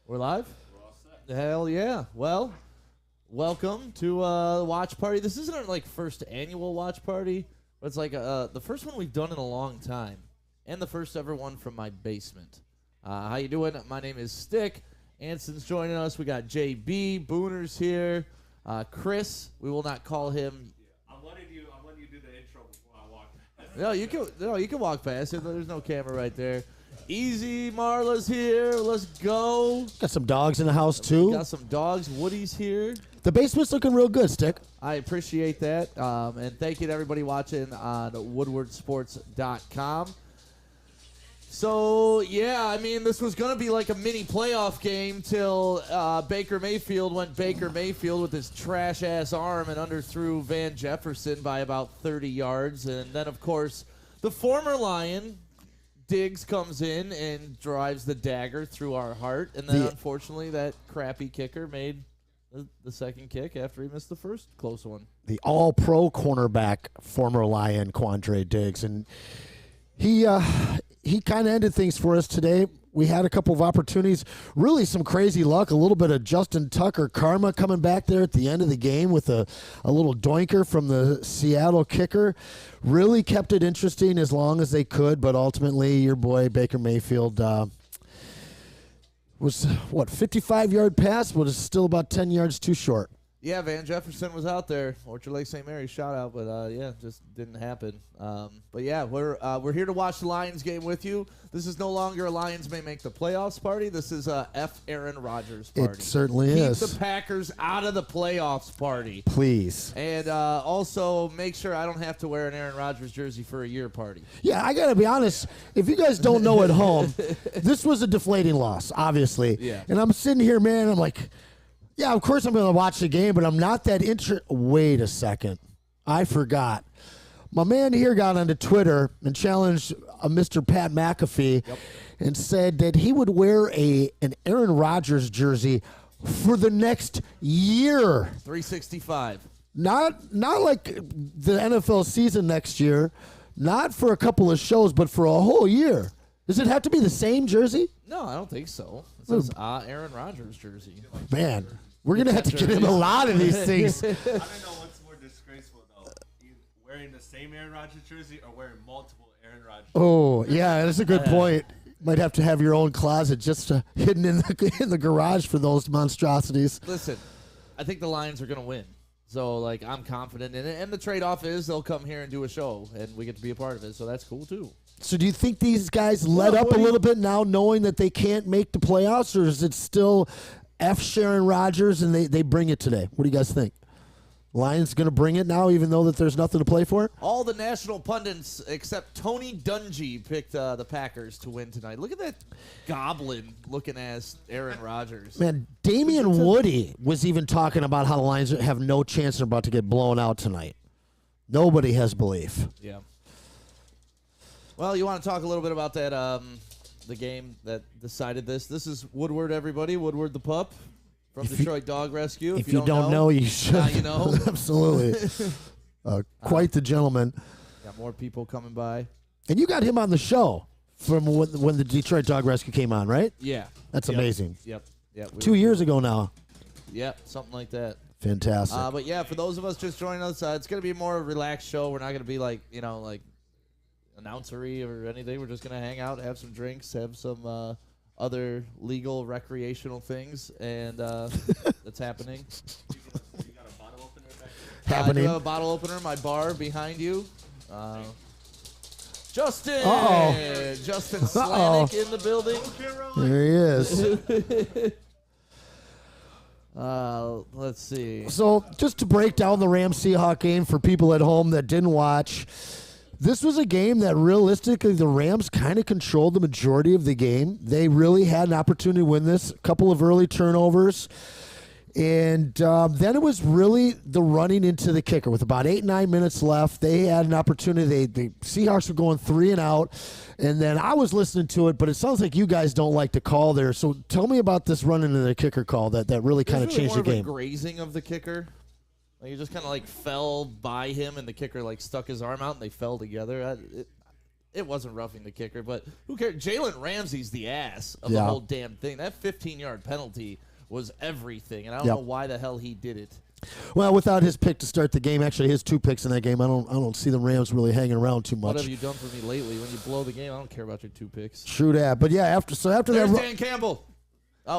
We're live? We're all set. Hell yeah. Well, welcome to Watch Party. This isn't our first annual Watch Party, but it's the first one we've done in a long time, and the first ever one from my basement. How you doing? My name is Stick. Anson's joining us. We got JB, Booner's here. Chris, we will not call him. Yeah, I'm letting you do the intro before I walk past. No, you can walk past. There's no camera right there. Easy, Marla's here. Let's go. Got some dogs in the house, too. Got some dogs. Woody's here. The basement's looking real good, Stick. I appreciate that. And thank you to everybody watching on woodwardsports.com. So, yeah, I mean, this was going to be like a mini playoff game till Baker Mayfield went Baker Mayfield with his trash-ass arm and underthrew Van Jefferson by about 30 yards. And then, of course, the former Lion, Diggs, comes in and drives the dagger through our heart. And then, unfortunately, that crappy kicker made the second kick after he missed the first close one. The all-pro cornerback, former Lion, Quandre Diggs. And he kind of ended things for us today. We had a couple of opportunities, really some crazy luck, a little bit of Justin Tucker karma coming back there at the end of the game with a little doinker from the Seattle kicker. Really kept it interesting as long as they could, but ultimately your boy Baker Mayfield was, 55-yard pass, but it's still about 10 yards too short. Yeah, Van Jefferson was out there. Orchard Lake St. Mary's shout out, but just didn't happen. But yeah, we're here to watch the Lions game with you. This is no longer a Lions may make the playoffs party. This is a F. Aaron Rodgers party. It certainly is. Keep the Packers out of the playoffs party, please. And also make sure I don't have to wear an Aaron Rodgers jersey for a year party. Yeah, I gotta be honest. If you guys don't know at home, this was a deflating loss, obviously. Yeah. And I'm sitting here, man. I'm like, yeah, of course I'm going to watch the game, but I'm not that Wait a second. I forgot. My man here got onto Twitter and challenged a Mr. Pat McAfee and said that he would wear an Aaron Rodgers jersey for the next year. 365. Not like the NFL season next year, not for a couple of shows, but for a whole year. Does it have to be the same jersey? No, I don't think so. It says Aaron Rodgers jersey. Man, we're going to have to get in a lot of these things. I don't know what's more disgraceful, though. Either wearing the same Aaron Rodgers jersey or wearing multiple Aaron Rodgers jerseys. Oh, yeah, that's a good point. Might have to have your own closet just hidden in the garage for those monstrosities. Listen, I think the Lions are going to win. So, I'm confident in it. And the trade-off is they'll come here and do a show, and we get to be a part of it. So that's cool, too. So do you think these guys let up a little bit now knowing that they can't make the playoffs, or is it still F. Sharon Rodgers and they bring it today? What do you guys think? Lions going to bring it now even though that there's nothing to play for? All the national pundits except Tony Dungy picked the Packers to win tonight. Look at that goblin-looking ass Aaron Rodgers. Man, Damian Woody was even talking about how the Lions have no chance and are about to get blown out tonight. Nobody has belief. Yeah. Well, you want to talk a little bit about that, the game that decided this. This is Woodward, everybody. Woodward the pup from Detroit Dog Rescue. If you don't know, you should. Now you know. Absolutely. Quite the gentleman. Got more people coming by. And you got him on the show from when the Detroit Dog Rescue came on, right? Yeah. That's amazing. Yep. 2 years ago now. Yep, something like that. Fantastic. But yeah, for those of us just joining us, it's going to be a more relaxed show. We're not going to be announcery or anything. We're just going to hang out, have some drinks, have some other legal recreational things, and that's happening. You got a bottle opener back I there? do Happening. have a bottle opener in my bar behind you. Justin! Uh-oh. Justin Slanik in the building. There he is. Let's see. So just to break down the Rams-Seahawks game for people at home that didn't watch, this was a game that realistically the Rams kind of controlled the majority of the game. They really had an opportunity to win this. A couple of early turnovers. And then it was really the running into the kicker. With about 8-9 minutes left, they had an opportunity. The Seahawks were going 3 and out. And then I was listening to it, but it sounds like you guys don't like the call there. So tell me about this running into the kicker call that really kind of changed the game. More of a grazing of the kicker. He just kind of fell by him, and the kicker stuck his arm out, and they fell together. It wasn't roughing the kicker, but who cares? Jalen Ramsey's the ass of the Yeah. whole damn thing. That 15-yard penalty was everything, and I don't Yep. know why the hell he did it. Well, without his pick to start the game, actually his 2 picks in that game, I don't see the Rams really hanging around too What much. have you done for me lately? When you blow the game, I don't care about your 2 picks. True that. But yeah, after There's that, Dan Campbell.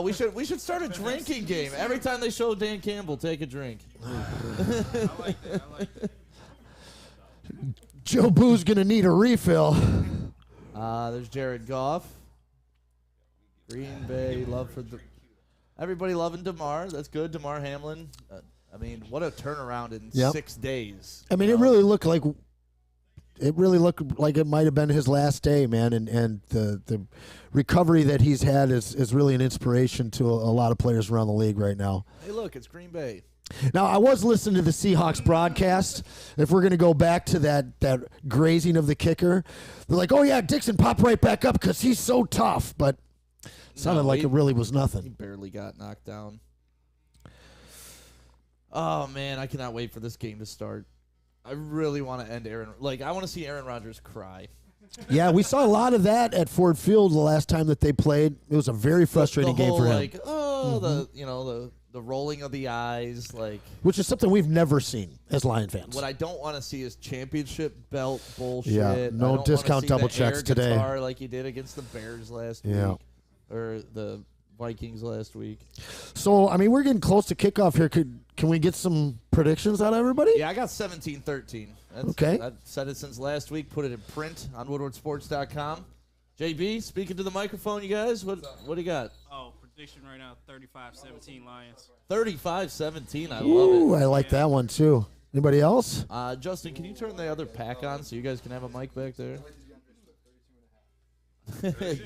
We should start a drinking game. Every time they show Dan Campbell, take a drink. I like it. Joe Boo's gonna need a refill. There's Jared Goff. Green Bay love for the. Everybody loving DeMar. That's good. DeMar Hamlin. I mean, what a turnaround in 6 days. I mean, it really looked like it might have been his last day, man. And the recovery that he's had is really an inspiration to a lot of players around the league right now. Hey, look, it's Green Bay. Now, I was listening to the Seahawks broadcast. If we're going to go back to that grazing of the kicker, they're like, oh, yeah, Dixon popped right back up because he's so tough. But it sounded like it really was He nothing. barely got knocked down. Oh, man, I cannot wait for this game to start. I really want to end Aaron. Like, I want to see Aaron Rodgers cry. Yeah, we saw a lot of that at Ford Field the last time that they played. It was a very frustrating The game whole, for him. like, the rolling of the eyes, like. Which is something we've never seen as Lion fans. What I don't want to see is championship belt bullshit. Yeah, I no don't wanna discount see double the checks air today. guitar like you did against the Bears last Yeah. week, or the Vikings last week. So, I mean, we're getting close to kickoff here. Can we get some predictions out of everybody? Yeah, I got 17-13. Okay. I've said it since last week. Put it in print on WoodwardSports.com. JB, speaking to the microphone, you guys. What do you got? Oh, prediction right now, 35-17 Lions. 35-17. I Ooh, love I like that one, too. Anybody else? it. Justin, can you turn the other pack on so you guys can have a mic back there?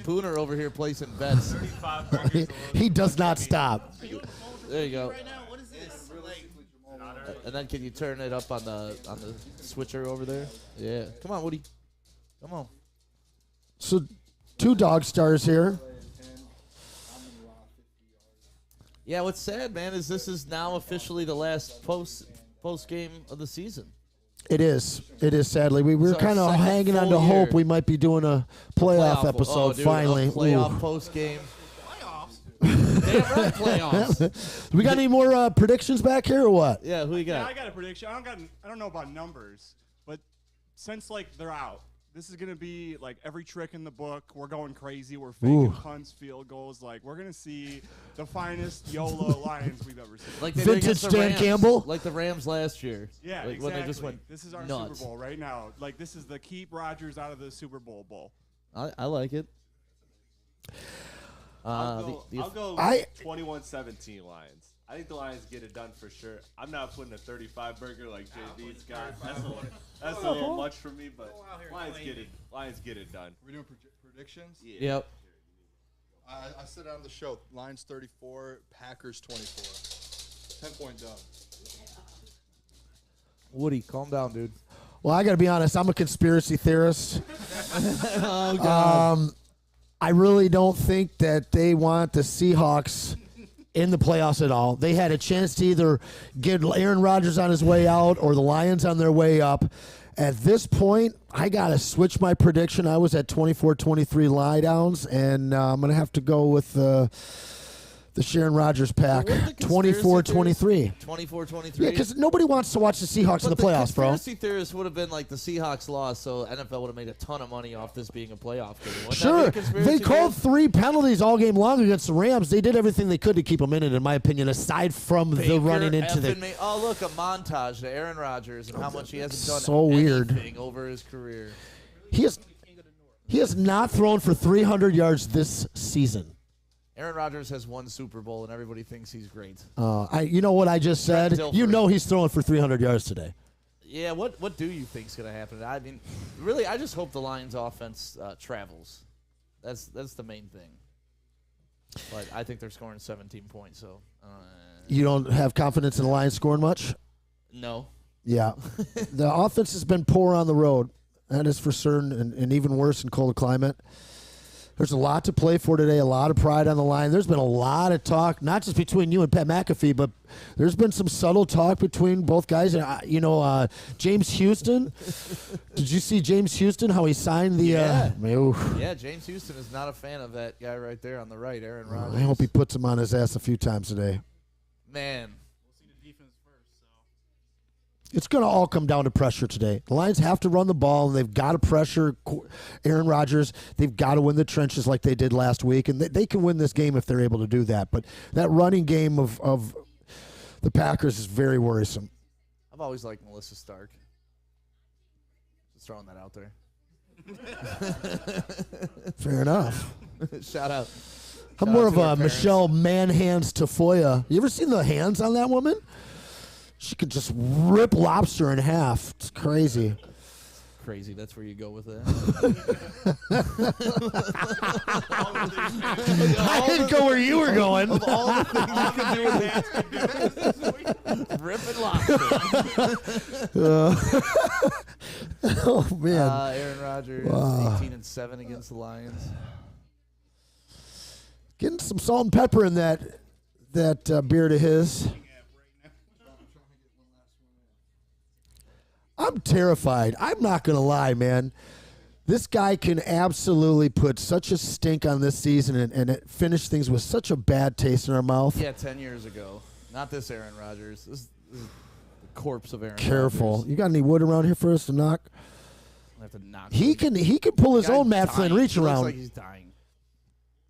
Booner over here placing bets. 35 burgers, a little He does not stop. There you go. Right now, what is this? And then can you turn it up on the switcher over there? Yeah. Come on, Woody. Come on. So, 2 dog stars here. Yeah, what's sad, man, is this is now officially the last post game of the season. It is. It is, sadly. We were It's our kind of second hanging on full to year. hope we might be doing a playoff episode dude, finally. A playoff Ooh. post game. Playoffs? Damn right, playoffs. We got any more predictions back here or what? Yeah, who you Yeah, got? I got a prediction. I don't know about numbers, but since like they're out, this is gonna be like every trick in the book. We're going crazy. We're faking Ooh. punts, field goals. Like we're gonna see the finest YOLO Lions we've ever seen. Like they did against Vintage the Dan Rams, Campbell? like the Rams last year. Yeah, like exactly. when they just went This is our nuts. Super Bowl right now. Like this is the keep Rodgers out of the Super Bowl bowl. I like it. I'll go I- 21-17 Lions. I think the Lions get it done for sure. I'm not putting a 35 burger like JB's got. That's a little much for me, but Lions get it done. We're doing predictions. Yeah. Yep. I said it on the show. Lions 34, Packers 24. 10-point dub. Woody, calm down, dude. Well, I got to be honest. I'm a conspiracy theorist. Oh God. I really don't think that they want the Seahawks in the playoffs at all. They had a chance to either get Aaron Rodgers on his way out or the Lions on their way up. At this point, I got to switch my prediction. I was at 24-23 lie downs, and I'm going to have to go with the Sharon Rodgers pack, What the conspiracy 24-23. 24-23. Yeah, because nobody wants to watch the Seahawks in the playoffs, bro. Conspiracy theorists would have been like the Seahawks lost, so NFL would have made a ton of money off this being a playoff game. Wouldn't that Sure. be a conspiracy They called theory? 3 penalties all game long against the Rams. They did everything they could to keep them in it, in my opinion, aside from the Baker running into the... effing me. Oh, look, a montage to Aaron Rodgers and how much he hasn't done So weird. anything over his career. He has not thrown for 300 yards this season. Aaron Rodgers has won Super Bowl, and everybody thinks he's great. You know what I just said? Dilfer. You know he's throwing for 300 yards today. Yeah, what do you think's going to happen? I mean, really, I just hope the Lions' offense travels. That's the main thing. But I think they're scoring 17 points, so You don't have confidence in the Lions scoring much? no. Yeah. The offense has been poor on the road. That is for certain, and even worse in colder climate. There's a lot to play for today, a lot of pride on the line. There's been a lot of talk, not just between you and Pat McAfee, but there's been some subtle talk between both guys. And James Houston. Did you see James Houston, how he signed the Yeah, James Houston is not a fan of that guy right there on the right, Aaron Rodgers. I hope he puts him on his ass a few times today. Man. We'll see the defense first. So It's going to all come down to pressure today. The Lions have to run the ball, and they've got to pressure Aaron Rodgers. They've got to win the trenches like they did last week, and they can win this game if they're able to do that. But that running game of the Packers is very worrisome. I've always liked Melissa Stark. Just throwing that out there. Fair enough. Shout out. I'm Shout more out of to her a parents. Michelle Man-Hands Tafoya. You ever seen the hands on that woman? She could just rip lobster in half. It's crazy. Crazy. That's where you go with that. I didn't go where you were going. Of all the things you can do with ripping lobster. Oh, man. Aaron Rodgers, 18-7 against the Lions. Getting some salt and pepper in that beard of his. I'm terrified. I'm not going to lie, man. This guy can absolutely put such a stink on this season and finish things with such a bad taste in our mouth. Yeah, 10 years ago. Not this Aaron Rodgers. This is the corpse of Aaron Careful. Rodgers. You got any wood around here for us to knock? I have to knock He him. can pull his Guy's own Matt Flynn dying. reach He looks around. like he's dying.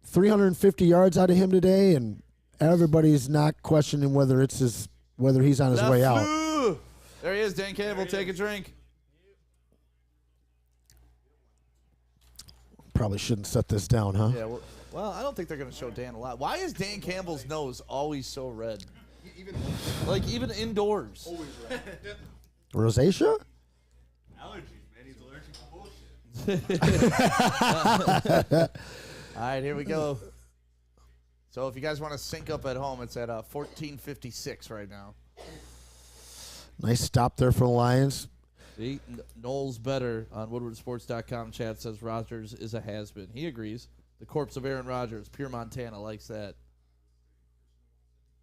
350 yards out of him today, and everybody's not questioning whether he's on his way out. Lefloo! There he is, Dan Campbell. Take a drink. Probably shouldn't set this down, huh? Yeah, well, I don't think they're going to show Dan a lot. Why is Dan Campbell's nose always so red? Like, even indoors. Rosacea? Allergies, man. He's allergic to bullshit. All right, here we go. So if you guys want to sync up at home, it's at 14:56 right now. Nice stop there for the Lions. See, Knowles Better on WoodwardSports.com chat says Rodgers is a has-been. He agrees. The corpse of Aaron Rodgers, pure Montana, likes that.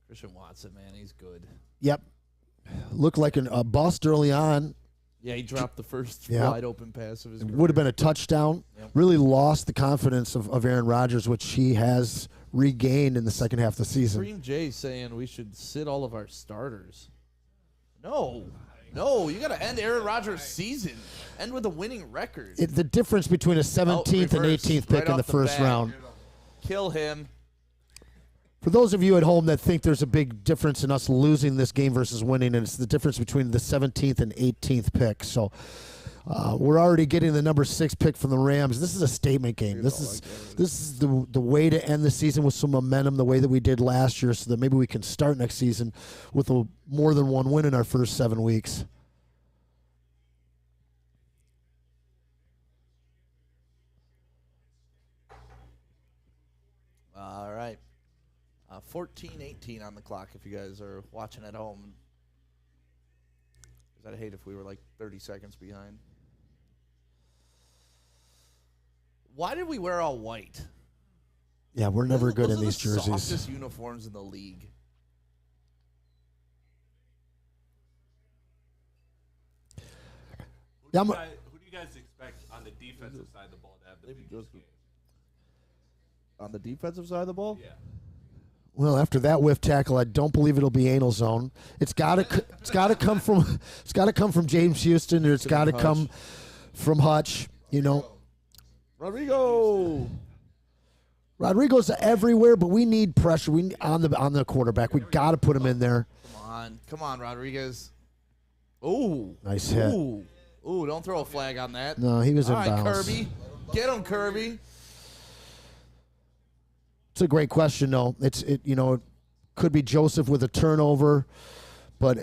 Christian Watson, man, he's good. Yep. Looked like a bust early on. Yeah, he dropped the first Yeah. wide-open pass of his career. Would have been a touchdown. Yep. Really lost the confidence of Aaron Rodgers, which he has regained in the second half of the season. Dream J saying we should sit all of our starters. No, you got to end Aaron Rodgers' season. End with a winning record. The difference between a 17th and reverse, 18th pick right in the off the first bat. round. Kill him. For those of you at home that think there's a big difference in us losing this game versus winning, and it's the difference between the 17th and 18th pick. So we're already getting the number 6 pick from the Rams. This is a statement game. This is the way to end the season with some momentum, the way that we did last year, so that maybe we can start next season with more than one win in our first 7 weeks. All right. 14:18 on the clock if you guys are watching at home. Because I'd hate if we were like 30 seconds behind. Why did we wear all white? Yeah, we're never good in these Those are the jerseys. softest uniforms in the league. Yeah, Who do you guys expect on the defensive side of the ball to have the biggest game? On the defensive side of the ball? Yeah. Well, after that whiff tackle, I don't believe it'll be anal zone. It's got to come from James Houston, or it's got to come from Hutch. You know, Rodrigo's everywhere, but we need pressure. We need on the quarterback. We got to put him in there. Come on, Rodriguez. Ooh, Nice hit. Ooh, don't throw a flag on that. No, he was All in right, bounds. Kirby, get him, Kirby. It's a great question, though. It could be Joseph with a turnover, but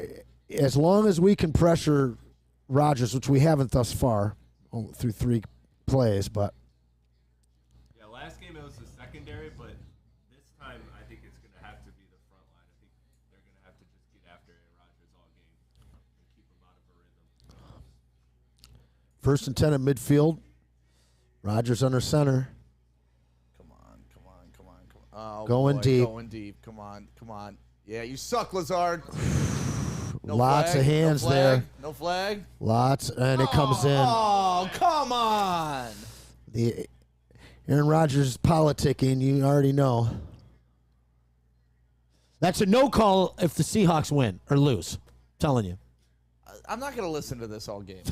as long as we can pressure Rodgers, which we haven't thus far through 3 plays, but Yeah, last game it was the secondary, but this time I think it's going to have to be the front line. I think they're going to have to just get after Aaron Rodgers all game and keep him out of a rhythm. 1st and 10 at midfield. Rodgers under center. Oh, Going boy, deep. Going deep. Come on. Come on. Yeah, you suck, Lazard. No Lots flag, of hands no flag, there. No flag. Lots, and it comes in. Oh, come on. The Aaron Rodgers politicking, you already know. That's a no call if the Seahawks win or lose. Telling you. I'm not going to listen to this all game.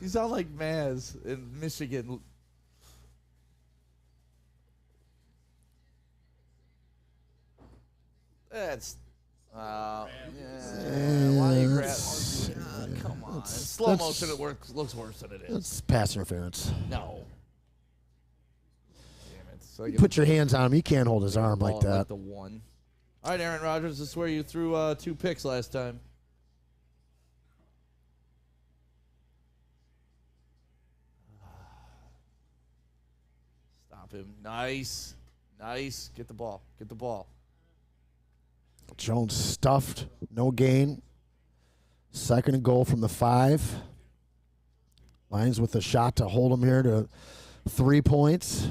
You sound like Maz in Michigan. That's. Yeah. Why you grab? Come on. In slow motion, it looks worse than it is. It's pass interference. No. Damn it. So You put your hands on him. You can't hold his arm like Like that. the one. All right, Aaron Rodgers, this is where you threw 2 picks last time. Stop him. Nice. Nice. Get the ball. Get the ball. Jones stuffed. No gain. 2nd and goal from the 5. Lions with a shot to hold him here to 3 points.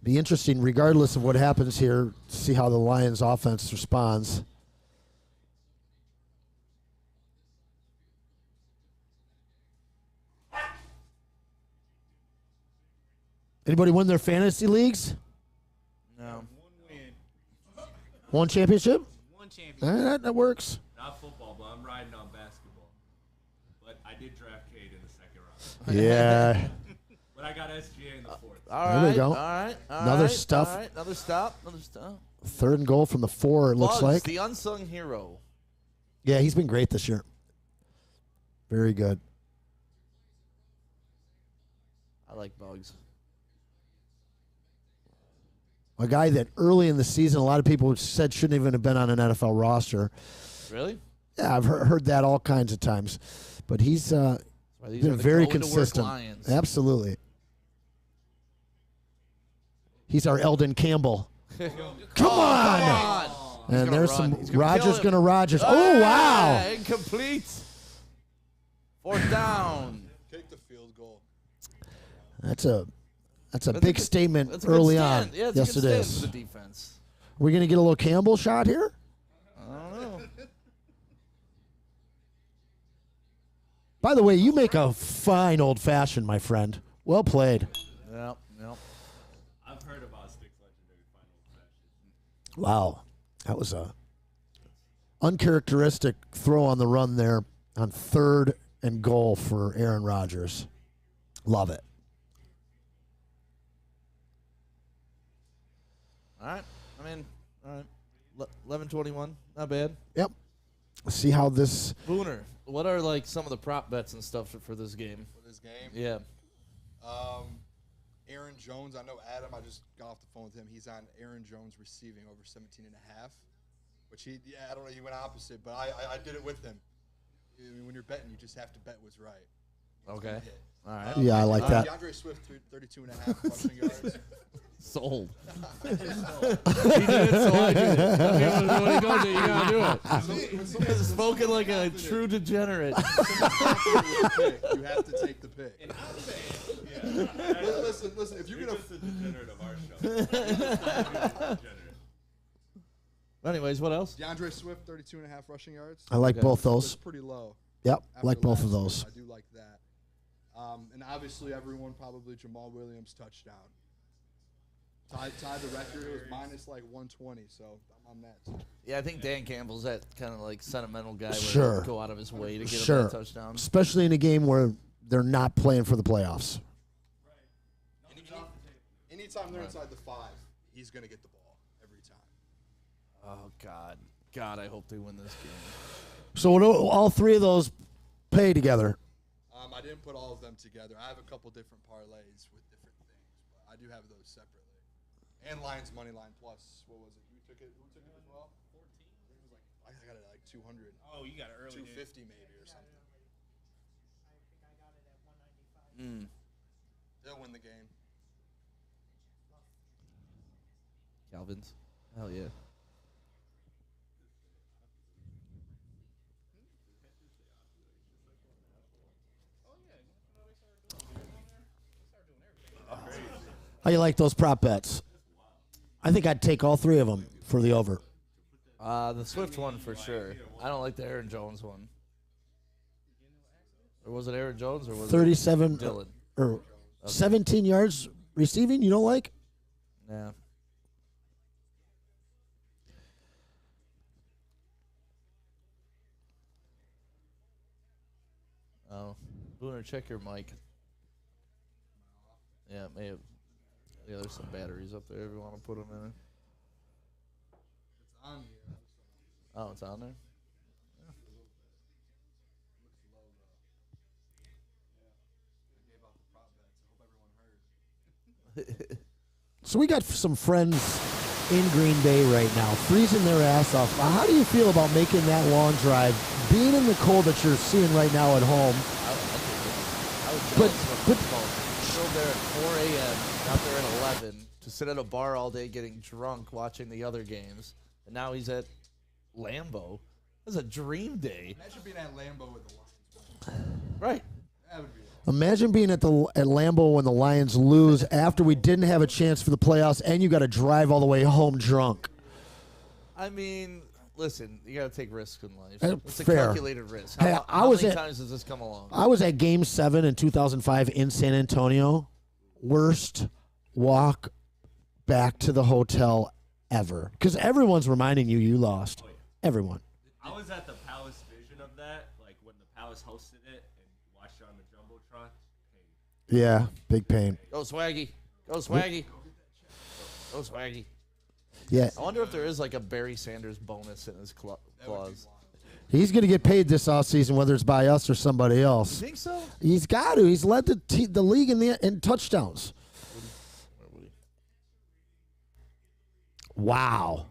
Be interesting, regardless of what happens here, to see how the Lions offense responds. Anybody win their fantasy leagues? No. One win. One championship? One championship. That works. Not football, but I'm riding on basketball. But I did draft Cade in the 2nd round. Yeah. But I got SGA in the 4th. All There we right. go. All right. All Another right, stuff. All right. Another stop. Another stop. 3rd and goal from the 4, it looks Bugs, like. the unsung hero. Yeah, he's been great this year. Very good. I like Bugs. A guy that early in the season, a lot of people said shouldn't even have been on an NFL roster. Really? Yeah, I've heard that all kinds of times. But he's Why these are been the very go-to-work consistent. Lions. Absolutely. He's our Eldon Campbell. Come on! Come on. He's And gonna there's run. some He's gonna Rodgers kill him. going to Rodgers. Oh, wow! Incomplete. 4th down. Kick the field goal. That's a That's a big good- statement That's a good early stand. on. Yeah, it's Yes, a it good stand is. for the defense. We're going to get a little Campbell shot here? I don't know. By the way, you make a fine old-fashioned, my friend. Well played. Yep. Yep. I've heard about Stick's legendary final possession. Wow. That was a uncharacteristic throw on the run there on 3rd and goal for Aaron Rodgers. Love it. All right. I mean, all right. 11-21. Not bad. Yep. See how this Booner, what are like some of the prop bets and stuff for this game? For this game, Yeah. Aaron Jones. I know Adam. I just got off the phone with him. He's on Aaron Jones receiving over 17.5, which I don't know. He went opposite, but I did it with him. I mean, when you're betting, you just have to bet what's right. It's Okay. gonna hit. All right. Yeah, I like that. DeAndre Swift, 32.5 rushing yards. Sold. He did it, so I did it. I mean, when he goes, you gotta do it. Spoken like a true degenerate. You have to take the pick. Listen. If you're You're gonna, just a degenerate of our show. Anyways, what else? DeAndre Swift, 32.5 rushing yards. I like Okay. both That's those. pretty low. Yep, After like both of last those. year, I do like that. And obviously, everyone probably Jamal Williams touchdown. Tied the record. It was minus like 120, so I'm on that too. Yeah, I think Dan Campbell's that kind of like sentimental guy where Sure. he'll go out of his way to get him Sure. that touchdown. Especially in a game where they're not playing for the playoffs. Anytime they're inside the 5, he's gonna get the ball every time. Oh God, God, I hope they win this game. So what do all 3 of those pay together? I didn't put all of them together. I have a couple different parlays with different things, but I do have those separately. And Lions money line plus. What was it? You took it? Who took it as well? 14. I got it at like 200. Oh, you got it early. 250 maybe or something. I think I got it at 195. They'll win the game. Calvin's. Hell yeah. How you like those prop bets? I think I'd take all three of them for the over. The Swift one for sure. I don't like the Aaron Jones one. Or was it Aaron Jones or was 37 it Dylan? or 17 yards receiving. You don't like? Yeah. Oh, Booner, check your mic. Yeah, it may have. Yeah, there's some batteries up there if you want to put them in. It's on here. Oh, it's on there. I gave out the prop bets. I hope everyone heard. So we got some friends in Green Bay right now, freezing their ass off. How do you feel about making that long drive, being in the cold that you're seeing right now at home? I was But- drove there at 4 a.m., got there at 11 to sit at a bar all day getting drunk watching the other games, and now he's at Lambeau. That's a dream day. Imagine being at Lambeau with the Lions. Right. That would be Imagine being at Lambeau when the Lions lose after we didn't have a chance for the playoffs, and you got to drive all the way home drunk. I mean, listen, you got to take risks in life. It's a fair. calculated risk. Hey, How many times has this come along? I was at Game 7 in 2005 in San Antonio. Worst walk back to the hotel ever. Because everyone's reminding you lost. Everyone. I was at the Palace Vision of that, like when the Palace hosted it and watched it on the Jumbotron. Yeah, big pain. Go Swaggy. Go Swaggy. Go Swaggy. Yeah, I wonder if there is like a Barry Sanders bonus in his clause. he's going to get paid this offseason, whether it's by us or somebody You else. think so? He's got to. He's led the league in touchdowns. Wow.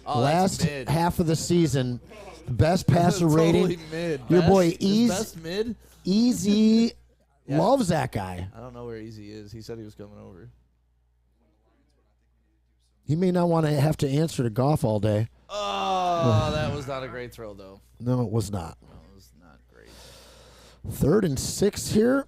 Oh, that's Last mid. half of the season, best passer Totally rating. mid. Your Best- boy is best mid. Easy Yeah. loves that guy. I don't know where Easy is. He said he was coming over. He may not want to have to answer to golf all day. Oh, that was not a great throw, though. No, it was not. No, it was not great. 3rd and 6 here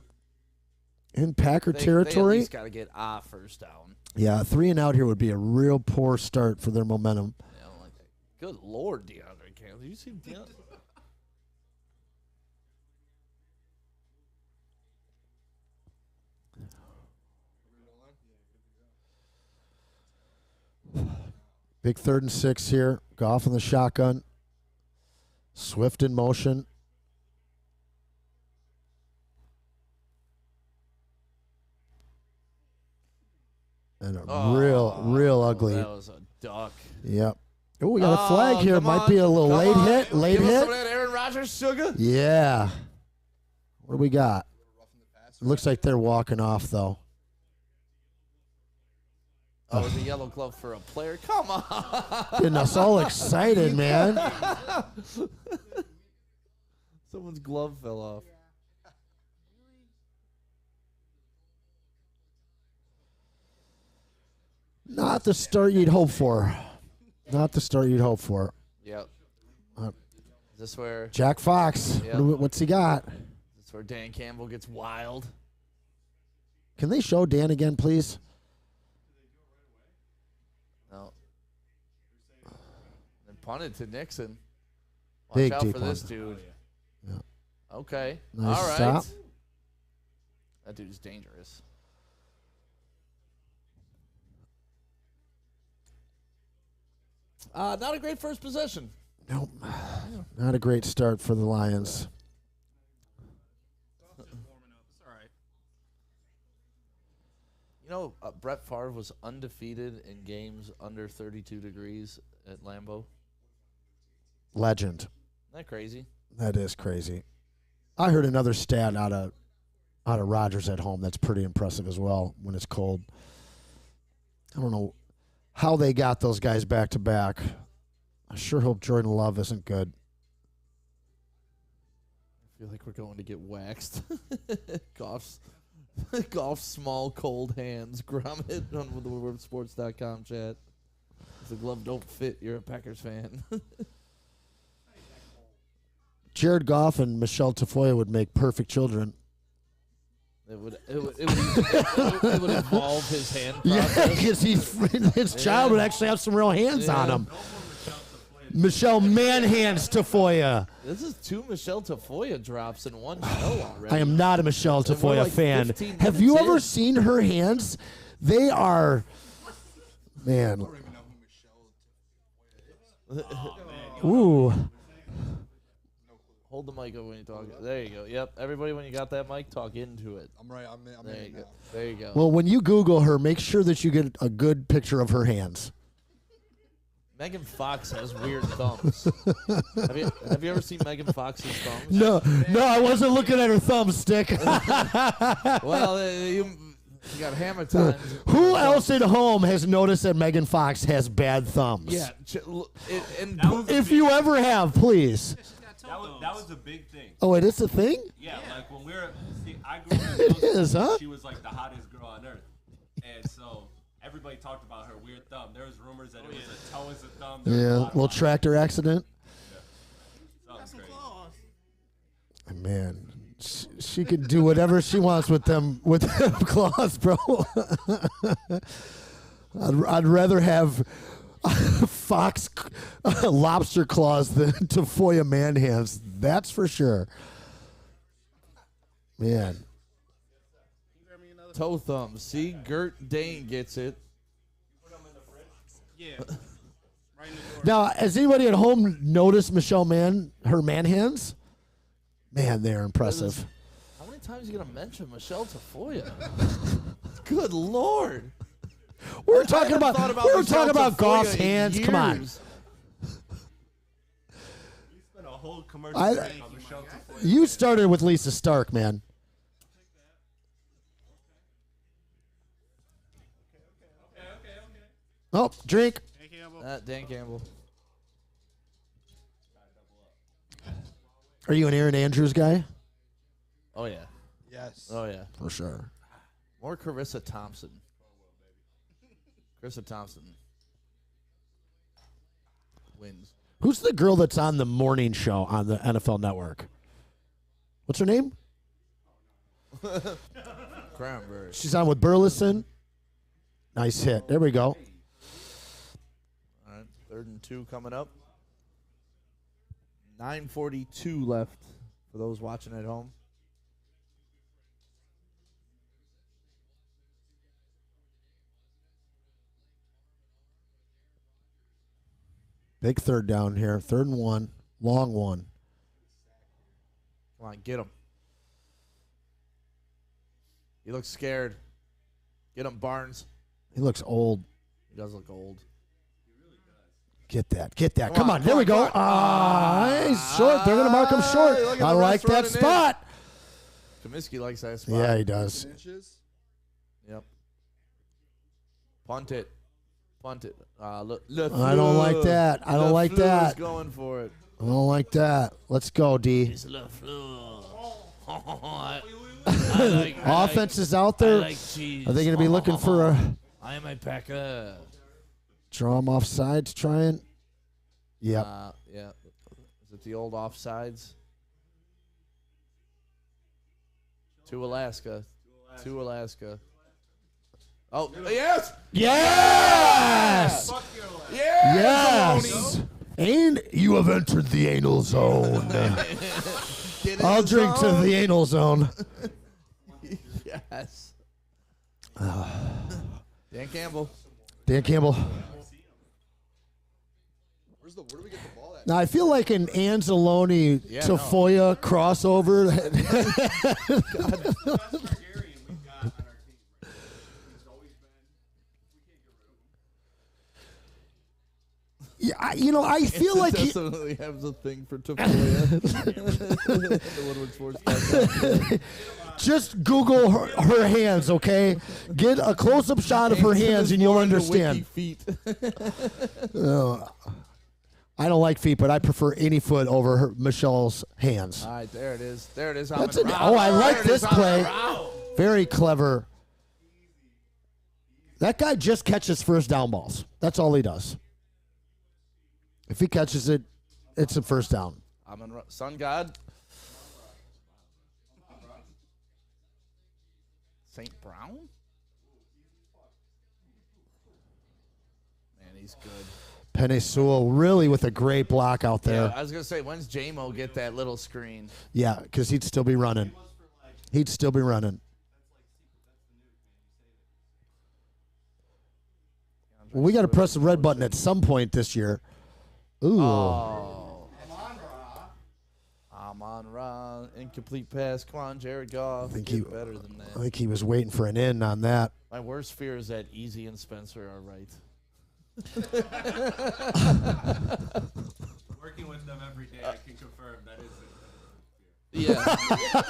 in Packer They at territory. least got to get a first down. Yeah, 3 and out here would be a real poor start for their momentum. Yeah, I don't like that. Good Lord, DeAndre Campbell. Did you see DeAndre? Big 3rd and 6 here. Goff in the shotgun. Swift in motion. And a real ugly. That was a duck. Yep. Oh, we got a flag here. Come Might on. be a little Come late on. hit. Late Give us hit. some of that Aaron Rodgers sugar. Yeah. What do we got? It looks like they're walking off, though. Oh, it was a yellow glove for a player. Come on. Getting us all excited, man. Someone's glove fell off. Not the start you'd hope for. Not the start you'd hope for. Yep. Uh, Is this where Jack Fox. Yeah. What's he got? Is this where Dan Campbell gets wild? Can they show Dan again, please? No. And punted to Nixon. Watch Big out deep for this one. dude. Yeah. Okay. Nice All right. stop. That dude's dangerous. Not a great first possession. Nope. Not a great start for the Lions. It's all right. You know, Brett Favre was undefeated in games under 32 degrees at Lambeau. Legend. Isn't that crazy? That is crazy. I heard another stat out of Rodgers at home that's pretty impressive as well when it's cold. I don't know how they got those guys back to back. I sure hope Jordan Love isn't good. I feel like we're going to get waxed. Golf's small, cold hands. Gromit on the woodwardsports.com chat. If the glove don't fit, you're a Packers fan. Jared Goff and Michelle Tafoya would make perfect children. It would involve his hand Yeah, process. because his child would actually have some real hands on him. Michelle Manhands Tafoya. This is 2 Michelle Tafoya drops in one show already. I am not a Michelle And we're Tafoya like fan. 15 Have you minutes ever in. seen her hands? They are, man. I don't even know who Michelle Ooh. Hold the mic up when you talk. There you go. Yep. Everybody, when you got that mic, talk into it. I'm right. I'm There in you it go. now. There you go. Well, when you Google her, make sure that you get a good picture of her hands. Megan Fox has weird thumbs. have you ever seen Megan Fox's thumbs? No, I wasn't looking at her thumbstick. Well, you got hammer times. Who else at home has noticed that Megan Fox has bad thumbs? Yeah. If you ever have, please. That was a big thing. Oh, it is a thing? Yeah, like when we were, I grew up in It middle is, school, huh? she was like the hottest girl on earth. And so everybody talked about her weird thumb. There was rumors that it was a toe as a thumb. There was a Yeah, lot of little lies. tractor accident. Something crazy. Man, she can do whatever she wants with them claws, bro. I'd rather have fox lobster claws than Tafoya man hands. That's for sure. Man. Toe thumbs. See, Gert Dane gets it. Yeah. Right in the door. Now, has anybody at home noticed Michelle her man hands? Man, they're impressive. How many times are you gonna mention Michelle Tafoya? Good Lord. We're talking I haven't about thought we're Michelle talking about Tafoya Goff's in hands. Come on. years. We spent a whole commercial I- break on Michelle Tafoya. You started with Lisa Stark, man. Oh, drink. Hey, Campbell. Dan Campbell. Are you an Aaron Andrews guy? Oh yeah. Yes. Oh yeah. For sure. More Carissa Thompson. Carissa Thompson wins. Who's the girl that's on the morning show on the NFL Network? What's her name? Cranberry. She's on with Burleson. Nice hit. There we go. All right. 3rd and 2 coming up. 9:42 left for those watching at home. Big third down here. 3rd and 1. Long one. Come on, get him. He looks scared. Get him, Barnes. He looks old. He does look old. Get that. Get that. Come Come on, on. There come we on, go. come on. He's short. They're going to mark him short. Look at I the like rest that running in. spot. Comiskey likes that spot. Yeah, he does. Inches. Yep. Punt it. Punt it. I don't like that. I don't like that. Going for it. I don't like that. Let's go, D. Offense is out there. cheese. Are they going to be looking for a I am a Packer. draw him off sides trying? Yep. Yeah. Is it the old offsides? To Alaska. To Alaska. Oh, yes! Yes! Yes! Yes! And you have entered the anal zone. Get in I'll the drink to zone. the anal zone. Yes. Dan Campbell. Dan Campbell. Where do we get the ball at? Now, I feel like an Anzalone Tafoya crossover. Targaryen we've got on our team. He's always been. We can't get rid of him. Yeah, I feel like he, definitely has a thing for Tafoya. The Woodward Sports. just Google her hands, okay? Get a close-up shot of her hands and you'll understand. Feet. I don't like feet, but I prefer any foot over Michelle's hands. All right, there it is. There it is. That's Amon-Ra. it. Oh, I like There it this is, play. Amon-Ra. Very clever. That guy just catches first down balls. That's all he does. If he catches it, it's a first down. Amon-Ra. Sun God. St. Brown? Man, he's good. Penny Sewell really with a great block out there. Yeah, I was going to say, when's J-Mo get that little screen? Yeah, because he'd still be running. He'd still be running. Well, we got to press the red button at some point this year. Ooh. Oh. Amon-Ra, incomplete pass. Come on, Jared Goff. I think Get better than that. I think he was waiting for an in on that. My worst fear is that Easy and Spencer are right. Working with them every day, I can confirm that is a Yeah.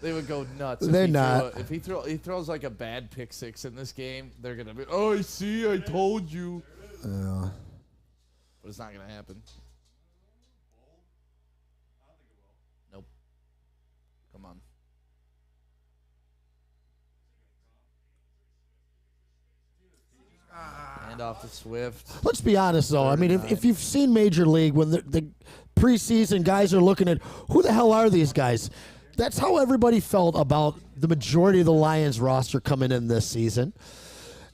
They would go nuts. They're not. If he throws like a bad pick six in this game, they're gonna be, oh, I see, I told you. But it's not gonna happen. Nope. Come on. Hand off to Swift. Let's be honest, though. I mean, if you've seen Major League, when the preseason guys are looking at who the hell are these guys, that's how everybody felt about the majority of the Lions roster coming in this season.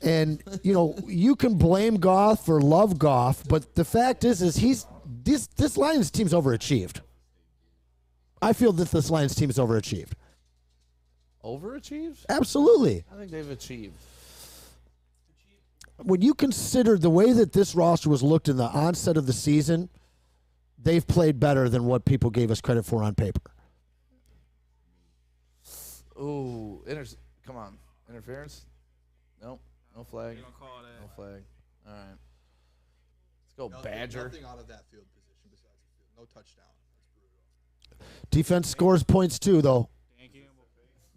And, you know, you can blame Goff or love Goff, but the fact is this Lions team's overachieved. I feel that this Lions team is overachieved. Overachieved? Absolutely. I think they've achieved. When you consider the way that this roster was looked in the onset of the season, they've played better than what people gave us credit for on paper. Ooh, come on. Interference? Nope. No flag. No flag. All right. Let's go, Badger. Nothing out of that field position besides the field. No touchdown. That's brutal. Defense scores points too, though.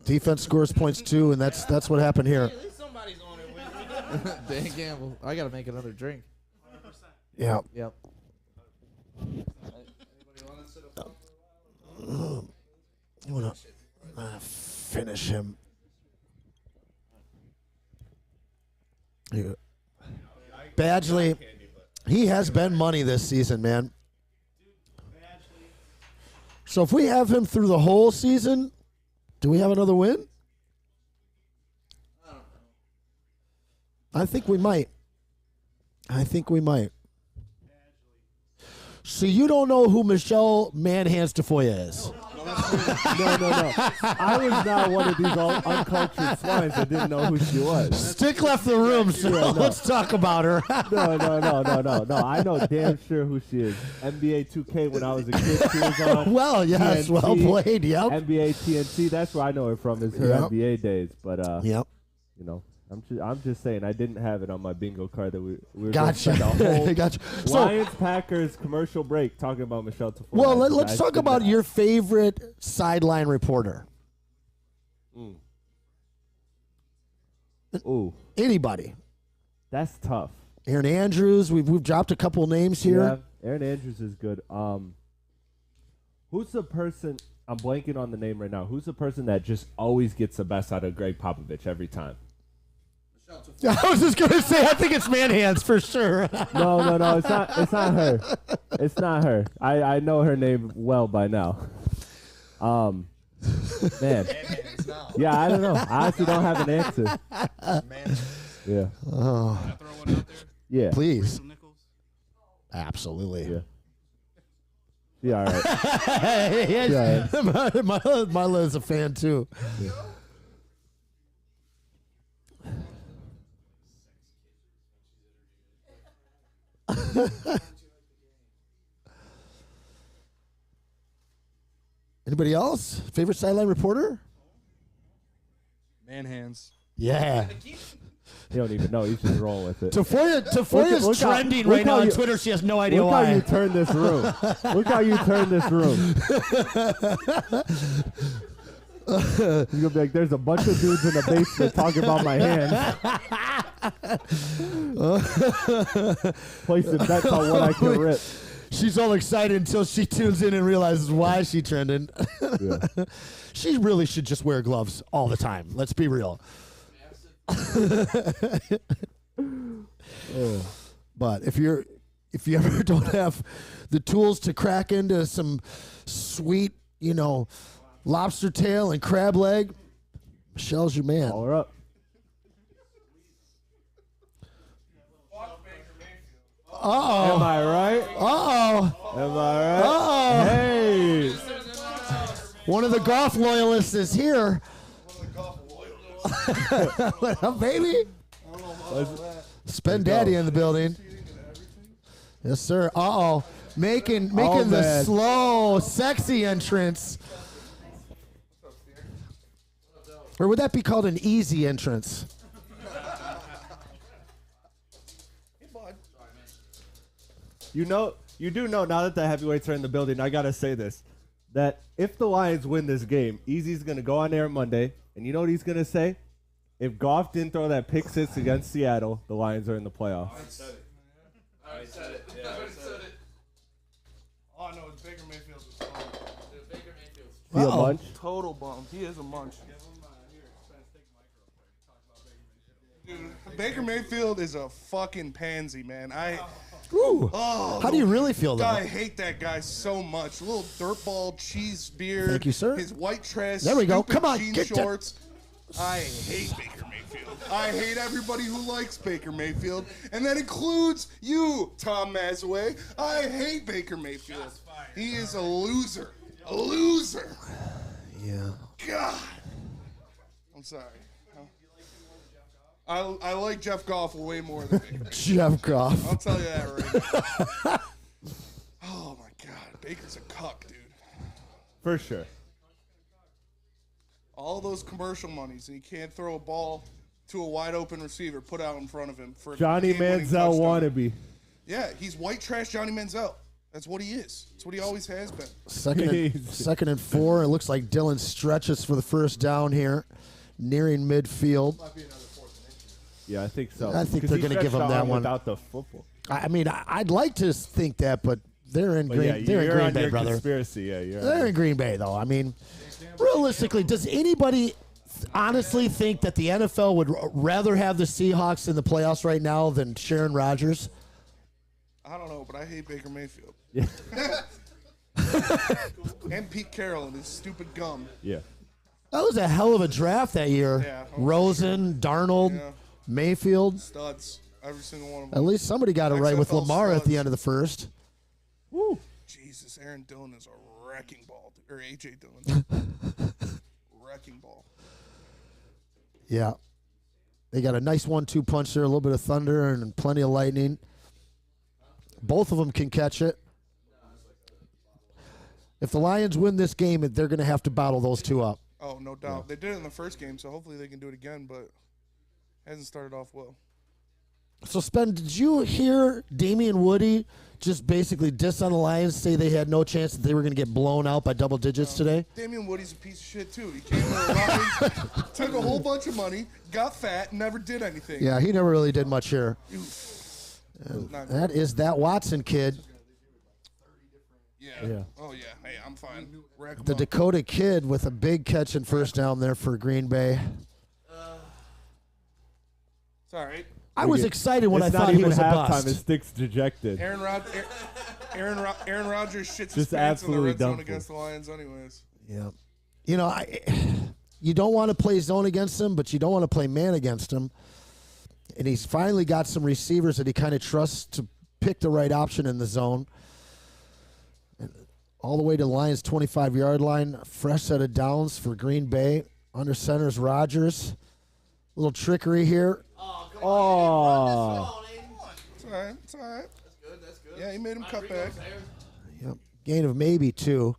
Defense scores points too, and that's what happened here. At least somebody's on it with me. Dan Gamble. I got to make another drink. 100%. Yeah. Yep. You want to finish him. Badgley, he has been money this season, man. So if we have him through the whole season, do we have another win? I think we might. So you don't know who Michelle Manhands Tafoya is? No. I was not one of these uncultured swines that didn't know who she was. Stick left the room, so let's talk about her. No. I know damn sure who she is. NBA 2K when I was a kid, she was on. Well, yes, TNT, well played, yep. NBA TNT, that's where I know her from, is her Yep. NBA days. But, Yep. you know, I'm just saying, I didn't have it on my bingo card that we were Gotcha. going to spend a whole Gotcha. So, Lions Packers commercial break talking about Michelle Tafoya. well, let's talk about your favorite sideline reporter. Ooh, Anybody. that's tough. Aaron Andrews, we've dropped a couple names here. Yeah, Aaron Andrews is good. Who's the person? I'm blanking on the name right now. Who's the person that just always gets the best out of Greg Popovich every time? I was just going to say, I think it's Manhands for sure. No, it's not. It's not her. It's not her. I know her name well by now. Man. Yeah, I don't know. I honestly don't have an answer. Yeah. Oh, Can I throw one out there? Yeah. please. Rachel Nichols? Absolutely. Yeah. Yeah. All right. Yes. Mila is a fan, too. Yeah. Anybody else? Favorite sideline reporter? Man hands. Yeah. He don't even know. He's just rolling with it. Tafoya's look how- trending look right how now on you- Twitter. She has no idea Look how why. you turn this room. Look how you turn this room. You're gonna be like, there's a bunch of dudes in the basement talking about my hand. Placing bets on what I can rip. She's all excited until she tunes in and realizes why she trending. Yeah. She really should just wear gloves all the time. Let's be real. But if you ever don't have the tools to crack into some sweet, lobster tail and crab leg, Michelle's your man. Call her up. Uh-oh. Am I right? Uh-oh. Am I right? Uh-oh. Hey. One of the golf loyalists is here. What up, baby? Spend Daddy in the building. Yes, sir. Uh-oh. Making the man. slow, sexy entrance. Or would that be called an easy entrance? You do know now that the heavyweights are in the building, I got to say this, that if the Lions win this game, Easy's going to go on air Monday, and you know what he's going to say? If Goff didn't throw that pick six against Seattle, the Lions are in the playoffs. I said it. Yeah, I said it. All I know is Baker Mayfield is fun. Baker Mayfield's Be a munch. total bum. He is a munch. Dude, Baker Mayfield is a fucking pansy, man. Ooh. How do you really feel, though? I hate that guy so much. Little dirtball, cheese beard. Thank you, sir. His white trash. There we go. stupid Come on, jean get that- shorts. I hate Baker Mayfield. I hate everybody who likes Baker Mayfield, and that includes you, Tom Mazaway. I hate Baker Mayfield. He is a loser. A loser. Yeah. God. I'm sorry. I like Jeff Goff way more than Baker Mayfield. Jeff Goff. I'll tell you that right now. Oh my God, Baker's a cuck, dude. For sure. All those commercial monies, and he can't throw a ball to a wide open receiver put out in front of him for a Johnny game-winning Manziel touchdown. wannabe. Yeah, he's white trash Johnny Manziel. That's what he is. That's what he always has been. Second and 4. It looks like Dylan stretches for the first down here, nearing midfield. Yeah, I think so. I think 'Cause they're he gonna give stretched him the that arm one. without the football. I mean, I'd like to think that, but they're in But Green. yeah, they're in you're Green on Bay, your brother. conspiracy. Yeah, you're They're on in Green Bay, though. I mean, realistically, does anybody honestly think that the NFL would rather have the Seahawks in the playoffs right now than Sharon Rodgers? I don't know, but I hate Baker Mayfield. Yeah. And Pete Carroll and his stupid gum. Yeah. That was a hell of a draft that year. Yeah. Rosen, Darnold, Yeah. Mayfield. Studs. Every single one of At them. least somebody got it right with XFL Lamar at the studs. end of the first. Woo. Jesus, Aaron Dillon is a wrecking ball. Or A.J. Dillon. Wrecking ball. Yeah. They got a nice 1-2 punch there, a little bit of thunder and plenty of lightning. Both of them can catch it. If the Lions win this game, they're going to have to battle those two up. Oh, no doubt. They did it in the first game, so hopefully they can do it again, but hasn't started off well. So, Spen, did you hear Damian Woody just basically diss on the Lions, say they had no chance that they were going to get blown out by double digits today? Damian Woody's a piece of shit, too. He came to the Lions, took a whole bunch of money, got fat, never did anything. Yeah, he never really did much here. Not That is that Watson kid, Yeah. Oh, yeah. Hey, I'm fine. Rack 'em the up. Dakota kid with a big catch and first down there for Green Bay. It's all right. I was excited when I It's not thought he even was a halftime. bust. His stick's dejected. Aaron Rodgers shits his Just pants in the absolutely red zone dumped against the Lions anyways. Yeah. You know, you don't want to play zone against him, but you don't want to play man against him. And he's finally got some receivers that he kind of trusts to pick the right option in the zone. And all the way to the Lions' 25-yard line. Fresh set of downs for Green Bay. Under center's Rodgers. A little trickery here. Oh. It's all right. It's all right. That's good. Yeah, he made him cut back. Yep. Gain of maybe 2.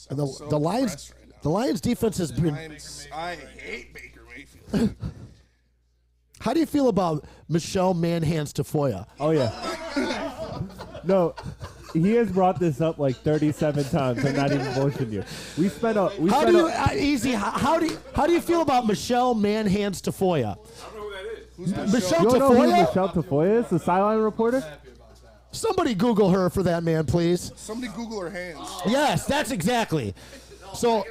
And I'm so the Lions, depressed right now. the Lions defense has been. I hate Baker Mayfield. How do you feel about Michelle Manhands Tafoya? Oh, yeah. No, he has brought this up like 37 times. I'm not even bullshitting you. We spent a. How do you How do you feel about Michelle Manhands Tafoya? Michelle You don't know who Tafoya? Michelle Tafoya is? The sideline reporter? Somebody Google her for that man, please. Somebody Google her hands. Yes, that's exactly. So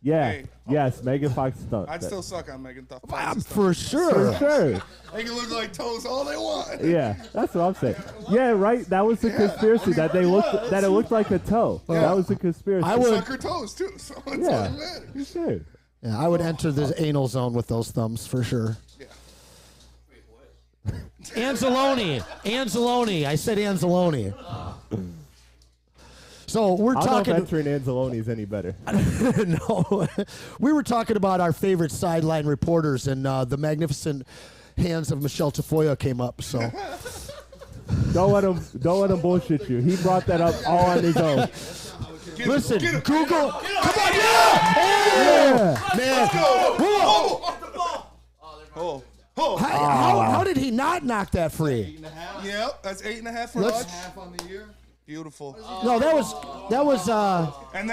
Yeah. Hey, Yes, Megan Fox stuff. I'd still suck on Megan Fox. For sure. For sure. They can look like toes all they want. Yeah, that's what I'm saying. Yeah, right. That was the conspiracy that they looked that it looked like a toe. That was the conspiracy. I would- Suck her toes too, so it's all Yeah, that matters. for sure. Yeah, I would enter the anal zone with those thumbs for sure. Anzalone. I said Anzalone. So we're I don't know if talking. entering Anzalone is any better. No, we were talking about our favorite sideline reporters, and the magnificent hands of Michelle Tafoya came up. So Don't let him bullshit you. He brought that up all on his own. listen, Google. Come on, yeah, man. How did he not knock that free? Yep, that's 8.5 for Let's- Hutch. Half on the year. Beautiful. No, that was. And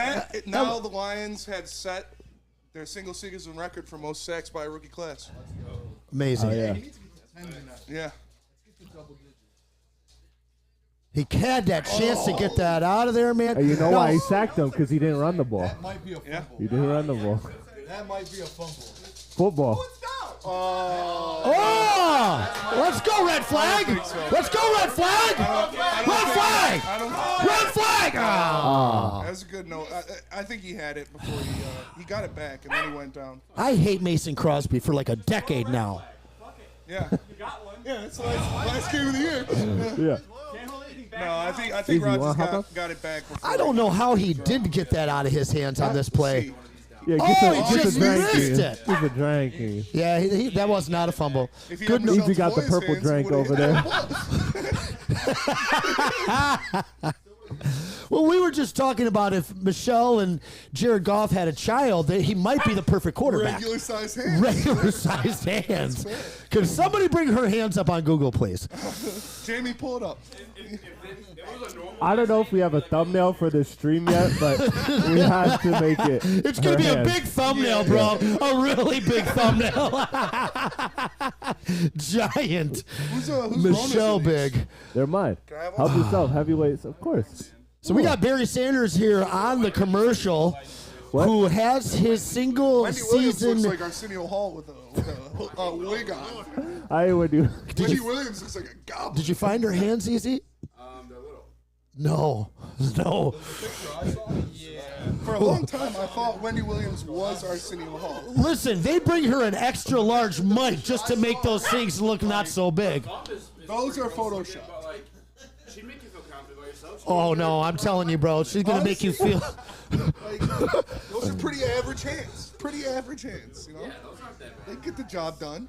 now the Lions have set their single season record for most sacks by a rookie class. Amazing. Yeah. Yeah. He had that chance to get that out of there, man. And you know No. why he sacked him? Because he didn't run the ball. That might be a fumble. He didn't run the ball. That might be a fumble. Football. Oh! Let's go, red flag! Let's go, red flag! Red flag! Red flag! Oh. That's a good note. I think he had it before he got it back, and then he went down. I hate Mason Crosby for like a decade now. Yeah. You got one. Yeah, it's the last game of the year. Yeah. No, I think Easy, Rodgers hop up? got it back before. I don't know how he did get that out of his hands on this play. Yeah, Oh, he just missed it. Get a drink. Yeah, that was not a fumble. If he Good had no- Michelle Easy got the Tafoya's purple hands, he drink would've over hit there. Well, we were just talking about if Michelle and Jared Goff had a child, that he might be the perfect quarterback. Regular sized hands. Regular sized hands. Could somebody bring her hands up on Google, please? Jamie, pull it up. I don't know if we have a thumbnail for this stream yet, but we have to make it. It's going to be her a hands. big thumbnail, bro. A really big thumbnail. Giant. Who's Michelle Rona's in these? Big. They're mine. Can I have Help one? yourself, heavyweights, of course. So we got Barry Sanders here on the commercial, What? who has his single Wendy Williams season. looks like Arsenio Hall with a wig on. I would do. Wendy Williams looks like a goblin. Did you find her hands easy? They're little. No. No. For a long time, I thought Wendy Williams was Arsenio Hall. Listen, they bring her an extra large mic just to make those things look not so big. Those are Photoshop. But like, she'd make you feel confident about yourself. Oh, no, I'm telling you, bro. She's going to make you feel. Like, those are pretty average hands. Pretty average hands, you know? Yeah, those aren't that bad. They get the job done.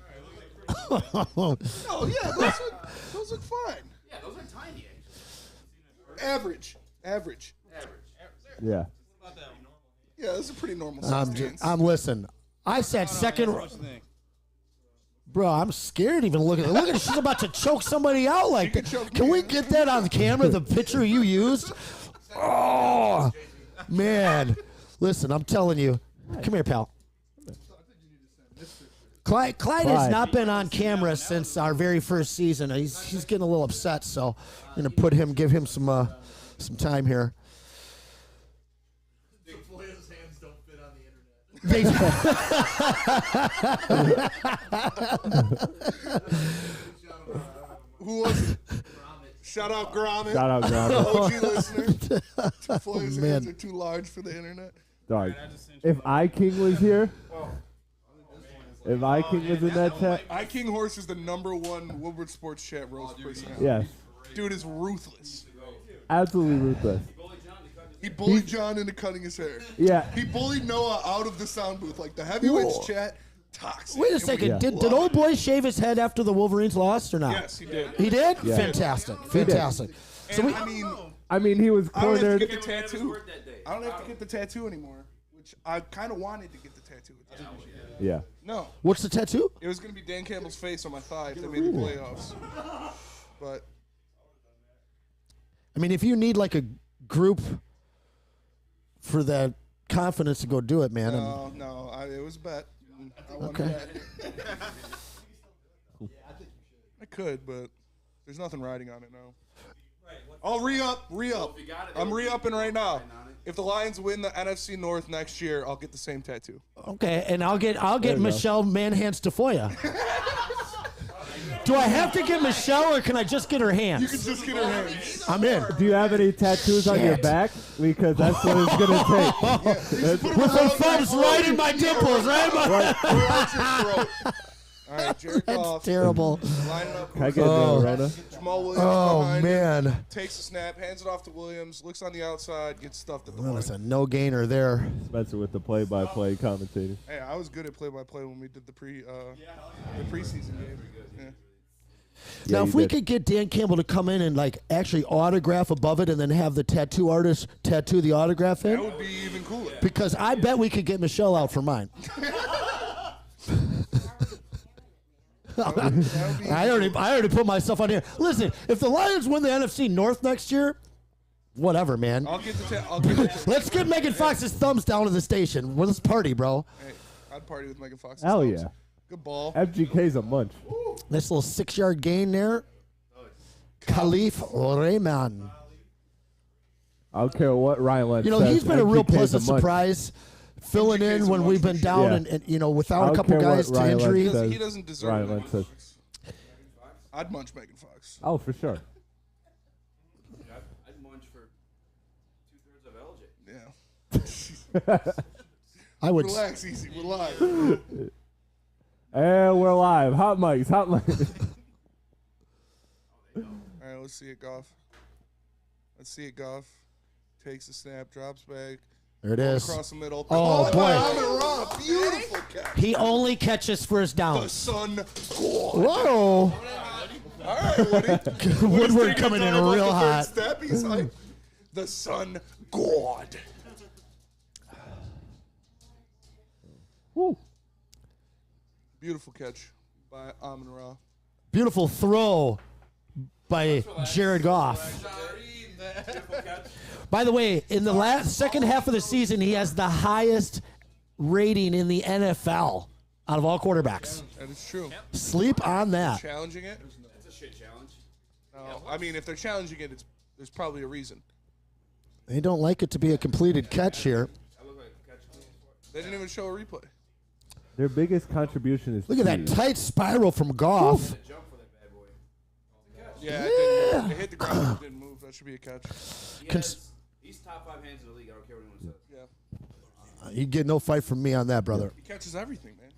Oh, yeah, those look fine. Yeah, those are tiny. Average. Average. Yeah. Yeah, those are pretty normal sized hands. Listen. I sat second. Bro, I'm scared even looking. Look at her. She's about to choke somebody out like that. Can we get that on camera, the picture you used? Oh, man. Listen, I'm telling you. Come here, pal. Clyde has not been on camera since our very first season. He's getting a little upset, so I'm gonna give him some time here. His hands don't fit on the internet. Who was it? Shout out Gromit. Shout out, Gromit. OG listener. Floyd's man. hands are too large for the internet. Dog. If iKing was here, if iKing was in that chat, iKing Horse is the #1 Woodward Sports chat roast personality. yes, Dude is ruthless. absolutely ruthless. He bullied John into cutting his hair. Yeah, He bullied Noah out of the sound booth. Like the heavyweights chat, toxic. Wait a second. Yeah. Did old boy shave his head after the Wolverines lost or not? Yes, he did. He did? Yeah. Fantastic. Fantastic. So And we, I mean, he was I don't have to cornered. get the tattoo. I don't have to get the tattoo anymore, which I kind of wanted to get the tattoo. At this point. Yeah, No, what's the tattoo? it was going to be Dan Campbell's face on my thigh if they made the playoffs. But I mean, if you need like a group for that confidence to go do it, man. no, it was a bet. I won Okay. the bet. I could, but there's nothing riding on it now. I'll re-up. I'm re-upping right now. If the Lions win the NFC North next year, I'll get the same tattoo. Okay, and I'll get you Michelle Manhands Tafoya. Do I have to get Michelle or can I just get her hands? You can just get her hands. I'm in. Do you have any tattoos on your Shit. back? Because that's what it's gonna take. With her thumbs right in my dimples, right in my... All right, Jared That's Goff. terrible. Line it up. Can I get Rona? Jamal Williams Oh, behind man. him, takes a snap, hands it off to Williams, looks on the outside, gets stuffed at the Well, line. it's a no-gainer there. Spencer with the play-by-play commentator. Hey, I was good at play-by-play when we did the preseason game. Yeah. Yeah, Now, you if we did. could get Dan Campbell to come in and like actually autograph above it and then have the tattoo artist tattoo the autograph That in, would be even cooler. because I bet we could get Michelle out for mine. I already put myself on here. Listen, if the Lions win the NFC North next year, whatever, man. I'll get the Let's get Megan Fox's thumbs down to the station. Well, let's party, bro. Hey, I'd party with Megan Fox. Hell yeah. Good ball. FGK's a munch. Nice little 6-yard gain there. Khalif Rehman. I don't care what Ryan Lentz You know, says, he's been a real FGK's pleasant munch. surprise, filling FGK's in a when munch we've for been sure. down Yeah. and you know, I without a don't couple care what guys to Ryan Lentz injury. says. He doesn't deserve Ryan Megan Lentz says. Fox. I'd munch Megan Fox. Oh, for sure. I'd munch for 2/3 of LJ. Yeah. I would. Relax, easy. We're live. And we're live. Hot mics, hot mics. All right, let's see it, Goff. Takes the snap, drops back. There it is. Across the middle. Oh, boy. Amon-Ra, beautiful catch. He only catches first The downs. sun. Whoa. All right, Woody. Woodward coming in Dive off real the third hot. Step. He's like, the sun god. Woo. Beautiful catch by Amon-Ra. Beautiful throw by Jared Goff. By the way, in the second half of the season, he has the highest rating in the NFL out of all quarterbacks. That is true. Sleep on that. Challenging it? That's a shit challenge. No, I mean, if they're challenging it, there's probably a reason. They don't like it to be a completed catch here. I look like a catch. They didn't even show a replay. Their biggest contribution is Look at that cheese. tight spiral from Goff. Jump for that bad boy. Yeah, it didn't move. It hit the ground, but it didn't move. That should be a catch. He's top 5 hands in the league. I don't care what anyone says. Yeah. You get no fight from me on that, brother. He catches everything, man.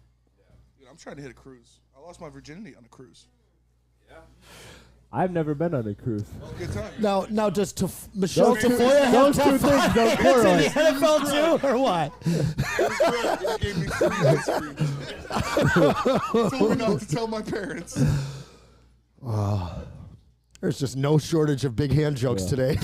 Dude, I'm trying to hit a cruise. I lost my virginity on a cruise. I've never been on a cruise. Good time. Now does Michelle Those two- Tafoya have those top two things 5 don't hands in the correlate. NFL too, or what? He gave me free ice cream. Told me not to tell my parents. There's just no shortage of big hand jokes today.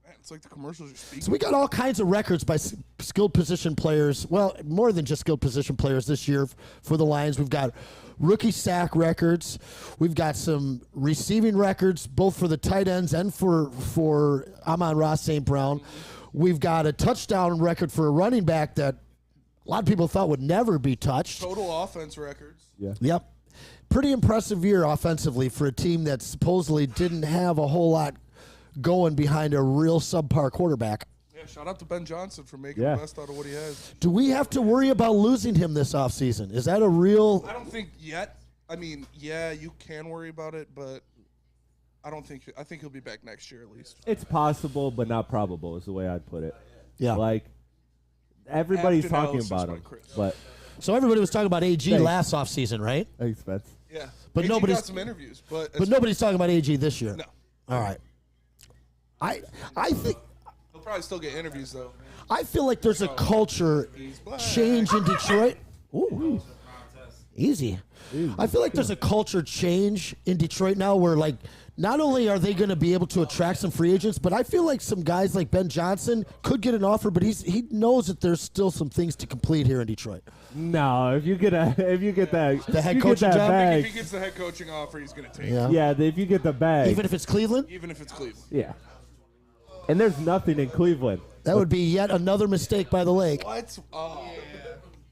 Man, it's like the commercials are speaking. So we got all kinds of records by skilled position players. Well, more than just skilled position players this year for the Lions. We've got rookie sack records. We've got some receiving records, both for the tight ends and for Amon-Ra St. Brown. We've got a touchdown record for a running back that a lot of people thought would never be touched. Total offense records. Yep. Pretty impressive year offensively for a team that supposedly didn't have a whole lot going behind a real subpar quarterback. Yeah, shout out to Ben Johnson for making Yeah. the best out of what he has. Do we have to worry about losing him this offseason? Is that a real... I don't think yet. I mean, yeah, you can worry about it, but I think he'll be back next year at least. It's possible, but not probable is the way I'd put it. Yeah. Like, everybody's After talking analysis about by him. Chris. But, So everybody was talking about AG Thanks. last offseason, right? thanks, Spence. Yeah, But AG nobody's- got some interviews, but Nobody's talking about AG this year. No, All right. I think... he'll probably still get interviews though. I feel like there's a culture He's black. change in Detroit. Ooh, easy. I feel like there's a culture change in Detroit now where, like, not only are they going to be able to attract some free agents, but I feel like some guys like Ben Johnson could get an offer, but he knows that there's still some things to complete here in Detroit. No, if you get that, The head if you get coaching that job? bag, If he gets the head coaching offer, he's gonna take Yeah. it, yeah, if you get the bag, Even if it's Cleveland, even if it's Cleveland. yeah. And there's nothing in Cleveland. that would be yet another mistake by the lake. What?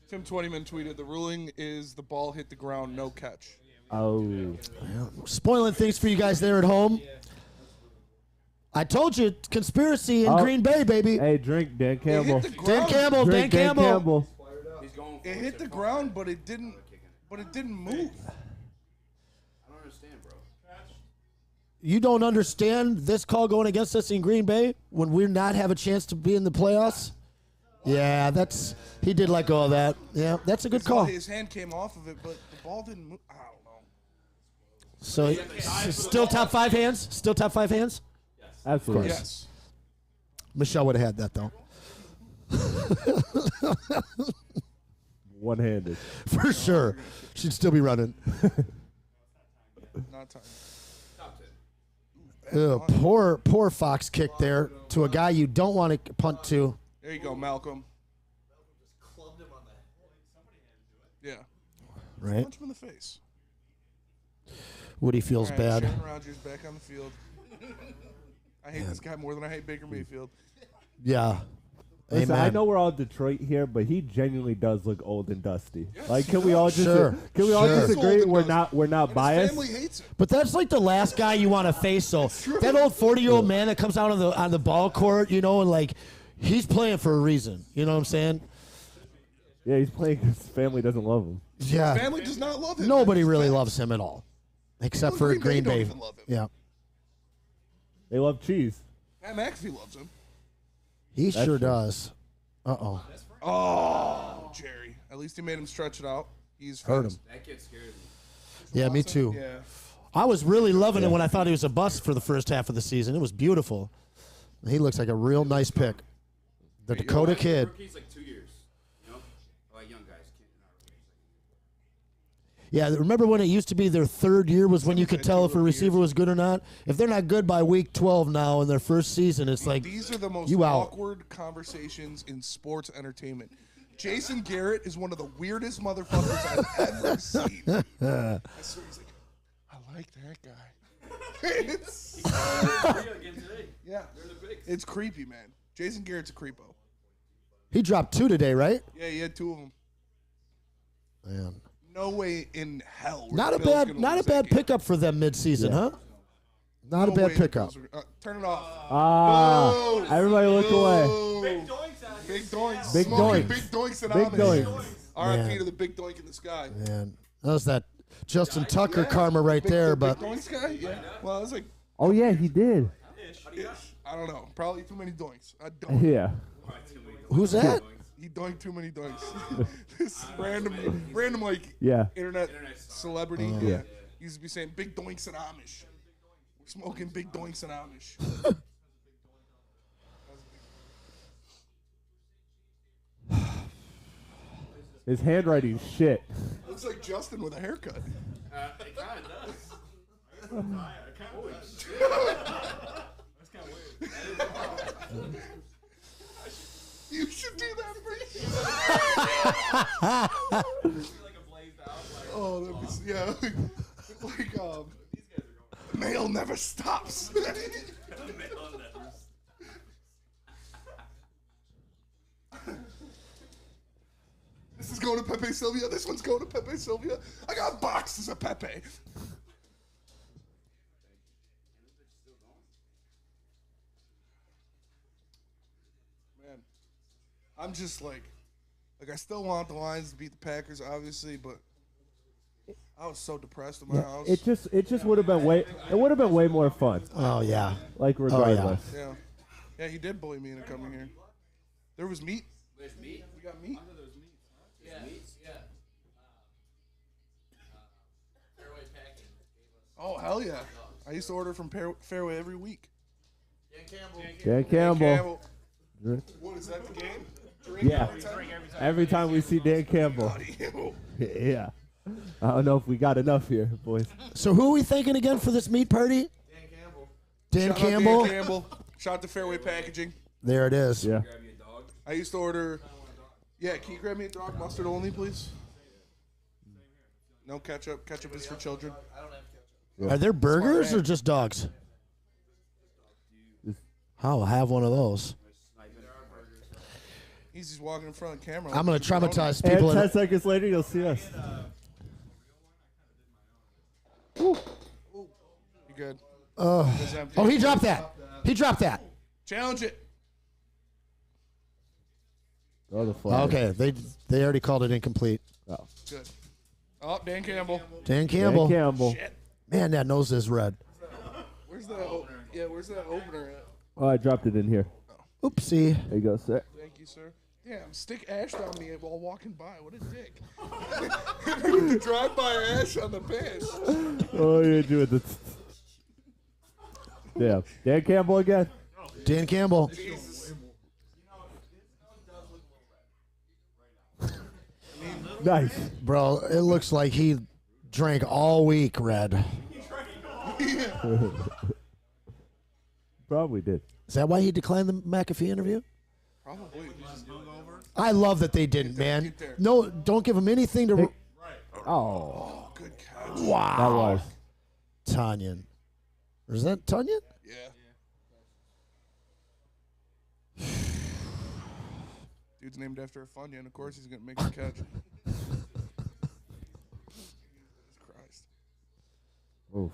Tim Twentyman tweeted, the ruling is the ball hit the ground, no catch. Oh. Spoiling things for you guys there at home. I told you, conspiracy in Oh. Green Bay, baby. Hey, drink Dan Campbell. Dan Drink Campbell, Dan Campbell. It hit the ground, but it didn't move. I don't understand, bro. You don't understand this call going against us in Green Bay when we're not have a chance to be in the playoffs? Yeah, he did let go of that. Yeah, that's a good call. His hand came off of it, but the ball didn't move. I don't know. So, still top 5 hands? Still top 5 hands? Absolutely. Yes. Michelle would have had that, though. One-handed. For sure. She'd still be running. Not time. Poor Fox kick there to a guy you don't want to punt to. There you go, Malcolm. Yeah. Right? Punch him in the face. Woody feels All right, bad. Sharon Rodgers back on the field. I hate this guy more than I hate Baker Mayfield. Yeah. Listen, Amen. I know we're all Detroit here, but he genuinely does look old and dusty. Like, can we all just Sure. can we all Sure. just agree Old and we're dusty. not And biased? his family hates him. But that's like the last guy you want to face. So that old 40-year-old man that comes out on the ball court, and like he's playing for a reason. You know what I'm saying? Yeah, he's playing 'cause his family doesn't love him. Yeah. Family does not love him. Nobody It's really facts. loves him at all, except Well, for Green Green Bay don't Bay. even love him. Yeah. They love cheese. Pat McAfee loves him. He That's sure true. does. Uh-oh. Oh, Jerry. At least he made him stretch it out. He's Hurt fast. him. That kid scares me. Yeah, me too. Yeah. I was really loving it when I thought he was a bust for the first half of the season. It was beautiful. He looks like a real nice pick. The Dakota kid. Rookie's like 2 years. You know? Like young guys. Yeah, remember when it used to be their third year was when you could tell if a receiver was good or not? If they're not good by week 12 now in their first season, it's like, These are the most you out. awkward conversations in sports entertainment. Jason Garrett is one of the weirdest motherfuckers I've ever seen. I swear he's like, I like that guy. It's, yeah, it's creepy, man. Jason Garrett's a creepo. He dropped 2 today, right? Yeah, he had 2 of them. Man. No way in hell. were Not the a Bills bad gonna not a lose that bad game. pickup for them midseason, huh? Not No a bad way the pickup. Bills were- turn it off. Ah, everybody look away. Big doinks. Big Smoking doinks. Big doinks and Big Amish. doinks. R.I.P. Man. to the big doink in the sky. Man, that was that Justin Tucker Yeah. karma right Big- there, the but big doinks guy. Yeah. Well, I was like, Oh yeah, he did. I don't know. Probably too many doinks. I don't. Yeah. who's that? He doinked too many doinks. This random like Yeah. internet celebrity. Oh. Yeah. He used to be saying big doinks and Amish. We're smoking big doinks and Amish. His handwriting's shit. Looks like Justin with a haircut. It kind of does. You should do that for Oh, that'd be, yeah. Like, the mail never stops. This is going to Pepe Sylvia. This one's going to Pepe Sylvia. I got boxes of Pepe. Man, I'm just like I still want the Lions to beat the Packers, obviously, but I was so depressed in my house. It just would have been way more fun. Oh yeah. Like regardless. Yeah. Yeah, he did bully me into coming here. There was meat. There's meat. We got meat. Yeah. Yeah. Fairway Packing gave us Oh, hell yeah. I used to order from Fairway every week. Dan Campbell. Dan Campbell. What is that, the game? Drink Yeah. every time? Every time we see Dan Campbell. Ew. Yeah. I don't know if we got enough here, boys. So who are we thanking again for this meat party? Dan Campbell. Dan Shout out Campbell. Dan Campbell. Shout out to Fairway Packaging. There it is. Yeah. Grab you a dog. I used to order. Yeah, can you grab me a dog mustard only, please? No ketchup. Ketchup is for children. Are there burgers or just dogs? I'll have one of those. He's just walking in front of the camera. I'm gonna traumatize And people. 10 seconds later, you'll see us. You good? Oh, It's empty. he dropped that. He dropped that. Challenge it. Throw the flag. Okay, they already called it incomplete. Oh. Good. Oh, Dan Campbell. Dan Campbell. Dan Campbell. Shit. Man, that nose is red. Where's that? Where's that opener at? Oh, I dropped it in here. Oopsie. There you go, sir. Thank you, sir. Damn, stick ash on me while walking by. What a dick. With the drive-by ash on the pants. Oh, you're doing the. Yeah. Dan Campbell again. Dan Campbell. Nice. Bro, it looks like he drank all week, Red. Probably did. Is that why he declined the McAfee interview? Probably. I love that they didn't, man. Get there. No, don't give him anything to. Oh. Good catch. Wow. That was. Tanyan. Or is that Tanyan? Yeah. Dude's named after a Funyun. Of course he's going to make the catch. Christ. Oof.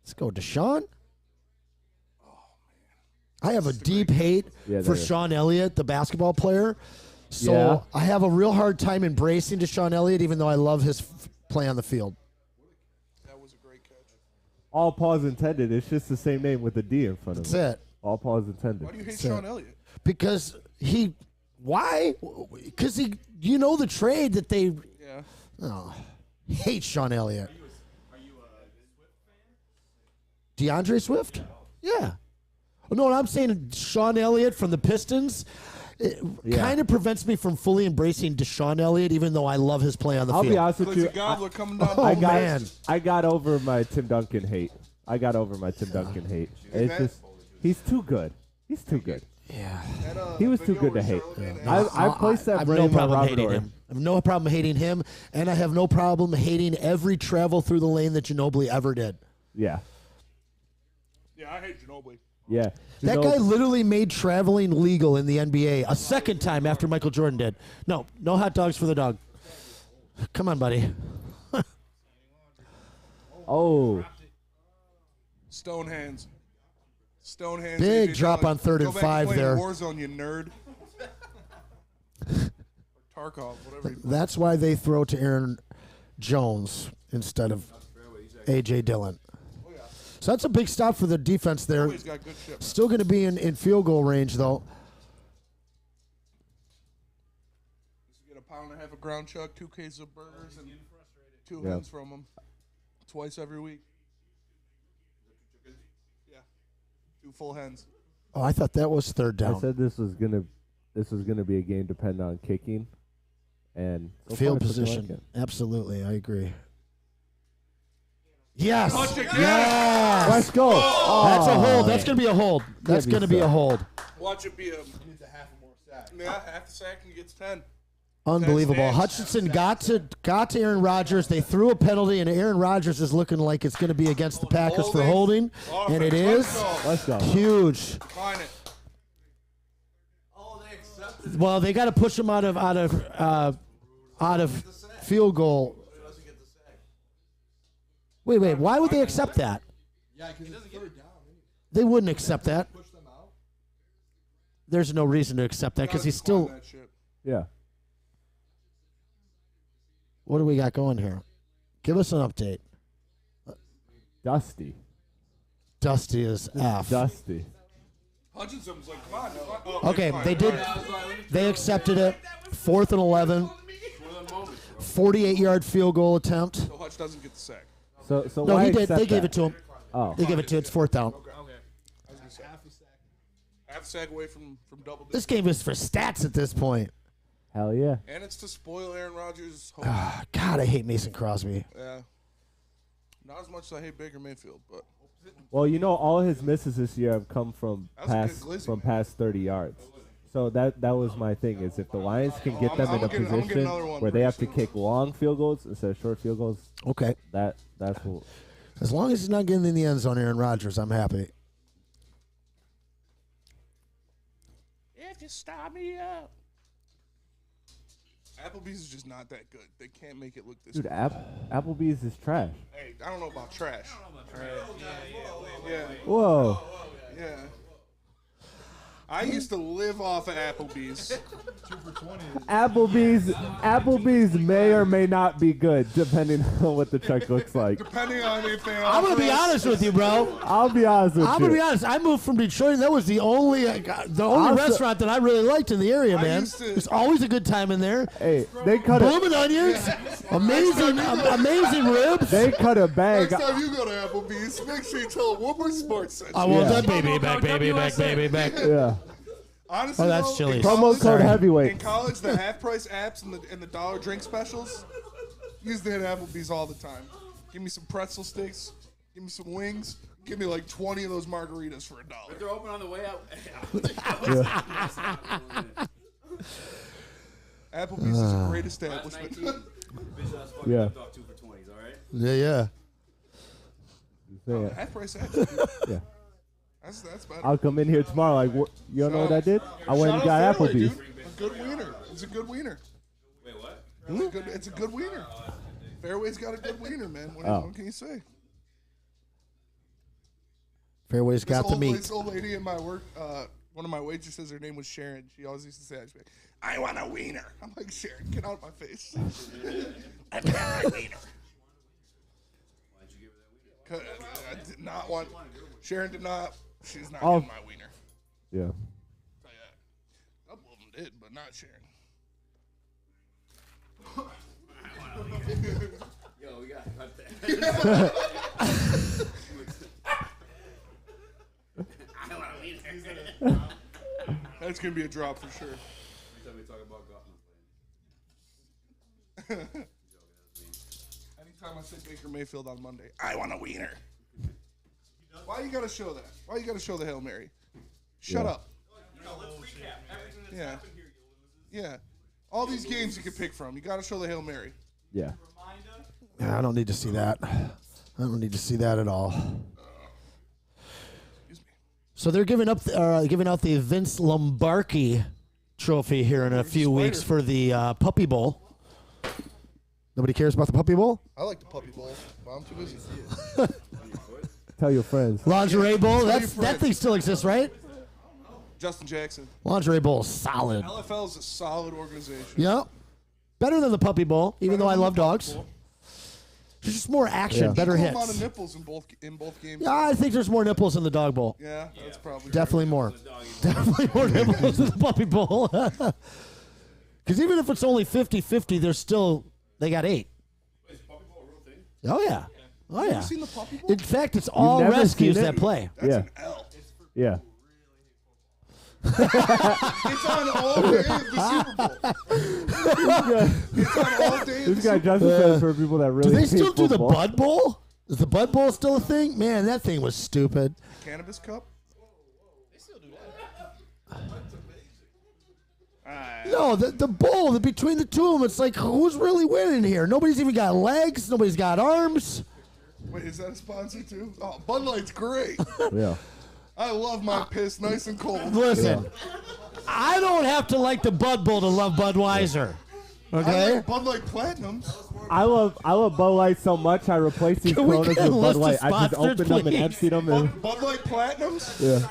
Let's go, Deshaun. I have a deep hate for Sean Elliott, the basketball player. So I have a real hard time embracing Deshaun Elliott, even though I love his play on the field. That was a great catch. All pause intended. It's just the same name with a D in front of it. That's it. All pause intended. Why do you hate Sean Elliott? Because why? Because you know the trade that they. Yeah. Oh, hate Sean Elliott. Are you a Swift fan? DeAndre Swift? Yeah. No, I'm saying Sean Elliott from the Pistons. It kind of prevents me from fully embracing Deshaun Elliott, even though I love his play on the I'll field. be honest with There's you. a gobbler coming down. Man. I got over my Tim Duncan hate. It's just he's too good. He's too good. Yeah. He was too good to hate. I placed that I have blame no on problem Robert hating Ory. him. I have no problem hating him, and I have no problem hating every travel through the lane that Ginobili ever did. Yeah. Yeah, I hate Ginobili. Yeah. That guy literally made traveling legal in the NBA a second time after Michael Jordan did. No hot dogs for the dog. Come on, buddy. Oh. Stone hands. Big AJ drop Dillon. on 3rd and Go back 5 play there. Warzone, you nerd. Tarkov, whatever. That's why they throw to Aaron Jones instead of A.J. Dillon. So that's a big stop for the defense there. He's got good shit. Still going to be in field goal range, though. Get a pound and a half of ground chuck, 2 cases of burgers, and 2 hens from him. Twice every week. Yeah. 2 full hens. Oh, I thought that was third down. I said this was gonna be a game dependent on kicking and so Field far, it's looking position. like it. Absolutely, I agree. Yes. Touch again. Yes. Let's go. That's a hold. That's going to be a hold. That's be going to be a so. hold. Watch it be a Needs a half more sack. half a sack and gets 10. Unbelievable. That's Hutchinson got to Aaron Rodgers. They threw a penalty, and Aaron Rodgers is looking like it's going to be against the Packers for holding, and it is Let's go. huge. Find it. Oh, they accepted. Well, they got to push him out of field goal. Wait. Why would they accept that? Yeah, because it's third down. They wouldn't accept that. Push them out. There's no reason to accept that because he's still. That shit. Yeah. What do we got going here? Give us an update. Dusty. Dusty is F. Dusty. Hutchinson was like, come on. Oh, Okay, fine. they did. They accepted it. 4th and 11. 48-yard field goal attempt. So Hutch doesn't get the sack. So No, why he did. accept They gave that? it to him. Oh. They gave it to him. It's 4th down. Okay. I was gonna say half a sack away from double digits. This game is for stats at this point. Hell yeah. And it's to spoil Aaron Rodgers' hope. Ah, God, I hate Mason Crosby. Yeah. Not as much as I hate Baker Mayfield, but Well, all his misses this year have come from That was a good glizzy, past 30 yards. So that was my thing is if the Lions can get them in a I'm gonna get position another one where they pretty have to soon. kick long field goals instead of short field goals, Okay. that's what. As long as he's not getting in the end zone, Aaron Rodgers, I'm happy. if you start me up. Applebee's is just not that good. They can't make it look this Dude, good. Applebee's is trash. Hey, I don't know about trash. Yeah. Whoa. Yeah. I used to live off of Applebee's. 2 for $20. Applebee's may or may not be good, depending on what the check looks like. Depending on if they I'm going to be honest with you, bro. I'll be honest with you. I'm going to be honest. I moved from Detroit, and that was the only restaurant that I really liked in the area, man. There's always a good time in there. Hey, they cut Blooming onions, amazing ribs. They cut a bag. Next time you go to Applebee's, make sure you tell Woodward Sports sent you. I want that baby back. Yeah. Honestly, that's though, Chili's. in Promo college- code heavyweight. In college, the half-price apps and the dollar drink specials used to hit Applebee's all the time. Give me some pretzel sticks. Give me some wings. Give me like 20 of those margaritas for $1. They're open on the way out. Applebee's is a great establishment. Yeah. 2 for 20s, all right? Yeah. Say it. Half-price apps. Yeah. That's better. I'll come in here tomorrow. Like, you don't know what I did? I went and got Fairway, Applebee's. dude. A good wiener. It's a good wiener. Wait, what? It's a good wiener. Fairway's got a good wiener, man. What can you say? Fairway's got the meat. This old lady in my work, one of my waitresses, her name was Sharon. She always used to say, I want a wiener. I'm like, Sharon, get out of my face. I want my wiener. Why'd you give her that wiener? I did not want. Sharon did not. She's not getting my wiener. Yeah. A couple of them did, but not Sharon. Yo, we got to cut that. I want a wiener. That's gonna be a drop for sure. Every time we talk about golf, Anytime I say Baker Mayfield on Monday, I want a wiener. Why you gotta show that? Why you gotta show the Hail Mary? Shut up. let's recap everything that's Yeah. happened here, you losers. Yeah. All these games you can pick from. You gotta show the Hail Mary. Yeah. Yeah, I don't need to see that. I don't need to see that at all. Excuse me. So they're giving out the Vince Lombardi trophy here in a few weeks for the Puppy Bowl. Nobody cares about the Puppy Bowl? I like the Puppy Bowl, but I'm too busy. Tell your friends. Lingerie Bowl? your That friends. thing still exists, right? Justin Jackson. Lingerie Bowl is solid. LFL is a solid organization. Yep. Better than the Puppy Bowl, even Better though I than love the Puppy dogs. Bowl. There's just more action, Yeah. better Equal amount of hits. nipples in both games. Yeah, I think there's more nipples in the Dog Bowl. Yeah, that's probably Definitely more. Definitely more nipples in the Puppy Bowl. Because even if it's only 50-50, they got 8. Oh, yeah. Oh, yeah. You seen the Puppy Bowl? In fact, it's all never rescues seen it? that play. That's Yeah. an L. Yeah. It's on all day of the Super Bowl. It's on all day of This the guy Super Bowl. Justin says for people that really Do they hate still do the football. Bud Bowl? Is the Bud Bowl still a thing? Man, that thing was stupid. Cannabis Cup? No, the bowl, between the two of them, it's like, who's really winning here? Nobody's even got legs. Nobody's got arms. Wait, is that a sponsor too? Oh, Bud Light's great. Yeah. I love my piss nice and cold. Listen, I don't have to like the Bud Bowl to love Budweiser. I Okay? like Bud Light Platinums. I love Bud Light so much. I replaced these Can we Coronas get a with Bud list of Light. I just sponsors, opened them and please? emptied them. And, Bud Light Platinums? yeah.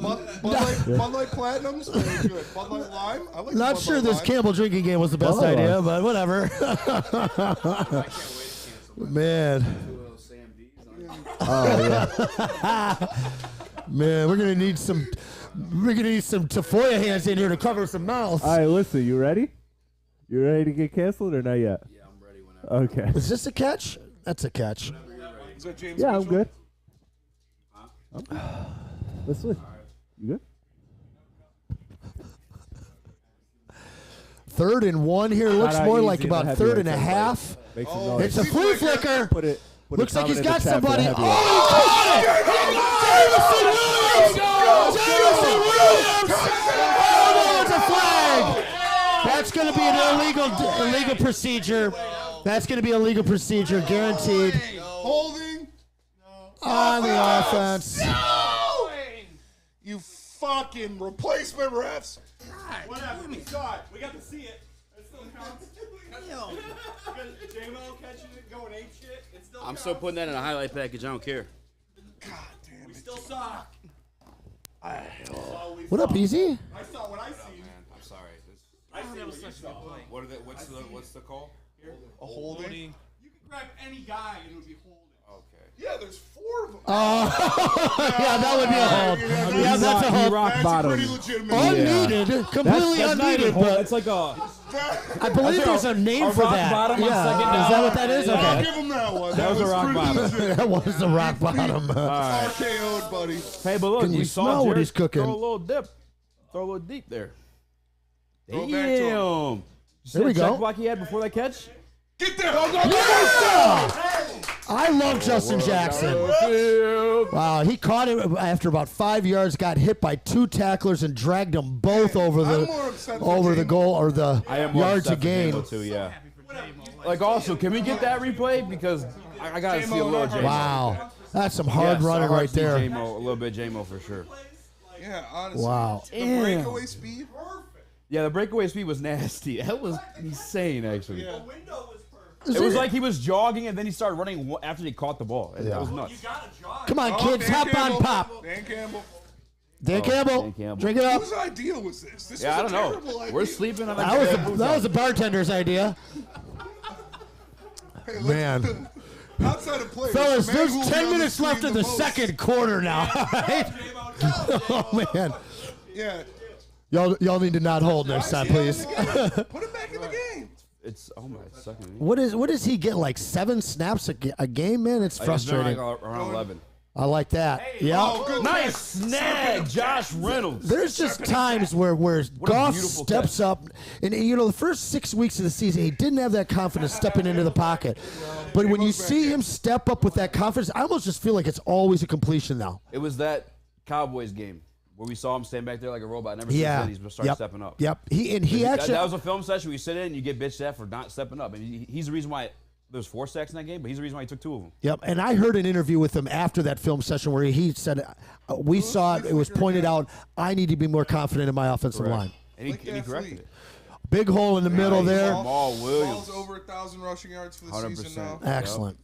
Bud Light Platinums? Very good. Bud Light Lime? I like Not Bud sure Light this Lime. Campbell drinking game was the best Oh. idea, but whatever. Man. Oh yeah. Man, we're gonna need some Tafoya hands in here to cover some mouths. All right, listen. You ready? You ready to get canceled or not yet? Yeah, I'm ready whenever. Okay. Is this a catch? That's a catch. Is that James Yeah, I'm Mitchell? good. I'm good. Listen. You good? 3rd and 1 here. Looks Shout out more Easy like in the about heavyweight 3rd and a fight. half. Make some Oh, noise. It's a flea flicker. Put it. Looks like he's comment in got the chat for the somebody. heavyweight. Oh, he caught it! Jameson Williams! Oh, no, it's a flag. That's going to be an illegal procedure. That's going to be a legal procedure, guaranteed. Holding. On the offense. You fucking replacement refs. Whatever. We saw it. We got to see it. It still counts. J-Mo catching it, going ape shit. It still I'm still putting that in a highlight package. I don't care. God damn We it. still saw. What up, Easy? I saw what I seen. I'm sorry. I see what you saw. What's the call? A holding? You can grab any guy and it would be holding. Okay. Yeah, there's 4 of them. Yeah, that would be a hold. Yeah, that's a hold. rock That's bottom. a pretty legitimate. Unneeded, completely That's not even unneeded, hold. but That's like a. I believe there's a name for rock that. bottom on Yeah, second is down. that what that is? I'll Okay. give him that one. That was a rock pretty bottom. legit. That was the rock bottom. RKO'd, buddy. Hey, but look, Can you we saw smell what Jared he's cooking? Throw a little dip. Throw a little deep there. Throw it back to him. Damn. You see There we the check go. block he had before that catch? Get there. I love Justin Jackson. Wow, he caught it after about 5 yards, got hit by 2 tacklers, and dragged them both over I'm more upset for the J-Mo. goal or the I am more yards upset of for game. J-Mo too, yeah. Like, also, can we get that replay? Because I got to see a little J-Mo. Wow, that's some hard running I right see there. J-Mo, a little bit J-Mo for sure. Yeah, honestly. Wow. The breakaway speed. Yeah, the breakaway speed was nasty. That was insane, actually. Yeah. It was like he was jogging and then he started running after he caught the ball. Yeah. That was nuts. Come on, Oh, kids, Dan hop on Campbell. pop. Dan Campbell. Dan Campbell, Dan Campbell. drink it up. Whose idea was this? This Yeah, I was don't a know. terrible idea. We're sleeping on That was the bartender's idea. Hey, let's- Man. Outside of players, Fellas, the man there's who will be 10 on the minutes left screen in the most. second quarter now, all right? Oh, man. Yeah. Y'all need to not hold next time, please. Put it back in the game. It's my second. What does he get, like 7 snaps a game, man? It's frustrating. Like around 11. I like that. Yeah. Oh, good Nice catch. snag, Josh Reynolds. There's just times where Goff beautiful steps catch. up, and you know the first 6 weeks of the season he didn't have that confidence stepping into the pocket, but when you see him step up with that confidence, I almost just feel like it's always a completion now. It was that Cowboys game where we saw him stand back there like a robot. Never since Yeah. then he's started stepping up. Yep. He actually that was a film session where you sit in and you get bitched at for not stepping up. And he's the reason why there's 4 sacks in that game, but he's the reason why he took 2 of them. Yep, and I heard an interview with him after that film session where he said, "We saw it. It was pointed out. I need to be more confident in my offensive line." And he corrected it. Big hole in the middle there. Jamal Williams. Ball's over 1,000 rushing yards for the 100%. season now. Excellent.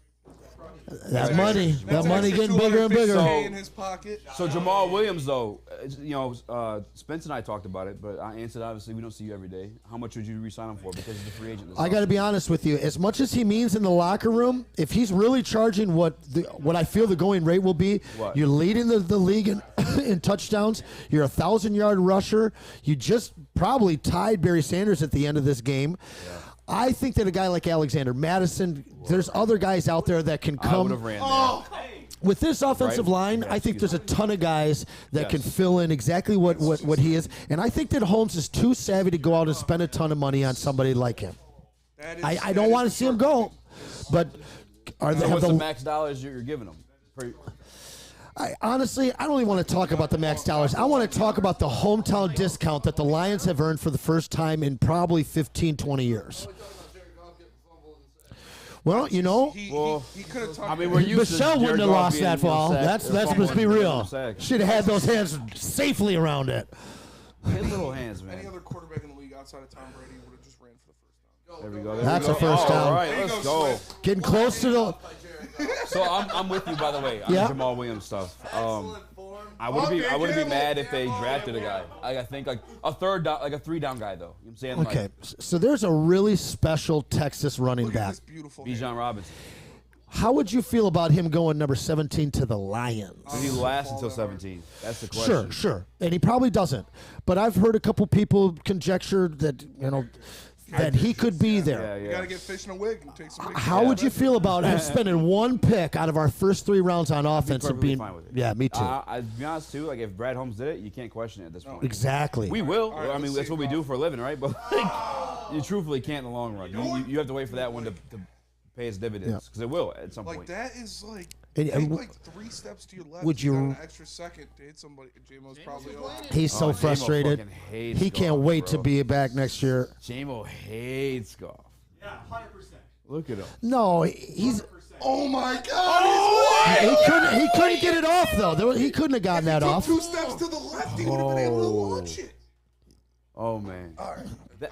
That money That's getting bigger and bigger. $250K in his pocket. So Jamal Williams, though, Spence and I talked about it, but I answered, obviously, we don't see you every day. How much would you re-sign him for because he's a free agent? I got to be honest with you. As much as he means in the locker room, if he's really charging what I feel the going rate will be, What? you're leading the league in touchdowns. You're a 1,000-yard rusher. You just probably tied Barry Sanders at the end of this game. Yeah. I think that a guy like Alexander Madison, there's other guys out there that can I would come. have ran there. With this offensive Right? line, Yeah, I think excuse there's a ton of guys that can Yes. fill in exactly what he is. And I think that Holmes is too savvy to go out and spend a ton of money on somebody like him. I don't want to see him go, but So have what's the the max dollars you're giving him? honestly, I don't even want to talk about the max dollars. I want to talk about the hometown discount that the Lions have earned for the first time in probably 15, 20 years. Well, you know, He could have talked. I mean, we're used Michelle to wouldn't Jared have Goff lost being, that you know, ball. sacked That's or let's fumbled be and real. sacked. Should have had those hands safely around it. His little hands, Any man. other quarterback in the league outside of Tom Brady would have just ran for the first down. There we go. That's a first down. All right, There you let's go, go. Swift. Getting close to the. So I'm with you, by the way, on Yeah. Jamal Williams stuff. I wouldn't be mad if they drafted a guy. I think like a 3-down guy though. You know what I'm saying? Okay, Like so there's a really special Texas running Look at back. this beautiful hand. Bijan Robinson. How would you feel about him going number 17 to the Lions? Does he last until 17? That's the question. Sure. And he probably doesn't. But I've heard a couple people conjecture that, that he could be there. You got to get fish in a wig and take some big How shots. would you feel about him spending one pick out of our first 3 rounds on offense and Perfectly being? fine with it. Yeah, me too. I'd be honest too. Like if Brad Holmes did it, you can't question it at this point. Exactly. We will. right, I mean, let's that's see what we it, do for a living, right? But like, you truthfully can't in the long run. You have to wait for that one to pay its dividends because it will at some Like point. that is like And- take and like 3 steps to your left. would you got you- an extra second to hit somebody? J-Mo's probably over. He's so J-Mo frustrated. fucking hates He can't Goff, wait to bro. be back next year. J-Mo hates Goff. Yeah, 100%. Look at him. No, he's. Oh my God! He couldn't get it off though. He couldn't have gotten that off. 2 steps to the left, he would have been able to launch it. Oh man.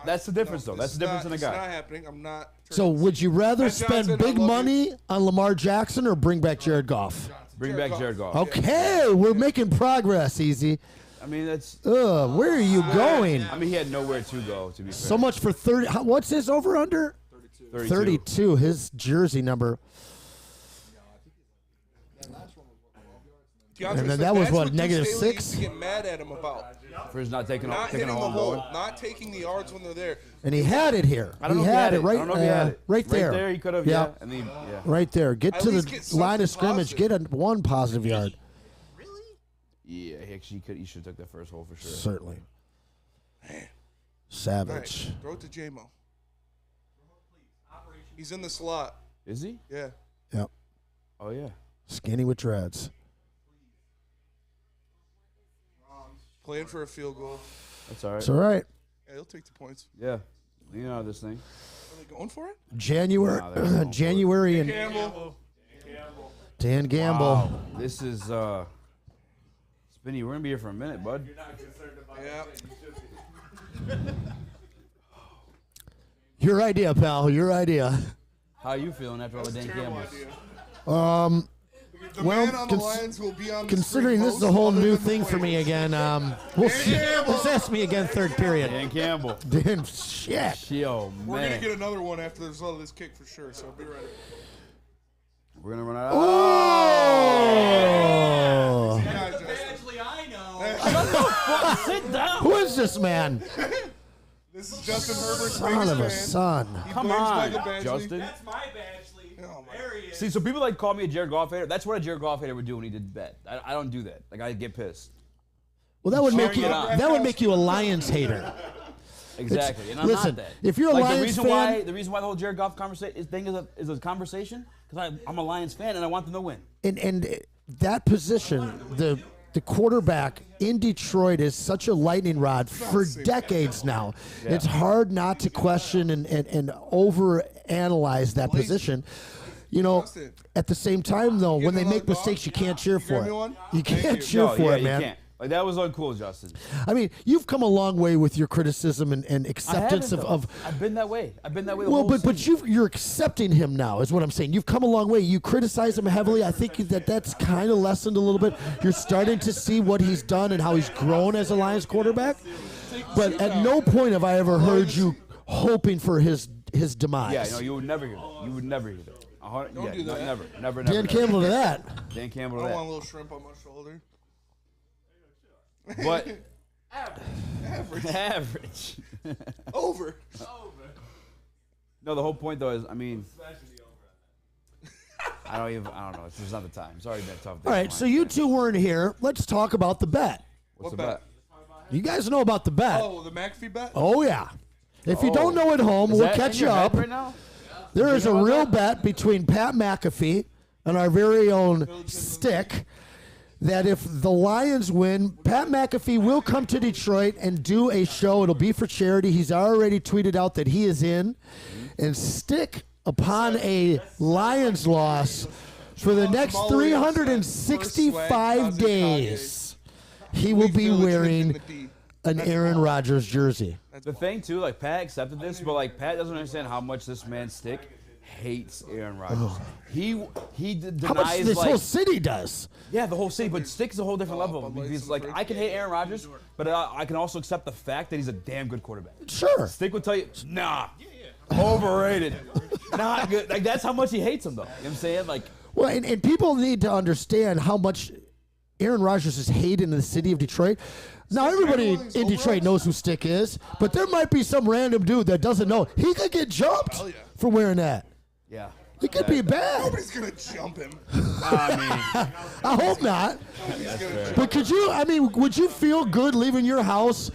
That's the difference though. That's the difference in a It's not guy. happening. I'm not. So would you rather Ben spend Johnson, big I love money on Lamar Jackson or bring back Jared Goff? Bring back Jared Goff. Okay, we're making progress, Easy. I mean, that's. Where are you going? I mean, he had nowhere to go, to be fair. So much for 30. What's his over under? 32. His jersey number. And then that was what, negative Staley used -6? to get mad at him about. For his not taking Not hitting a the home hole, going. not taking the yards when they're there. And he had it here. I don't know he if he had had it it. right, I don't know if he had it. right there. Right there, he could have, yeah. And then, yeah. Right there. Get At to least the get line of something scrimmage. Get one positive yard. Yeah, he actually could. He should have took that first hole for sure. Certainly. Man. Savage. Right, throw it to J-Mo. He's in the slot. Is he? Yeah. Yep. Oh, yeah. Skinny with dreads. Playing for a field goal. That's all right. It's all right. Yeah, he'll take the points. Yeah. You know this thing. Are they going for it? January, Nah, they're going for January, and Campbell. Dan Gamble. Wow. This is Spinny. We're gonna be here for a minute, bud. Yeah. Your idea, pal. Your idea. How you feeling after all the Dan Campbells? The Well, man on the Lions will be on the considering screen this is a most whole other new than the thing for me players. again, we'll see. Just ask me again, third period. Dan Campbell. Dan, shit. Yo, We're going to man. get another one after the result of this kick for sure, so be ready. We're gonna run out. Oh! Yeah, Justin. Actually, I know. Sit down. Who is this man? This is Justin Herbert's Son biggest of a fan. son. He Come blames on, Michael Badgley. Justin. That's my Badgley. Oh, my. There he is. See, so people like call me a Jared Goff hater. That's what a Jared Goff hater would do when he did bet. I don't do that. Like I get pissed. Well, that would make you. Cheering it on. That would make you a Lions hater. Exactly, and I'm Listen, not that. if you're a like, Lions the fan, reason why the whole Jared Goff thing is a conversation, because I'm a Lions fan and I want them to win. and that position, the quarterback in Detroit is such a lightning rod for decades now. Yeah. It's hard not to question and overanalyze that position. You know, at the same time, though, when they make mistakes, you can't cheer for it. You can't cheer No, for yeah, it, man. You can't. Like that was uncool, Justin. I mean, you've come a long way with your criticism and acceptance I haven't, of. I've been that way. I've been that way. The Well, whole but season. you're accepting him now, is what I'm saying. You've come a long way. You criticize him heavily. I think that's kind of lessened a little bit. You're starting to see what he's done and how he's grown as a Lions quarterback. But at no point have I ever heard you hoping for his demise. Yeah, no, you would never hear that. You would never hear that. Don't do that. Never. Dan Campbell to that. Dan Campbell to I that. want a little shrimp on my shoulder. But Average. average. Over. No, the whole point though is, I mean, I don't know. It's just not the time. It's already been a tough day. All right, so you two weren't here. Let's talk about the bet. What's the What bet? You guys know about the bet. Oh, the McAfee bet? Oh, yeah. If you don't know at home, Is we'll that catch in you your head up. right now? There is a about real that? bet between Pat McAfee and our very own Stick that if the Lions win, Pat McAfee will come to Detroit and do a show. It'll be for charity. He's already tweeted out that he is in. And Stick, upon a Lions loss, for the next 365 days, he will be wearing an Aaron Rodgers jersey. The thing too, like Pat accepted this, but like Pat doesn't understand how much this man Stick hates Aaron Rodgers. He denies How much this like whole city does. yeah, the whole city, but Stick is a whole different level because like I can hate Aaron Rodgers, but I can also accept the fact that he's a damn good quarterback. Sure. Stick would tell you, nah, overrated, not good. Like that's how much he hates him though. You know what I'm saying? Like Well, and people need to understand how much Aaron Rodgers is hated in the city of Detroit. Now, everybody in Detroit knows who Stick is, but there might be some random dude that doesn't know. He could get jumped for wearing that. yeah, It could be bad. Nobody's going to jump him. I hope not. But could you, would you feel good leaving your house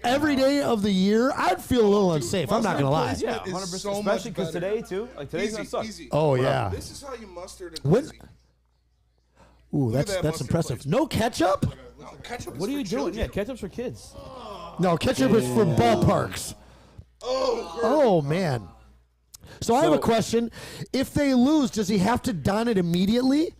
every day of the year? I'd feel a little unsafe. I'm not going to lie. yeah, is 100%. so much Especially because better. today too, like today's gonna suck. Easy. Oh, yeah. This is how you mustard and When- easy. Ooh, at that's that mustard impressive. place. No ketchup? No, ketchup is What are you for doing? children. Yeah, ketchup's for kids. No, ketchup is for ballparks. Oh, man. So I have a question. If they lose, does he have to don it immediately?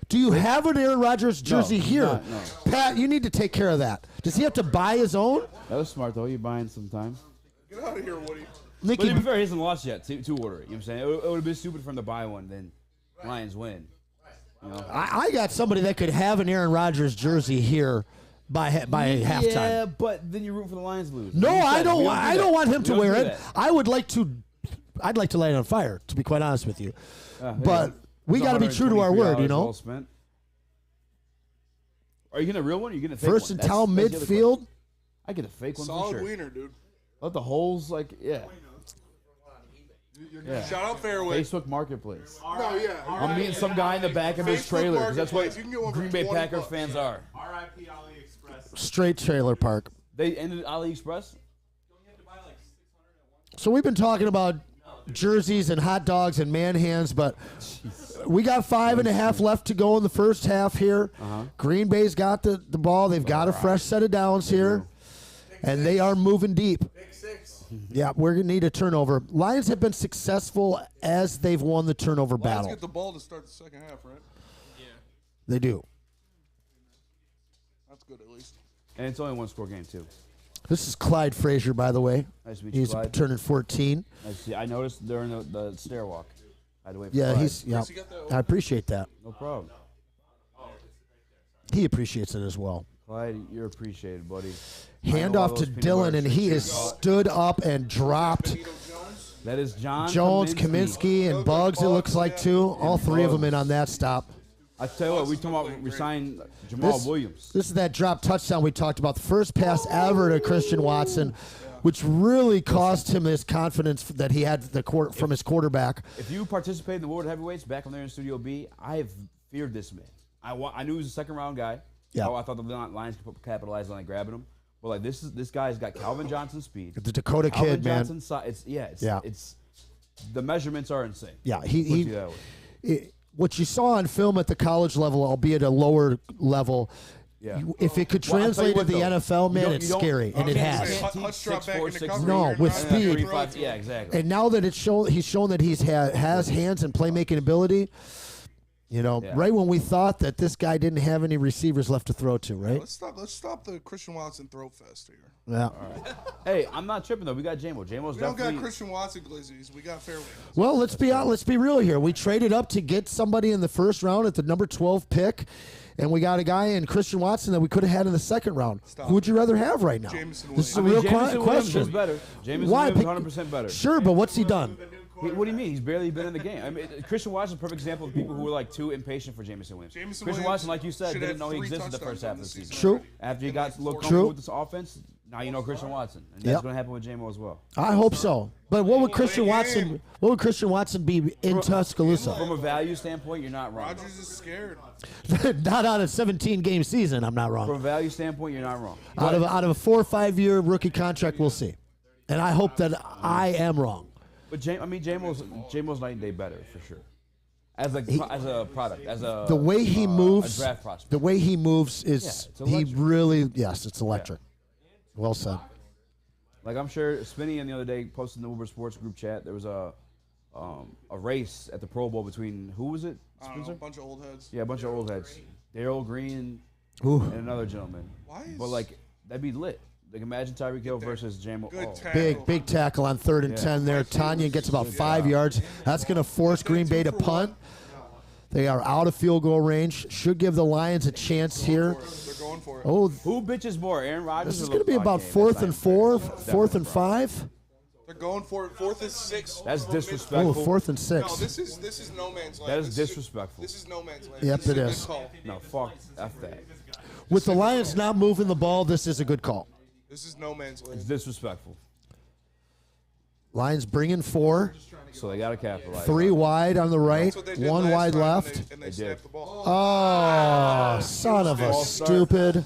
Do you have an Aaron Rodgers jersey here? not, no. Pat, you need to take care of that. Does he have to buy his own? That was smart, though. You're buying sometime. Get out of here, Woody. But to be fair, he hasn't lost yet to order it. You know what I'm saying? It would have been stupid for him to buy one, then Lions win. You know? I got somebody that could have an Aaron Rodgers jersey here by halftime. Yeah, but then you root for the Lions to lose. No, You said I it. don't. We I do don't that. want him We to don't wear do it. that. I'd like to light it on fire. To be quite honest with you, Yeah, but we It's got to be true to our word. You $123 well know. spent. Are you getting a real one? Or are you getting a fake First one? and town That's the other midfield. question. I get a fake one Solid for sure. wiener, dude. Let the holes yeah. Shout out Fairway. Facebook Marketplace. No, yeah. I'm meeting some guy in the back of his Facebook trailer because that's what Marketplace. You can get one for Green Bay 20 Packers bucks. fans are. R.I.P. AliExpress. Straight trailer park. They ended AliExpress. So we've been talking about jerseys and hot dogs and man hands, but we got 5.5 left to go in the first half here. Green Bay's got the ball. They've got a fresh set of downs here, and they are moving deep. Yeah, we're going to need a turnover. Lions have been successful as they've won the turnover Lions battle. get the ball to start the second half, right? They do. That's good, at least. And it's only a one-score game, too. This is Clyde Frazier, by the way. Nice to meet you, He's Clyde. turning 14. I see. I noticed during the stairwalk. I had to wait for Yeah, Clyde. I appreciate that. No problem. He appreciates it as well. Clyde, you're appreciated, buddy. Hand off to Dylan, and he is stood up and dropped. That is John Jones, Kaminsky, and Bugs, it looks like, too. All three of them in on that stop. I tell you what, we talking about resigning Jamal Williams. This is that drop touchdown we talked about. The first pass ever to Christian Watson, which really cost him his confidence that he had from his quarterback. If you participated in the World Heavyweights back on there in Studio B, I have feared this man. I knew he was a second-round guy. Yeah. I thought the Lions could capitalize on it, grabbing him. But like this guy's got Calvin Johnson's speed. The Dakota Calvin kid, man. Johnson's it's the measurements are insane. Yeah, Put you that way. what you saw on film at the college level, albeit a lower level, Yeah. if it could Well, I'll tell you translate to what, the though. NFL, man, You it's don't- scary, and it has. Hutch drop back into 6'4", coverage. No, You're with not speed. 35, yeah, exactly. And now that he's shown that has hands and playmaking ability. You know, Yeah. right when we thought that this guy didn't have any receivers left to throw to, right? Let's stop the Christian Watson throat fest here. Yeah. Hey, I'm not tripping though. We got J-Mo. J-Mo's We don't definitely. got Christian Watson glizzies. We got Fairway. Well, let's be real here. We traded up to get somebody in the first round at the number 12 pick, and we got a guy in Christian Watson that we could have had in the second round. Who would you rather have right now? Jameson This is a Williams. real Jameson Williams question. is better. Jameson Why? Williams is 100% better. Sure, but what's he done? What do you mean? He's barely been in the game. I mean, Christian Watson's a perfect example of people who were like too impatient for Jameson Williams. Jameson Christian Williams Watson, like you said, should didn't have know he 3 existed the first touchdowns half on of the the season. season. True. After he got a little True. comfortable with this offense, now you know Christian Watson, and that's Yep. going to happen with J-Mo as well. I hope so. But what would Christian Watson? What would Christian Watson be in Tuscaloosa? From a value standpoint, you're not wrong. Rodgers is scared. Not on a 17-game season. I'm not From wrong. a value standpoint, you're not wrong. Out of a 4 or 5 year rookie contract, we'll see. And I hope that I am wrong. But J-Mo's night and day better for sure. As a product, as a The way he moves, a draft prospect. the way he moves is it's he electric. really it's electric. Well said. Like I'm sure Spinney the other day posted in the Woodward Sports group chat. There was a race at the Pro Bowl between who was it? I don't know, Spencer? a bunch of old heads. Yeah, a bunch of old heads. Daryl Green Ooh. and another gentleman. Why is But like that'd be lit. Like imagine Tyreek Hill versus J-Mo. good Oh. tackle? Big tackle on 3rd and 10 there. Tanya gets about 5 yards. That's going to force Green Bay to punt. They are out of field goal range. Should give the Lions a chance here. They're going for it. Oh, Who bitches more, Aaron Rodgers? this is or going to be LeBron about James? 4th and That's 4, definitely 4th and LeBron. 5. They're going for it. 4th and 6. That's Oh, disrespectful. 4th and No, 6. this is no man's land. That is This disrespectful. This is no man's land. Yep, This it a good is. call. No, fuck F that. With the Lions not moving the ball, this is a good call. This is no man's land. It's disrespectful. Lions bringing 4. So they got to capitalize. 3 wide on the right. That's what they did 1 last wide time left. And they They snapped did. the ball. Oh, son of a False start. stupid.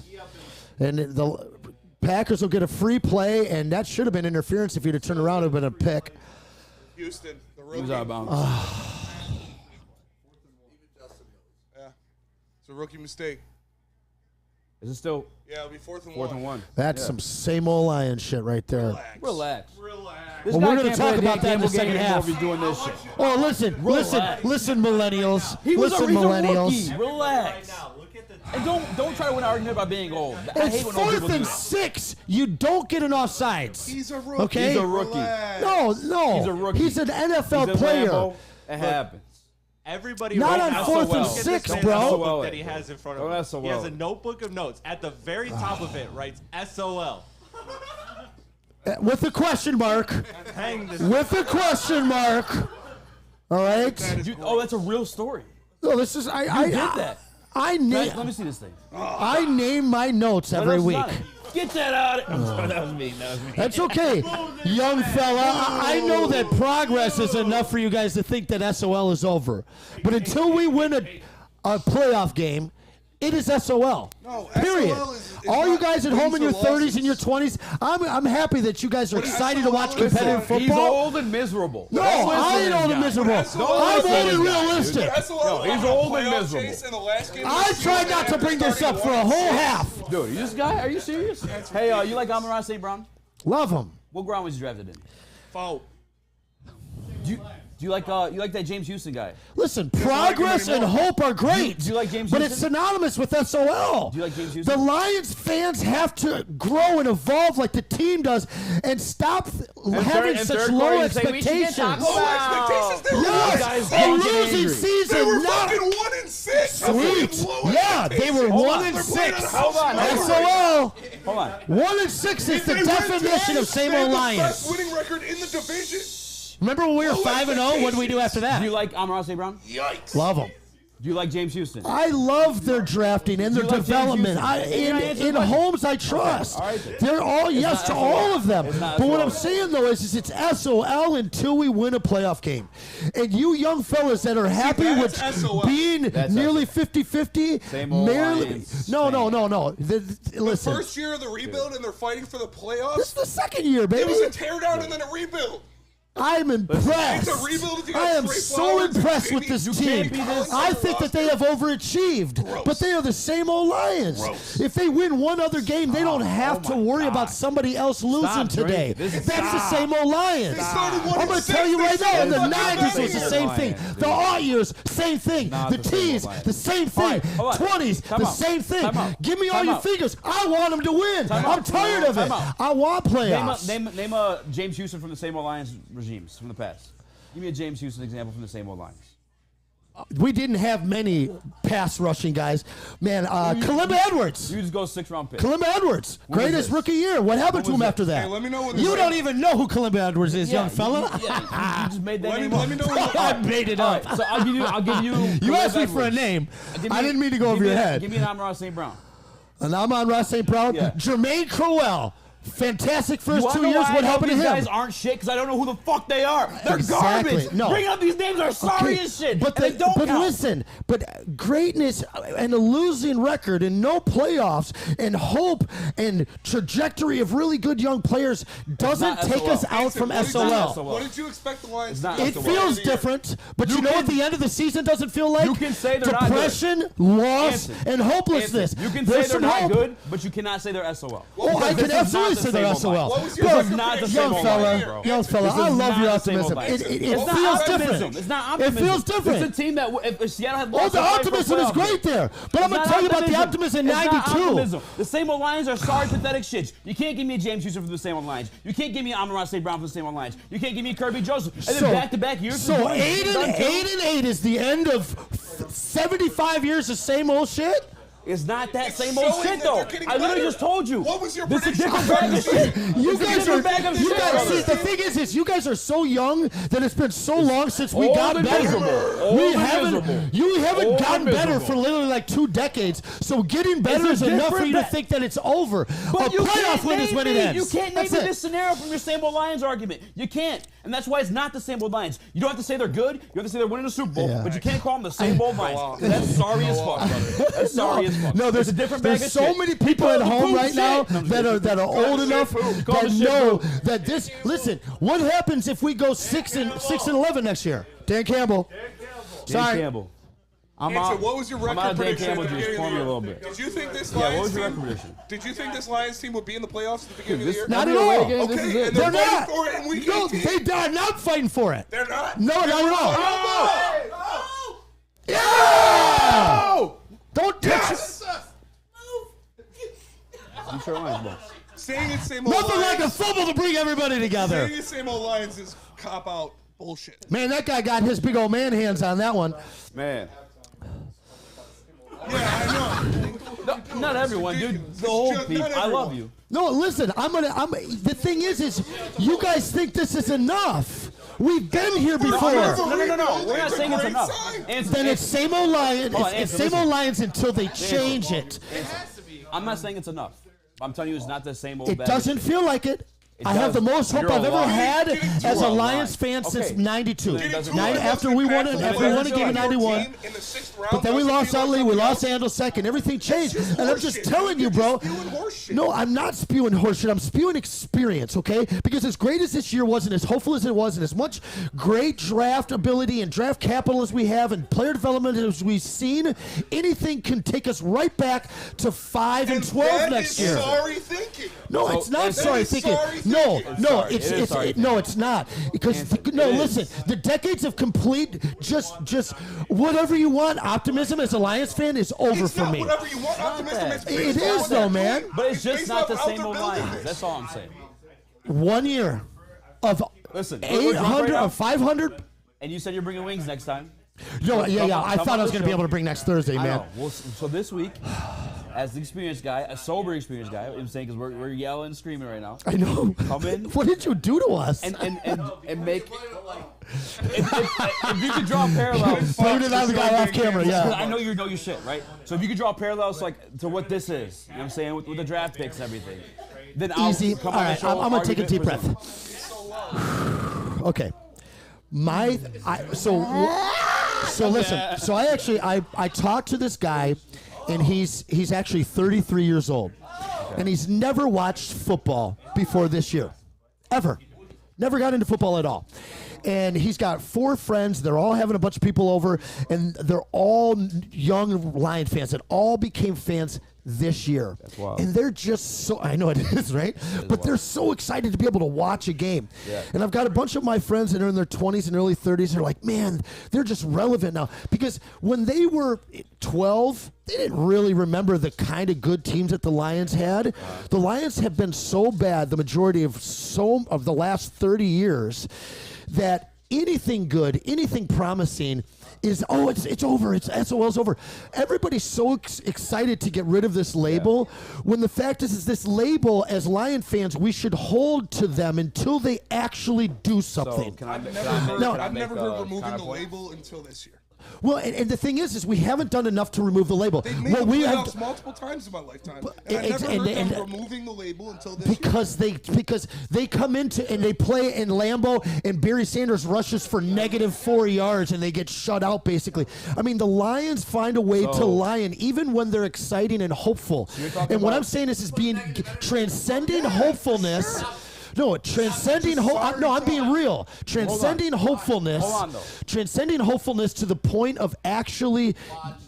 And the Packers will get a free play, and that should have been interference if you'd have turned around. It would have been a pick. Houston, the He rookie. was out of bounds. Yeah. It's a rookie mistake. Is it still Yeah, it'll be 4th and 1. 4th and 1? That's Yeah. some same old Lion shit right there. Relax. Relax. This Well, guy we're going can't to talk play a about that in the damn second game half. He's doing this shit. Oh, listen, millennials. He was listen, he's a millennials. rookie. Relax. And don't try to win an argument about being old. I It's hate when old people 4th do and that. 6. You don't get an offsides. He's a rookie. Okay? He's a rookie. No. He's a rookie. He's an NFL He's in player. Lambeau. It happens. Everybody Not wrote on SOL. 4th and Look at 6, this bro. notebook that he has in front of Don't him. SOL. He has a notebook of notes. At the very top of it writes SOL. With a question mark. Hang this. With a question mark. All right? That's a real story. No, this is I You did that. I Let me see this thing. I name my notes What every else is week. on it? Get that out of That was me. That's okay, young fella. I know that progress is enough for you guys to think that SOL is over. But until we win a playoff game, it is SOL. No, Period. SOL is All you not guys at home in your wins or 30s losses. and your 20s, I'm happy that you guys are What excited to SOL watch is? competitive Listen, He's football. old and miserable. No, Don't listen I to ain't this old and guy. miserable. SOL I'm listen to old and this guy, realistic. SOL he's won old a and playoff miserable. chase in the last game of I the tried season not to after bring this starting up for a whole 1-6. half. Dude, you this guy? Are you serious? Hey, you like Amon-Ra St. Brown? Love him. What ground was he drafted in? Foul. Do you like that James Houston guy? Listen, progress and hope are great. Do you like James But Houston? it's synonymous with SOL. Do you like James Houston? The Lions fans have to grow and evolve like the team does and stop having and such third low quarter, you say, we should get expectations. Taco Low Bell. expectations. They were Yes, a fucking losing angry. season. They were not fucking 1-6. sweet. Low Yeah, they were expectations. 1 and They're playing 6. on a house Hold on. record. SOL. Hold on. 1 and 6 is If the they win definition today, of same they have old the Lions. best winning record in the division. Remember when we were 5 and 0? What did we do after Do you that? like Amon-Ra St. Brown? Yikes. Love them. Do you like James Houston? I love their drafting and their You like James development. Houston? In homes I trust. All right, then. They're all yes not to SOL. all of them. It's not But what SOL. I'm saying though is it's SOL until we win a playoff game. And you young fellas that are happy with that's SOL. being That's nearly 50-50, Same old Lions. no. The Listen, first year of the rebuild and they're fighting for the playoffs. this is the second year, It baby. was a teardown and then a rebuild. I'm impressed. It's a rebuild if you got I am Trey so Flowers, impressed maybe with this you team. can't be this I on the think that they have overachieved, but they are the same old Lions. Gross. If they win one other game, they don't have to worry about somebody else losing Stop today. drinking. This That's is- the same old Lions. They started 1 I'm going and to tell you 6. right They now, in the started 90s was the fucking same Lions, thing. dude. The aught years, same thing. Not The the same tees, old Lions. the same All thing. right, hold on. 20s, Time the out. same thing. Time out. Give me all Time your out. fingers. I want them to win. Time I'm out. tired of it. Time out. I want playoffs. Name a James Houston from the same old Lions regimes from the past. Give me a James Houston example from the same old Lions. We didn't have many pass rushing guys. Man, Kalimba Edwards. You just go 6th-round pick. Kalimba Edwards. When was Greatest this? rookie year. What happened to When him was after that? Hey, let me know when this You don't even know who Kalimba Edwards is, young fella. You just made that Let me name up. know when I made it All up. right, so I'll give you. You asked me Edwards. for a name. Give I didn't mean to go over your head. Give me an Amon-Ra St. Brown. And I'm on Ross St. Brown. Yeah. Jermaine Crowell. Fantastic You first wanna 2 know years. why What I happened to hope him? These guys aren't shit because I don't know who the fuck they are. They're Exactly. garbage. No. Bringing up these names are sorry Okay, as shit. But, and they don't count. listen, but greatness and a losing record and no playoffs and hope and trajectory of really good young players doesn't not take SOL. us out from What did you- SOL. What did you expect the Lions It's to not do? It SOL. feels different, but you know what the end of the season doesn't feel like? You can say they're not good. Depression, loss, Answer. and hopelessness. You can There's say they're some not hope. good, but you cannot say they're SOL. Oh, I Because can this is not absolutely the say they're same old SOL. Lions. What was your Bro, This is not the same young old fella, Lions, bro. young fella, This I is love your not the same old optimism. Lions. It It's not feels optimism. different. It's not It optimism. feels different. It's a team that if Seattle had Oh, lost the to fight for optimism is playoff great game. there. But I'm going It's to not tell you about the optimism. optimism in It's not 92. optimism. The same old Lions are sorry, pathetic shits. You can't give me a James Houston from the same old Lions. You can't give me Amon-Ra St. Brown from the same old Lions. You can't give me Kirby Joseph. And then back-to-back years. So 8 and 8 is the end of 75 years of same old shit? It's not that It's same old showing shit, that though. they're getting I literally better. just told you. What was your This is a prediction? different bag of shit. You It's a guys are, different bag of you shit, guys brother. see, the thing is you guys are so young that it's been so long since we Old got and better. miserable. Old We and haven't, miserable. you haven't Old gotten and better miserable. for literally like 2 decades. So getting better It's is a enough for different you to ba- think that it's over. A But you playoff can't win is name when it me. ends. You can't name That's me it. this scenario from your same old Lions argument. You can't. And that's why it's not the same old Lions. You don't have to say they're good. You have to say they're winning a Super Bowl. Yeah. But you can't call them the same old Lions. That's sorry as fuck, brother. That's sorry as fuck. No, there's It's a different bag there's of so shit. many people at call home the right poop now shit. No, I'm that just are old enough You call that the shit know poop. that this. Listen, what happens if we go 6 and 11 next year? Dan Campbell. Dan Sorry. Campbell. Answer, what was your I'm record out of Dan prediction at Campbell the juice. beginning Pour of me the a little year? bit. Did you think this Yeah, what Lions was your team? record prediction? Did you think this Lions team would be in the playoffs at the beginning of the year? Not at all. Okay, and They're fighting not. for it in week No, 18. they are not fighting for it. They're not. No, not at all. Oh! Yeah! Don't touch Yes! Detroit Lions, bro. Saying it's same old Nothing like a Lions. fumble to bring everybody together. Saying it's same old Lions is cop out bullshit. Man, that guy got his big old man hands on that one. Man. Yeah, I know. Not everyone, dude. The whole Not people. I everyone. love you. No, listen, the thing is you guys think this is enough. We've been here before. No. We're not saying it's enough. Then it's same old Lions. Hold on, It's Ansel, same listen. old Lions until they change it. I'm not saying it's enough. I'm telling you, it's not the same old. It bag. doesn't feel like it. It I have the does. most hope You're I've ever lying. had as You're a Lions lying. fan since Okay. '92. Then it doesn't After we won it, after we won a game in '91. But then we lost Utley, we lost Andel second. Everything changed. And I'm just telling you, bro. No, I'm not spewing horseshit. I'm spewing experience, okay? Because as great as this year was and as hopeful as it was and as much great draft ability and draft capital as we have and player development as we've seen, anything can take us right back to 5 and 12 next year. Sorry thinking. No, So it's not that's- sorry That is thinking. sorry No, thinking. no, sorry. it's It is sorry no, it's not. Because no, It is. listen, the decades of complete just whatever you want optimism as a Lions fan is over It's for not me. whatever you want. Optimism is It based is off though, what they're man. doing. But it's just based not off the how same they're old building Lions. this. That's all I'm saying. 1 year of Listen, we're drunk 800 right now. or 500. And you said you're bringing wings next time. No, yeah. I Come thought on I was the going to be show. able to bring next Thursday, I man. know. Well, so this week, as the experienced guy, a sober experienced guy, I'm saying because we're yelling and screaming right now. I know. Come in. What did you do to us? And make. If you could draw parallels. Blame it on the guy off camera, yeah. I know you know your shit, right? So if you could draw parallels like to what this is, you know what I'm saying, with the draft picks and everything, then I'll Easy. come All on the right, show. I'm going to take a argue deep it with breath. Okay. So listen. So I talked to this guy, and he's actually 33 years old, and he's never watched football before this year, ever, never got into football at all. And he's got 4 friends. They're all having a bunch of people over, and they're all young Lion fans that all became fans this year. That's wild. And they're just so, I know it is, right? But they're so excited to be able to watch a game. Yeah. And I've got a bunch of my friends that are in their 20s and early 30s. They're like, man, they're just relevant now. Because when they were 12, they didn't really remember the kind of good teams that the Lions had. The Lions have been so bad the majority of the last 30 years that anything good, anything promising is, it's over. It's SOL's over. Everybody's so excited to get rid of this label when the fact is this label, as Lion fans, we should hold to them until they actually do something. I've never heard removing the label until this year. Well, and the thing is we haven't done enough to remove the label. They've made the playoffs multiple times in my lifetime, and I've never heard them removing the label until this year. Because they come into and they play in Lambeau and Barry Sanders rushes for -4 yards and they get shut out basically. I mean, the Lions find a way to lion even when they're exciting and hopeful. And what I'm saying is being transcending hopefulness. No, transcending hope. No, I'm being real. Transcending hopefulness. Hold on, though. Transcending hopefulness to the point of actually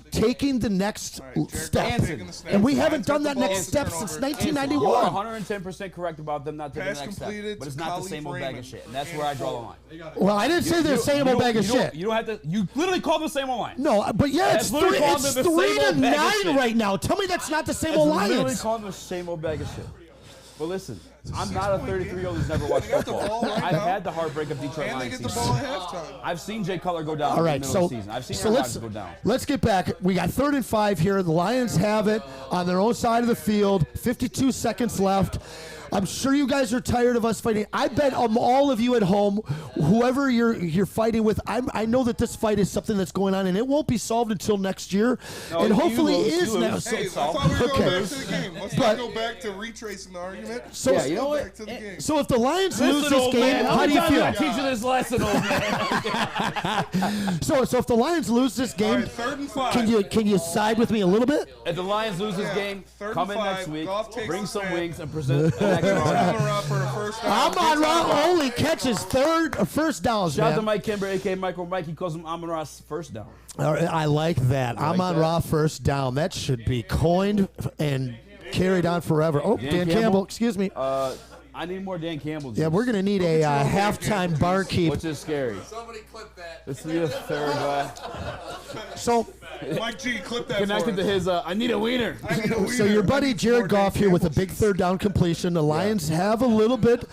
taking the next step. And we haven't done that next step since 1991. You are 110% correct about them not taking the next step. completed But it's to not the Khalif same old bag Raymond. of shit. And that's where I draw the line. Well, I didn't say they're the same old bag of shit. You don't have to. You literally called them the same old line. No, but yeah, it's literally called them the same 3 to old bag of 9 shit. right now. Tell me that's not the same It's old literally Lions. called them the same old bag of shit. But listen, I'm not a 33-year-old who's never watched got the football. ball right I've now. had the heartbreak of Detroit And they Lions get the season. ball at halftime. I've seen Jay Cutler go down All in right, the so middle of the season. I've seen Aaron Rodgers go down. let's get back. We got 3rd and 5 here. The Lions have it on their own side of the field. 52 seconds left. I'm sure you guys are tired of us fighting. I bet all of you at home, whoever you're fighting with, I know that this fight is something that's going on, and it won't be solved until next year. No, and you hopefully lose, it is you now. lose. So, Hey, I thought we were going okay. back to the game. Let's But- not go back to retracing the argument. So, Yeah, You know what? Back to the game. So if the Lions lose Listen, this old game, man, how do you many feel? times did I teach you this lesson, old man? So if the Lions lose this All game, right, 3rd and 5. can you side with me a little bit? If the Lions lose this Yeah, game, 3rd come and in 5, next week, Goff takes bring the some snap. wings, and present an extra round. Amon-Ra for a first down. Amon-Ra only catches first downs, Shout out to man. Mike Kimber, a.k.a. Micro Mike. He calls him Amon-Ra's first down. All right, I like that. Amon-Ra first down. That should be coined and carried on forever. Oh, Dan Campbell, excuse me. I need more Dan Campbell. Yeah, we're going to need a halftime barkeep. Which is scary. Somebody clip that. Let's see a third guy. So Mike G, clip that Connected for to us. his, I need a wiener. I need a wiener. So your buddy I need Jared more Goff Dan here with a Campbell big juice. third down completion. The Lions have a little bit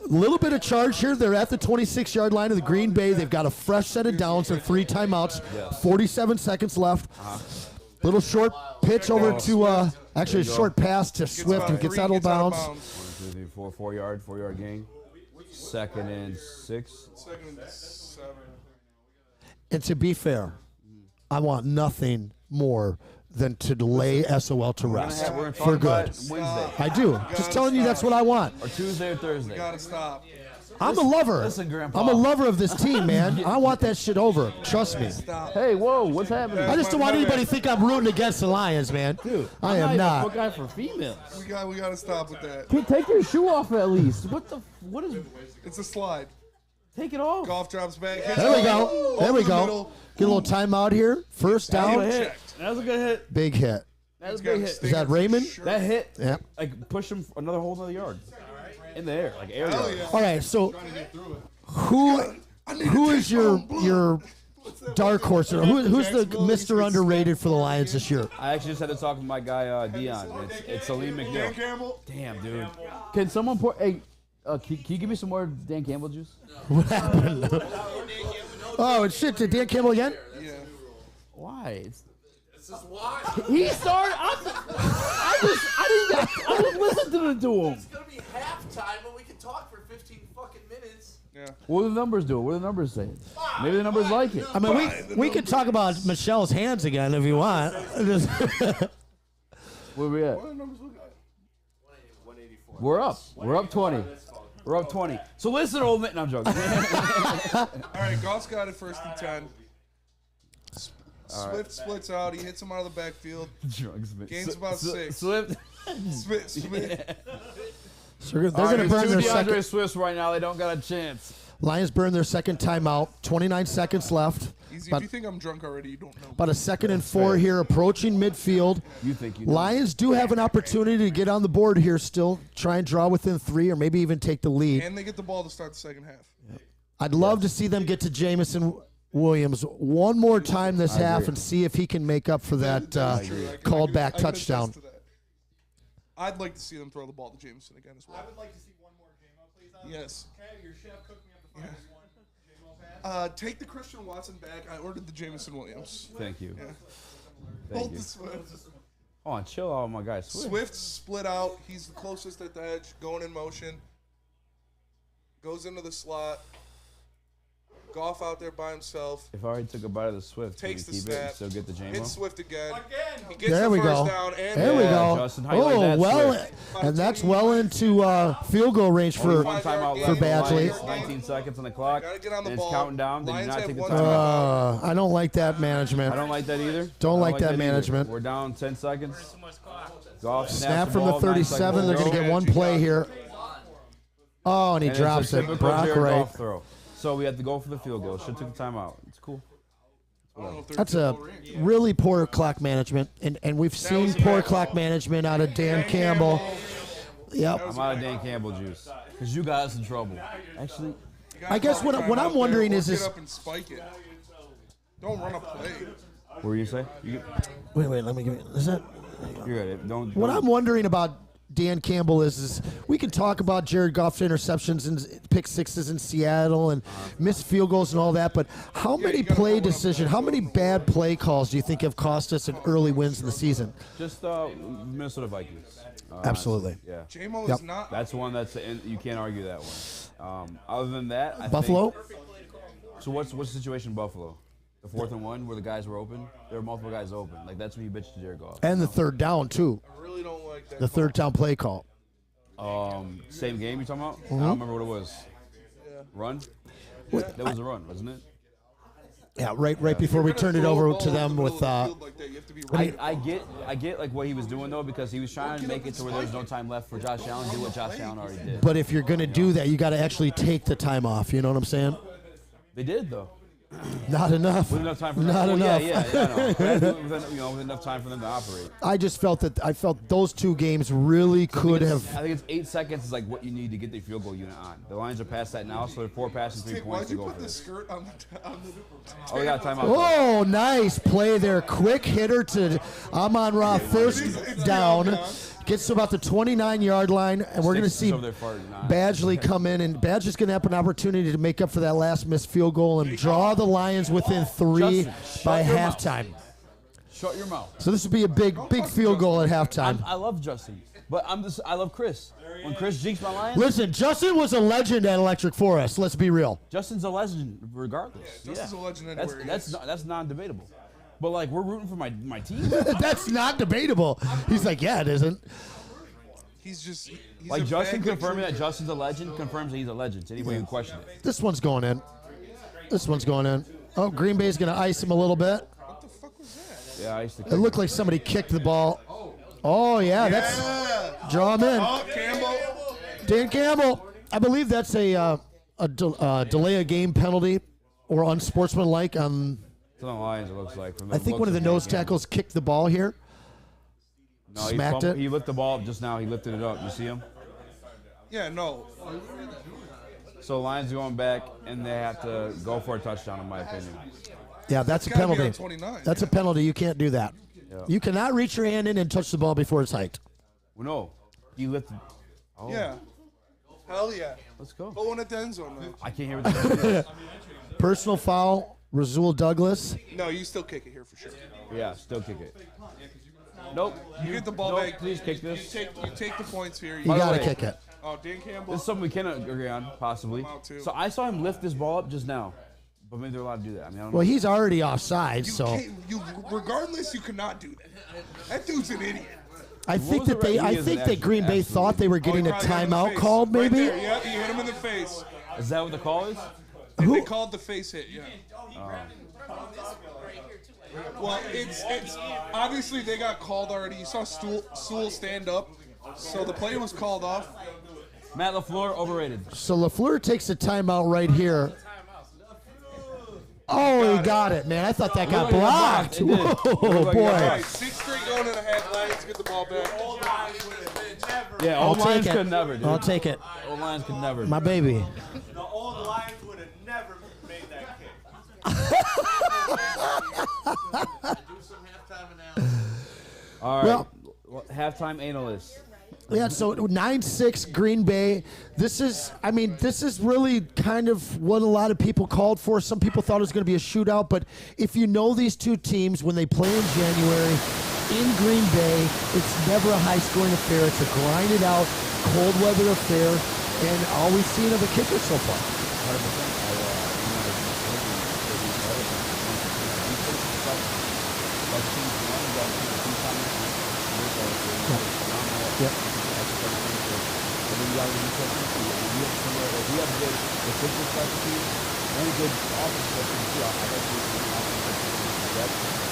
of charge here. They're at the 26-yard line of the Green Bay. They've got a fresh set of downs and 3 timeouts. 47 seconds left. Little short pitch over to actually a short pass to Swift who gets out of bounds. 1, 2, 3, 4, 4 yard gain. 2nd and 6. 2nd and 7. And to be fair, I want nothing more than to lay SOL to rest We're in for good. Wednesday. I do. Just telling you that's what I want. Or Tuesday or Thursday. Gotta stop. I'm a lover. Listen, Grandpa. I'm a lover of this team, man. I want that shit over. Trust me. Hey, whoa, what's happening? I just don't want anybody to think I'm rooting against the Lions, man. Dude, I am I'm not. a guy for females. We gotta stop with that. Take your shoe off at least. What is? It's a slide. Take it off. Goff drops back. hits There we it go. There over we the go. middle. Get a little timeout here. First That was a down. hit. That was a good hit. Big hit. That was a Got big a hit. stinger Is that for Raymond? sure. That hit. Yeah. Like push him another whole nother yard. In the air, like air Hell yard. yeah. All right, so who is your dark horse? Or who's the Mr. Underrated for the Lions this year? I actually just had to talk with my guy Dion. It's Salim Dan McNeil. Campbell. Damn, dude. Can someone pour? Hey, can you give me some more Dan Campbell juice? What happened? Oh, shit. Did Dan Campbell again? Yeah. Why? This is why. He started. I didn't listen to him. It's gonna be halftime, but we can talk for 15 fucking minutes. Yeah. What do the numbers do? What do the numbers say? Maybe the numbers like it. I mean, we could talk about Michelle's hands again if you want. Where we at? What are the numbers looking like? We're up. We're up 20. We're up 20. So listen, old man. No, I'm joking. All right, Goff's got it 1st and 10. Swift splits out. He hits him out of the backfield. Gains about 6. Swift. Swift. So they're going to burn their second. DeAndre Swifts right now. They don't got a chance. Lions burn their second timeout. 29 seconds left. Easy. About, If you think I'm drunk already, you don't know. about a 2nd and 4 here, approaching midfield. You think you know. Lions do have an opportunity to get on the board here still, try and draw within 3 or maybe even take the lead. And they get the ball to start the second half. I'd love to see them get to Jamison Williams one more time this half and see if he can make up for that called back I can touchdown. attest to that. I'd like to see them throw the ball to Jameson again as well. I would like to see one more JMO, please. Yes. Okay, your chef cooked me up the finest one. JMO pass. Take the Christian Watson back. I ordered the Jameson Williams. Thank you. Yeah. Thank Hold you. the Swift. Hold on, chill out, my guy. Swift split out. He's the closest at the edge, going in motion. Goes into the slot. Goff out there by himself. If I already took a bite of the Swift, Takes can the we keep it and snap. still get the JMO? Hits Swift again. He gets There the we first go. down. And There we go. Justin, how you like that, well, Swift? and that's well into field goal range Only for one timeout for left. Badgley. Lions, 19 seconds on the clock. Gotta get on the and ball. it's counting down. They do Lions not have take the one timeout. I don't like that management. I don't like that either. Don't like that either. management. We're down 10 seconds. Goff Snap snaps from the ball, 9 37. seconds They're to going to go. get one play here. Oh, and he And drops it's a it. typical Brock Jared Wright. Goff throw. So we have to go for the field goal. Should have took the timeout. It's cool. That's a really poor clock management, and we've seen poor clock management out of Dan Campbell. Yep. I'm out of Dan Campbell juice because you got us in trouble. Actually, I guess what I'm wondering is Get this. up and spike it. Don't run a play. what were you say? Wait, let me give you. Is that? You're at it. Don't. What I'm wondering about Dan Campbell is we can talk about Jared Goff's interceptions and pick sixes in Seattle and missed field goals and all that, but how many play decisions, how many bad play calls do you think have cost us in early wins in the season? Just Minnesota Vikings. Absolutely. Yeah. JMO Yep. is not. That's one that's you can't argue that one. Other than that, I Buffalo? think- so what's the situation in Buffalo? The 4th and 1 where the guys were open. There were multiple guys open. Like that's when you bitch to Jared Goff. And the third down, too. I really don't like that. The third down play call. Same game you talking about? Mm-hmm. I don't remember what it was. Run? That was a run, wasn't it? Yeah, right before we turned it over to them with. I get like what he was doing though, because he was trying to make it to where there was no time left for Josh Allen to do what Josh Allen already did. But if you're going to do that, you got to actually take the time off. You know what I'm saying? They did though. Not enough. With enough time for them. Not enough. Yeah, I know. With enough time for them to operate. I just felt those two games really could have. I think it's 8 seconds is like what you need to get the field goal unit on. The Lions are past that now, so they're 4 passes, 3 points to go for this. Oh, we got a timeout. Oh, nice play there. Quick hitter to Amon-Ra, first down. Gets to about the 29-yard line, and we're going to see Badgley come in, and Badgley's going to have an opportunity to make up for that last missed field goal and draw the Lions within 3 by halftime. Shut your mouth. So this would be a big field goal at halftime. I love Justin, but I love Chris. When Chris jinxed my Lions. Listen, Justin was a legend at Electric Forest. Let's be real. Justin's a legend regardless. Justin's a legend anywhere. That's non-debatable. But like we're rooting for my team. That's not debatable. He's like, yeah, it isn't. He's like Justin confirming that Justin's a legend confirms that he's a legend. Anybody who question it. This one's going in. Oh, Green Bay's going to ice him a little bit. What the fuck was that? Yeah, I used to. It looked like somebody kicked the ball. Oh yeah, that's draw him in. Oh, Campbell. Dan Campbell. I believe that's a delay of game penalty or unsportsmanlike on. It's on the Lions, it looks like. I think one of the nose tackles kicked the ball here. No, Smacked it. He lifted the ball up just now. He lifted it up. You see him? Yeah, no. So Lions are going back, and they have to go for a touchdown, in my opinion. Yeah, that's a It's gotta be penalty. on 29. That's a penalty. You can't do that. Yeah. You cannot reach your hand in and touch the ball before it's hiked. Well, no. He lifted. Oh. Yeah. Hell yeah. Let's go. Put one at the end zone, man. I can't hear what you're saying. Personal foul, Rasul Douglas. No, you still kick it here for sure. Yeah, still kick it. Nope. You get the ball nope, back. Please kick this. You take the points here. You got to kick it. Oh, Dan Campbell. This is something we can agree on, possibly. So I saw him lift this ball up just now. But maybe they're allowed to do that. I mean, I don't know. Well, he's already offside, You so. can't, regardless, you cannot do that. That dude's an idiot. I think that Green Bay thought they were getting a timeout called, Right maybe. there. Yeah, you hit him in the face. Is that what the call is? They called the face hit. Yeah. Well, it's obviously they got called already. You saw Sewell stand up, so the play was called off. Matt LaFleur overrated. So LaFleur takes a timeout right here. Oh, he got it, man. I thought that got blocked. It did. Whoa, boy. All right, 6 straight going and a half. Lions get the ball back. Yeah, I'll old Lions take it. could never, dude. I'll take it. Old Lions could never. My baby. The old Lions would have never made that kick. All right. Well- Halftime analyst. Yeah, so 9-6 Green Bay. This is really kind of what a lot of people called for. Some people thought it was going to be a shootout, but if you know these two teams, when they play in January in Green Bay, it's never a high-scoring affair. It's a grinded-out, cold-weather affair, and all we've seen of the kicker so far. 100%. Yep. And then you got to be we have somewhere that we have good defensive specialty and good offensive specialty too. I like the offensive.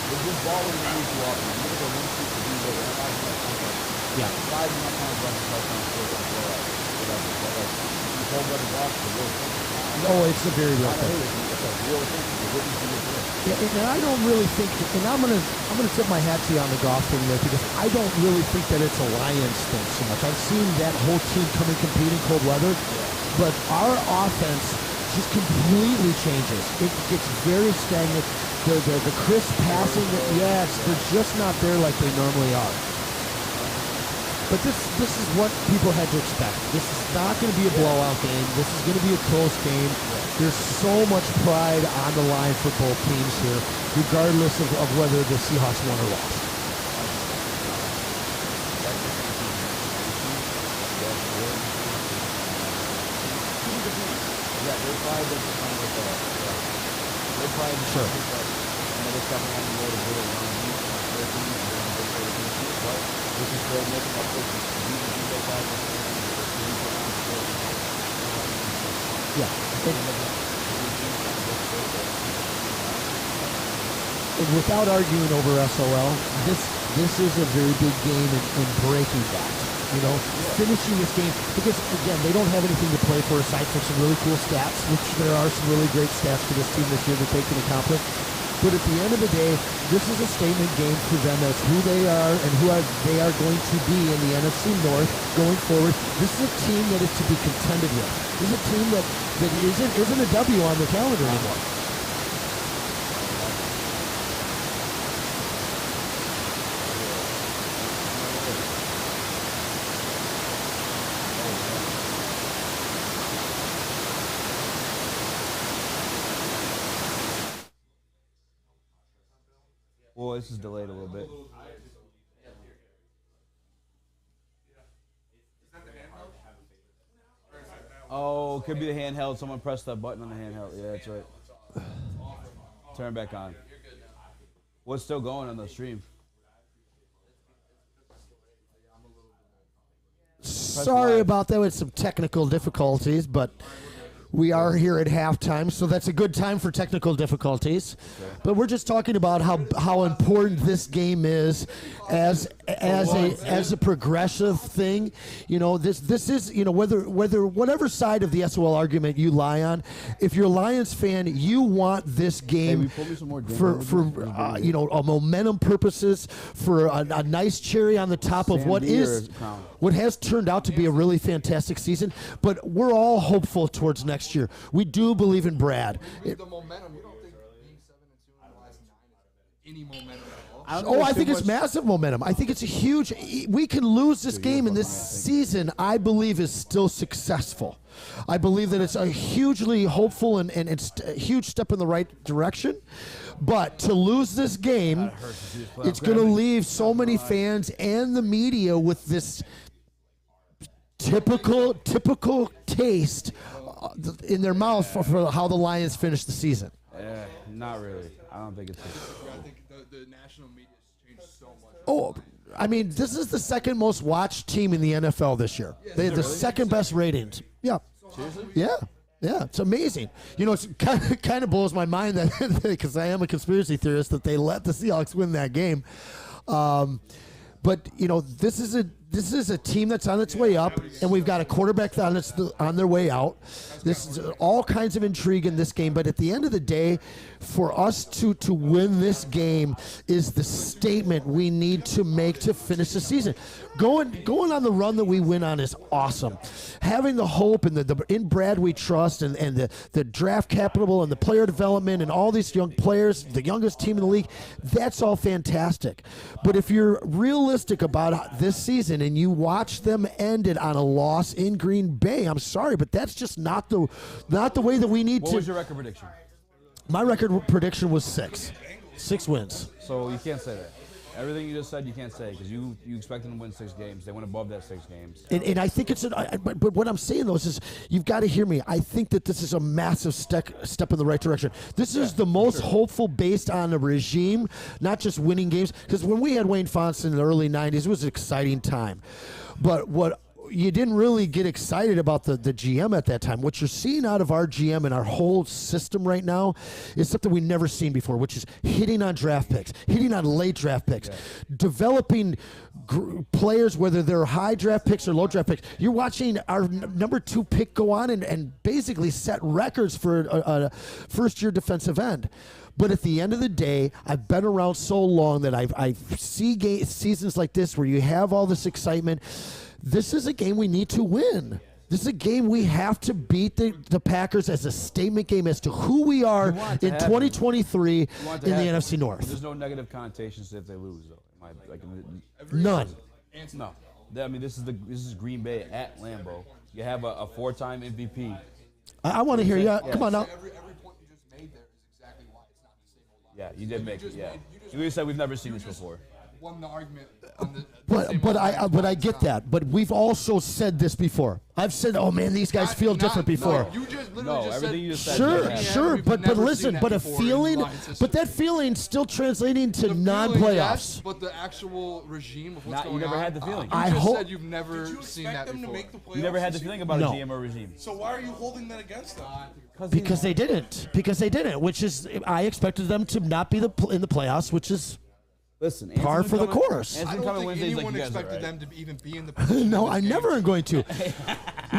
But this ball is moved too often. I'm going to go 1-2 to do that. I'm not going to contact. Yeah. 5 and a half times rush touchdown score on blowout. You hold better blocks, the real thing. Oh, it's a very real thing. It's a real thing. Yeah, and I don't really think, and I'm gonna tip my hat to you on the golf thing there, because I don't really think that it's a Lions thing so much. I've seen that whole team come and compete in cold weather, but our offense just completely changes. It gets very stagnant. The crisp passing, yes, they're just not there like they normally are. But this is what people had to expect. This is not going to be a blowout game. This is going to be a close game. There's so much pride on the line for both teams here, regardless of whether the Seahawks won or lost. Yeah, they're probably the kind of they're probably the sure. They're coming on the road a little around you. But this is still making up for the And without arguing over SOL, this is a very big game in breaking that. Finishing this game, because again, they don't have anything to play for aside from some really cool stats, which there are some really great stats for this team this year that they can accomplish. But at the end of the day, this is a statement game for them as who they are and they are going to be in the NFC North going forward. This is a team that is to be contended with. This is a team that isn't a W on the calendar anymore. Well, this is delayed a little bit. Oh, could be the handheld. Someone pressed that button on the handheld. Yeah, that's right. Turn it back on. What's still going on the stream? Sorry about that with some technical difficulties, but we are here at halftime, so that's a good time for technical difficulties. Okay. But we're just talking about how important this game is as a progressive thing. This is whatever side of the SOL argument you lie on. If you're a Lions fan, you want this game for a momentum purposes, for a nice cherry on the top of what has turned out to be a really fantastic season. But we're all hopeful towards next year. We do believe in Brad. The momentum, you don't think being 7-2 in the last 9 is any momentum at I all? think it's massive momentum. I think it's a huge. We can lose this game, and this season, I believe, is still successful. I believe that it's a hugely hopeful and it's a huge step in the right direction. But to lose this game, it's going to leave so many fans and the media with this typical taste in their mouth for how the Lions finished the season. Not really. I don't think it's. I think the national media has changed so much. Oh, I mean, this is the second most watched team in the NFL this year. They have the second best ratings. Yeah. Seriously? Yeah. Yeah, it's amazing. It's kind of blows my mind that because I am a conspiracy theorist that they let the Seahawks win that game. But this is a team that's on its way up, and we've got a quarterback that's on their way out. This is all kinds of intrigue in this game, but at the end of the day, for us to win this game is the statement we need to make to finish the season. Going on the run that we went on is awesome. Having the hope and the in Brad we trust and the draft capital and the player development and all these young players, the youngest team in the league, that's all fantastic. But if you're realistic about this season and you watch them end it on a loss in Green Bay, I'm sorry, but that's just not the way that we need to. What was your record prediction? My record prediction was 6 wins. So you can't say that. Everything you just said, you can't say because you expect them to win 6 games. They went above that 6 games. And I think it's but what I'm saying though is you've got to hear me. I think that this is a massive step in the right direction. This is the most hopeful based on a regime, not just winning games. Because when we had Wayne Fonson in the early 90s, it was an exciting time. But what you didn't really get excited about the GM at that time. What you're seeing out of our GM and our whole system right now is something we've never seen before, which is hitting on draft picks, hitting on late draft picks, developing players, whether they're high draft picks or low draft picks. You're watching our number 2 pick go on and basically set records for a first-year defensive end. But at the end of the day, I've been around so long that I see seasons like this where you have all this excitement. This is a game we need to win. This is a game we have to beat the Packers as a statement game as to who we are in 2023 in the NFC North. There's no negative connotations if they lose, though. None. No. I mean, this is Green Bay at Lambeau. You have a 4-time MVP. I want to hear you. Come on now. Every point you just made there is exactly why it's not the same old line. Yeah, you did make it. Yeah. You said we've never seen this before. won the argument on the But I get that. But we've also said this before. I've said, oh man, these guys feel different before. No, you just literally just everything said. you just said. Sure. But never listen, seen that but a before in feeling, Lions history. but that feeling still translating to The feeling, non-playoffs. yes, but the actual regime of what's You going never on. had the feeling. I You just hope- said you've never Did you seen expect that them to before. make the playoffs? You never had the this feeling year? about No. a GMO regime. So why are you holding that against them? Because they didn't. Which is, I expected them to not be in the playoffs, which is Listen, par Anthony for the coming- course. I Anthony don't coming think Wednesdays like anyone you guys are, expected right? them to even be in the position. No, in this I game. never am going to.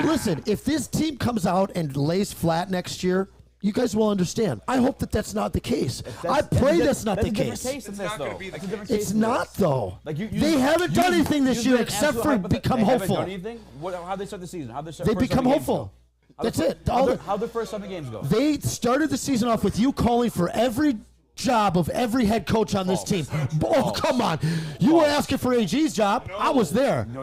Listen, if this team comes out and lays flat next year, you guys will understand. I hope that that's not the case. I pray that's not the a different case. case than It's this, not gonna though. be the That's a different case. case It's than not this. though. Like They haven't done anything this year except for become They hopeful. haven't done anything? How'd they start the season? How'd they They become hopeful. That's it. How'd their first 7 games go? They started the season off with you calling for every job of every head coach on this team. Oh, come on. You were asking for AG's job. I was there. No,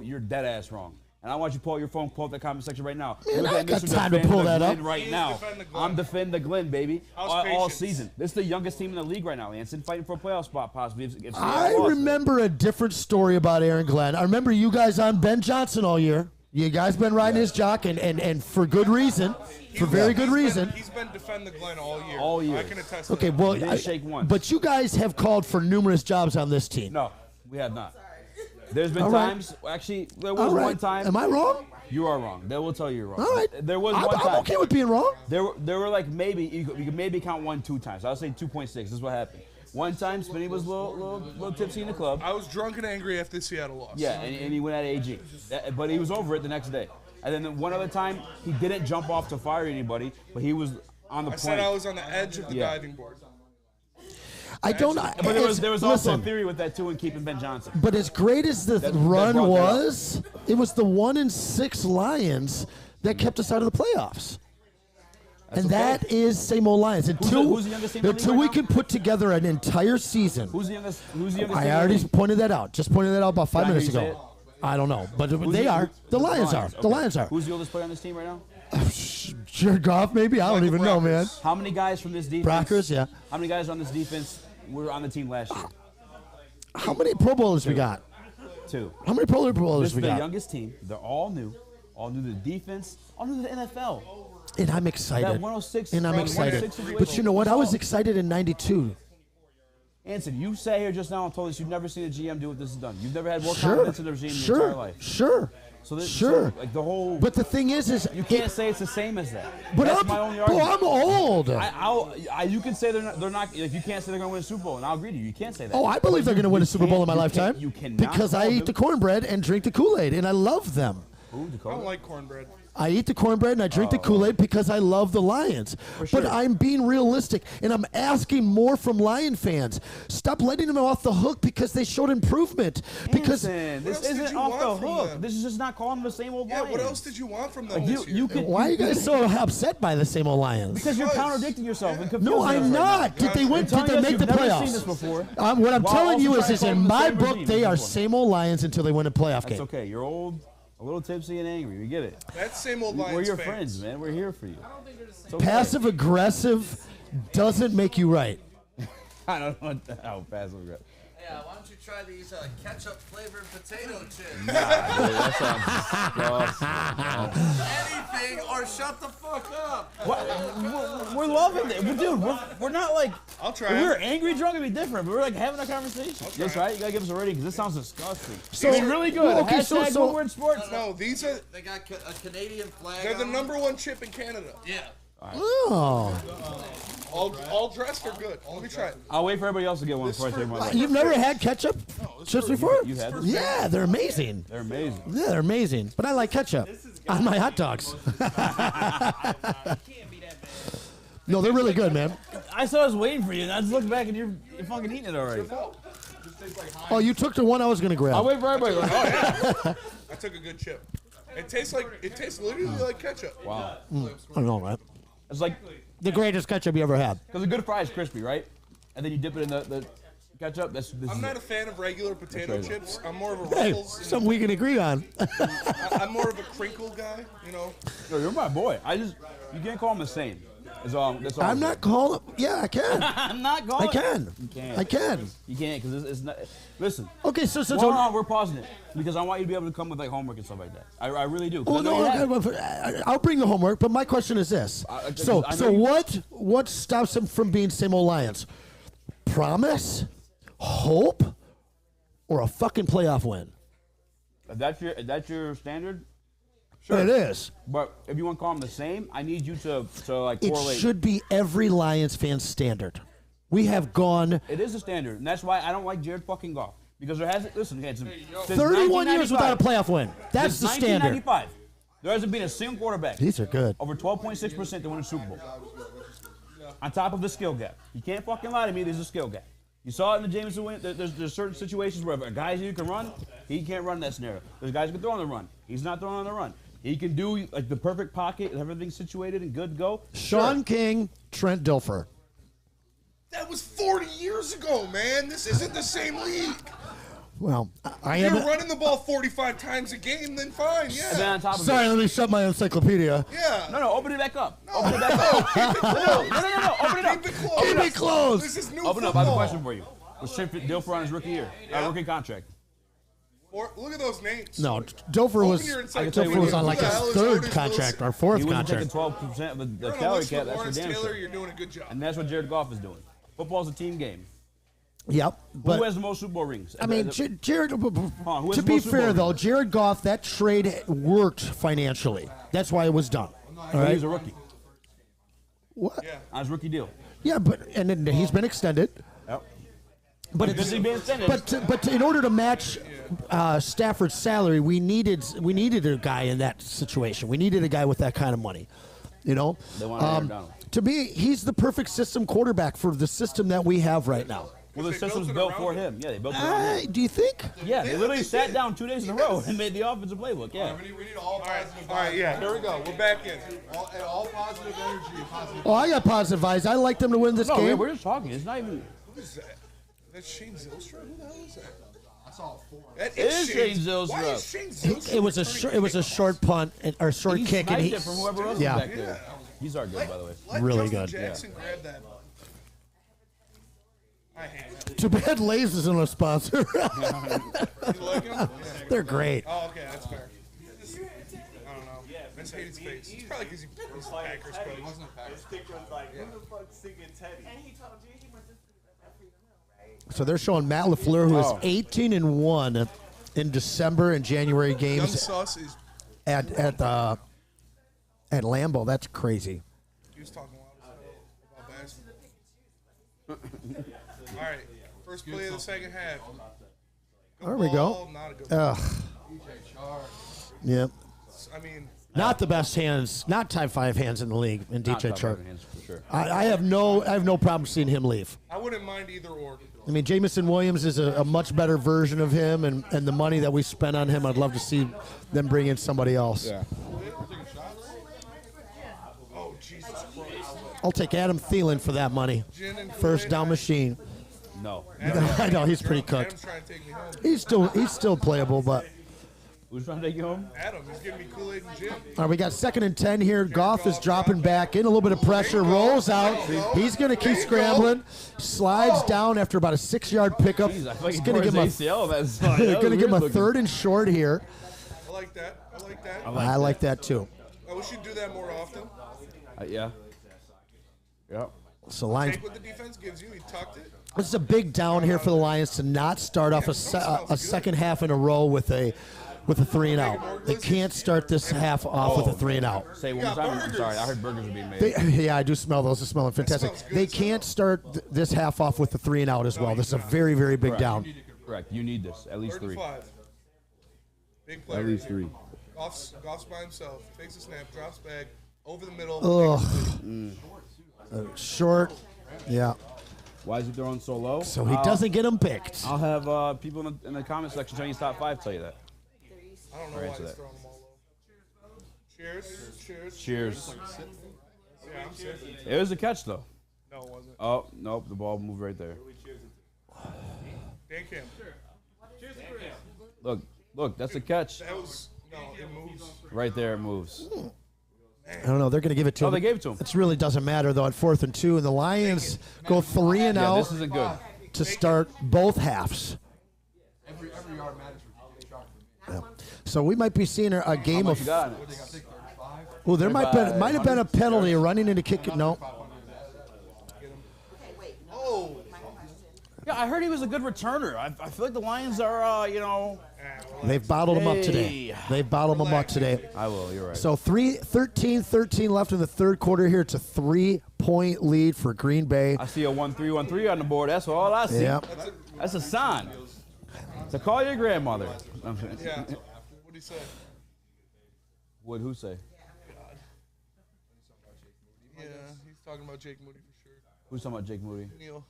you're dead ass wrong. And I want you to pull out your phone, pull up the comment section right now. Man, Look I at got Mr. time to Defend pull the that up. Glen right He's now. defending the Glen. I'm defending the Glen, baby. How's All patience? season. This is the youngest team in the league right now, Anson, fighting for a playoff spot possibly. If I Seattle lost it. remember a different story about Aaron Glenn. I remember you guys on Ben Johnson all year. You guys been riding his jock, and for good reason. For very good reason. He's been defending the Glen all year. All year. I can attest to Okay, that. well, Didn't shake once. but you guys have called for numerous jobs on this team. No, we have not. There's been All right. times, actually, there All was right. one time. Am I wrong? You are wrong. They will tell you you're wrong. All right. There was I'm, one time. I'm okay with being wrong. There were like maybe you could maybe count 2 times. I would say 2.6. This is what happened. One time, Spinney was a little tipsy in the club. I was drunk and angry after Seattle lost. Yeah, and he went at AG. But he was over it the next day. And then one other time, he didn't jump off to fire anybody, but he was on the I point. said I was on the edge of the Yeah. diving board. I don't. But there was also a listen, theory with that too in keeping Ben Johnson. but as great as the that run brought that up. was, it was the 1-6 Lions that kept us out of the playoffs. And okay. that is same old Lions. who's the youngest team in the league Until right we now? can put together an entire season. Who's the youngest? Who's the youngest? I team in the already league? pointed that out. Just pointed that out about 5 Can I minutes hear you ago. say it? I don't know, but Who's they are. The Lions are. Okay. The Lions are. Who's the oldest player on this team right now? Jared Goff, maybe? I don't even know, man. How many guys from this defense? Brockers, yeah. How many guys on this defense were on the team last year? How many Pro Bowlers we got? 2. How many Pro This Bowlers is we the got? youngest team. They're all new to the defense, all new to the NFL. And I'm excited. That 106 And I'm that excited. 106 situation But you know what? I was solved. excited in 92. Anson, you sat here just now and told us you've never seen a GM do what this has done. You've never had more Sure. confidence in the regime in your entire life. Sure. So this, Sure. so, like the whole. But the thing is you can't say it's the same as that. But That's I'm, my only bro, argument. I'm old. You can say they're not. Like you can't say they're going to win a Super Bowl, and I'll agree to you. You can't say that. Oh, I believe they're going to win a Super Bowl in my lifetime. You cannot because I call eat the them- cornbread and drink the Kool-Aid, and I love them. Ooh, I Dakota. don't like cornbread. I eat the cornbread and I drink the Kool-Aid because I love the Lions. sure. But I'm being realistic, and I'm asking more from Lion fans. Stop letting them off the hook because they showed improvement. Because Anson, this else did isn't you off want the from hook. them? This is just not calling them the same old Yeah, Lions. what else did you want from them Like this year? you could, why are you guys so upset by the same old Lions? Because you're Because- contradicting yourself and confusing No, us I'm right not. now. Did they win? Did telling they us make you've the never playoffs? seen this before. What I'm While telling also you trying to is call in them the my same book, regime they as are before. same old Lions until they win a playoff That's game. okay. You're old, a little tipsy and angry. We get it. That's same old Lions We're your fans. friends, man. We're here for you. It's okay. Passive aggressive doesn't make you right. I don't know how passive aggressive. Yeah, why don't you try these ketchup flavored potato chips? That sounds disgusting. Anything or shut the fuck up. We're loving it. Dude, we're not like. I'll try If we it. were angry drunk, it'd be different. But we're like having a conversation. Yes, right? You gotta give us a rating because this sounds disgusting. So- I mean, really good. well, okay, Hashtag so- Woodward Sports. No, these are They got a Canadian flag. they're the on number 1 chip in Canada. Yeah. Oh, All dressed are good. Let me try it. I'll wait for everybody else to get one before I take mine. you've never had ketchup chips before? You had this? Yeah, they're amazing. They're amazing. Yeah, they're amazing. But I like ketchup on my hot dogs. No, they're really good, man. I saw I was waiting for you, and I just looked back, and you're fucking eating it already. Oh, you took the one I was gonna I'll grab. wait for everybody. Oh yeah. I took a good chip. It tastes literally like ketchup. Wow. I know, right? It's like, The greatest ketchup you ever had. because a good fry is crispy, right? And then you dip it in the ketchup. This I'm is not it. a fan of regular potato crazy. chips. I'm more of a Hey, Ruffles. something we can agree on. I'm more of a crinkle guy, you know. No, you're my boy. You can't call them the same. That's all. I'm not calling. Yeah, I can. I'm not calling. I can. You can't. I can. You can't because it's not. Listen. Okay, so Hold on, we're pausing it because I want you to be able to come with like homework and stuff like that. I really do. 'Cause Oh I know you have it. no, I'll bring the homework. But my question is this: I so know you- what stops him from being same old Lions? Promise, hope, or a fucking playoff win? If that's your standard. Sure. It is. But if you want to call them the same, I need you to like It correlate. should be every Lions fan standard. We have gone It is a standard, and that's why I don't like Jared fucking Goff because there hasn't. Listen, okay, since 31 years without a 1995, playoff win. That's since the standard. 1995, there hasn't been a single quarterback These are good. over 12.6% to win a Super Bowl. On top of the skill gap, you can't fucking lie to me. There's a skill gap. You saw it in the Jameson win. There's certain situations where a guy who can run, he can't run in that scenario. There's guys who can throw on the run. He's not throwing on the run. He can do like the perfect pocket, everything situated and good to go. Sean King, Trent Dilfer. That was 40 years ago, man. This isn't the same league. Well, I If am. you're running the ball 45 times a game, then fine, yeah. And then on top of Sorry, it, let me shut my encyclopedia. Yeah. no, open it back up. Open it back up. Keep it closed. No, open it up. Keep it closed. Keep it closed. This is new Open football. up. I have a question for you. Was Trent Dilfer on his rookie year? Rookie contract. Look at those names. No, Dilfer was your Dilfer was on like his Who the hell is third Otis contract Wilson? or fourth He wasn't taking contract. 12% of the You're on a salary list cap. with That's for Lawrence damn Taylor, sure. you're doing a good job. And that's what Jared Goff is doing. Football's a team game. Yep, Who but has the most Super Bowl rings? I mean, Jared. who has To the be most Super fair, Bowl though, rings? Jared Goff, that trade worked financially. That's why it was done. All But right. he's a rookie What? on his rookie deal. Yeah, but and then he's been extended. Yep. But Because he's been extended. but in order to match Stafford's salary, we needed a guy in that situation. We needed a guy with that kind of money. You know, They wanted Aaron Donald. to me, he's the perfect system quarterback for the system that we have right now. Well, the They system's built it built around for him. him. Yeah, they built it around him. Do you think? Yeah, they literally they sat did. down 2 days in a row and made the offensive playbook. Yeah. We need all positive. All right, yeah, here we go. We're back in. All positive energy. Positive. Oh, I got positive vibes. I like them to win this No, game. we're just talking. It's not even. Who is that? That's Shane Zylstra? Who the hell is that? I saw 4. That It is Shane Zylstra. Why is Shane Zylstra? It was a short punt or short He kick, and sniped he it from whoever else yeah. was back there. He's our good, by the way. Let Really Justin good. Jackson grab that. I hate it. Too bad Lay's isn't a sponsor. You like him? Yeah. They're great. Oh, okay, that's fair. I don't know. I just hate his face. It's probably because he's a Packers coach. And he told you he went to Freedom Hill, right? So they're showing Matt LaFleur, who is 18-1 in December and January Young games Sus is. at Lambeau. That's crazy. He was talking a lot about basketball. All right, first play of the second half. Good There we go. ball, Not a good ball. Yep. I mean, Not the best hands, not top 5 hands in the league in Not DJ top Chark. five hands for sure. I have no problem seeing him leave. I wouldn't mind either or. I mean, Jamison Williams is a much better version of him, and the money that we spent on him, I'd love to see them bring in somebody else. Yeah. Oh, Jesus Christ. I'll take Adam Thielen for that money. Gin and First Kool-Aid. down machine. No. I know he's pretty cooked. Adam's trying to take me home. He's still playable, but Who's trying to take you home? Adam, he's giving me Kool-Aid and gin. all right, we got 2nd and 10 here. Goff is dropping back in, a little bit of pressure, rolls out. He's going to keep scrambling, slides down after about a 6-yard pickup. Jeez, I He's fucking going tore to his give him ACL. That's Oh, a 3rd and short here. I like that. I like that. I like that too. I wish you'd do that more often. Yeah. Yep. So Lions. Take what the defense gives you. He tucked it. This is a big down here for the Lions to not start off a second half in a row with a 3 and out. They can't start this half off with a 3 and out. Say it one more time. I'm sorry. I heard burgers were being made. Yeah, I do smell those. They're smelling fantastic. smells good, They so. can't start this half off with the 3 and out as well. This is a very, very big down. Correct. You need this. At least 3rd and 3. 5. Big play. At least 3. Goff's by himself. Takes a snap. Drops back. Over the middle. Ugh. Short. Yeah. Why is he throwing so low? So he doesn't get them picked. I'll have people in the comment section telling you top 5 tell you that. I don't know Or why answer he's that. throwing them all low. Cheers. Cheers. Cheers. Yeah, I'm sick. It was a catch though. No, it wasn't. Oh nope, the ball moved right there. Dan Kim. Look, that's a catch. That was no. It moves. Right there, it moves. don't know. They're going to give it to him. Oh, they gave it to him. It really doesn't matter, though, at 4th and 2. And the Lions go 3 and Yeah, out this isn't good. to start both halves. Every yard matters for me. So we might be seeing a game How of. much you got? What do you got? 35? Well, there might have been a penalty running into kick. No. Oh. Yeah, I heard he was a good returner. I feel like the Lions are, They've bottled him up today. Hey. They've bottled him up today. I will. You're right. So 13 left in the third quarter here. It's a 3-point lead for Green Bay. I see a 1-3 on the board. That's all I see. Yeah. That's a sign. To call your grandmother. Yeah. What do you say? What? Who say? Yeah, he's talking about Jake Moody for sure. Who's talking about Jake Moody? Neil.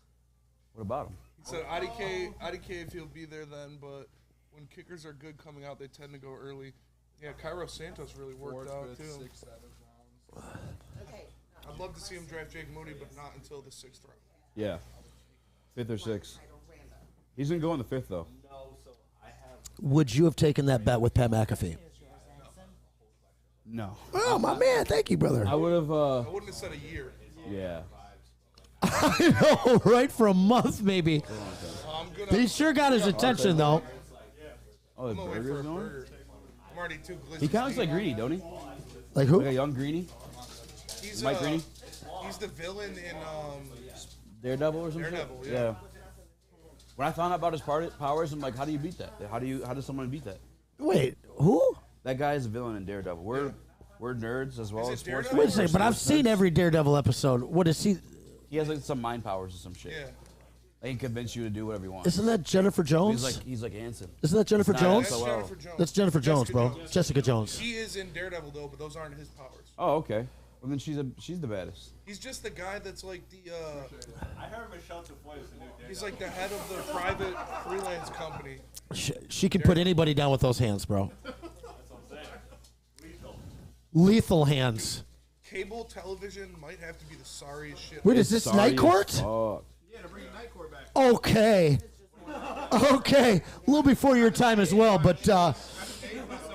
What about him? He said IDK if he'll be there then, but when kickers are good coming out, they tend to go early. Yeah, Cairo Santos really worked out too. 6, 7 rounds. I'd love to see him draft Jake Moody, but not until the 6th round. Yeah. 5th or 6th. He's going to go in the 5th, though. Would you have taken that bet with Pat McAfee? No. Oh, my man. Thank you, brother. I would have, I wouldn't have said a year. yeah. I know, right? For a month, maybe. He sure got his attention, though. Oh, the burger's going? I'm already too glitchy. He kind of looks like Greeny, don't he? Like who? Like a young Greeny? He's, Mike Greeny? He's the villain in Daredevil or something? Daredevil, yeah. When I found out about his powers, I'm like, how do you beat that? How does someone beat that? Wait, who? That guy is a villain in Daredevil. We're nerds as well as sports Daredevil? Wait a fans. second, but I've seen every Daredevil episode. What is he? He has like some mind powers or some shit. Yeah. They can convince you to do whatever you want. Isn't that Jennifer Jones? He's like Hanson. Isn't that Jennifer Not Jones? SOL. Jennifer Jones. That's Jennifer Jones, bro. Jessica Jones. He is in Daredevil though, but those aren't his powers. Oh, okay. Well, then she's the baddest. He's just the guy that's like the. I heard Michelle Tafoya is the new Daredevil. He's like the head of the private freelance company. She can put anybody down with those hands, bro. That's what I'm saying. Lethal hands. Cable television might have to be the sorriest shit. Wait, is this Night Court? Oh, Yeah, to bring Night Court back. Okay. Okay. A little before your time as well, but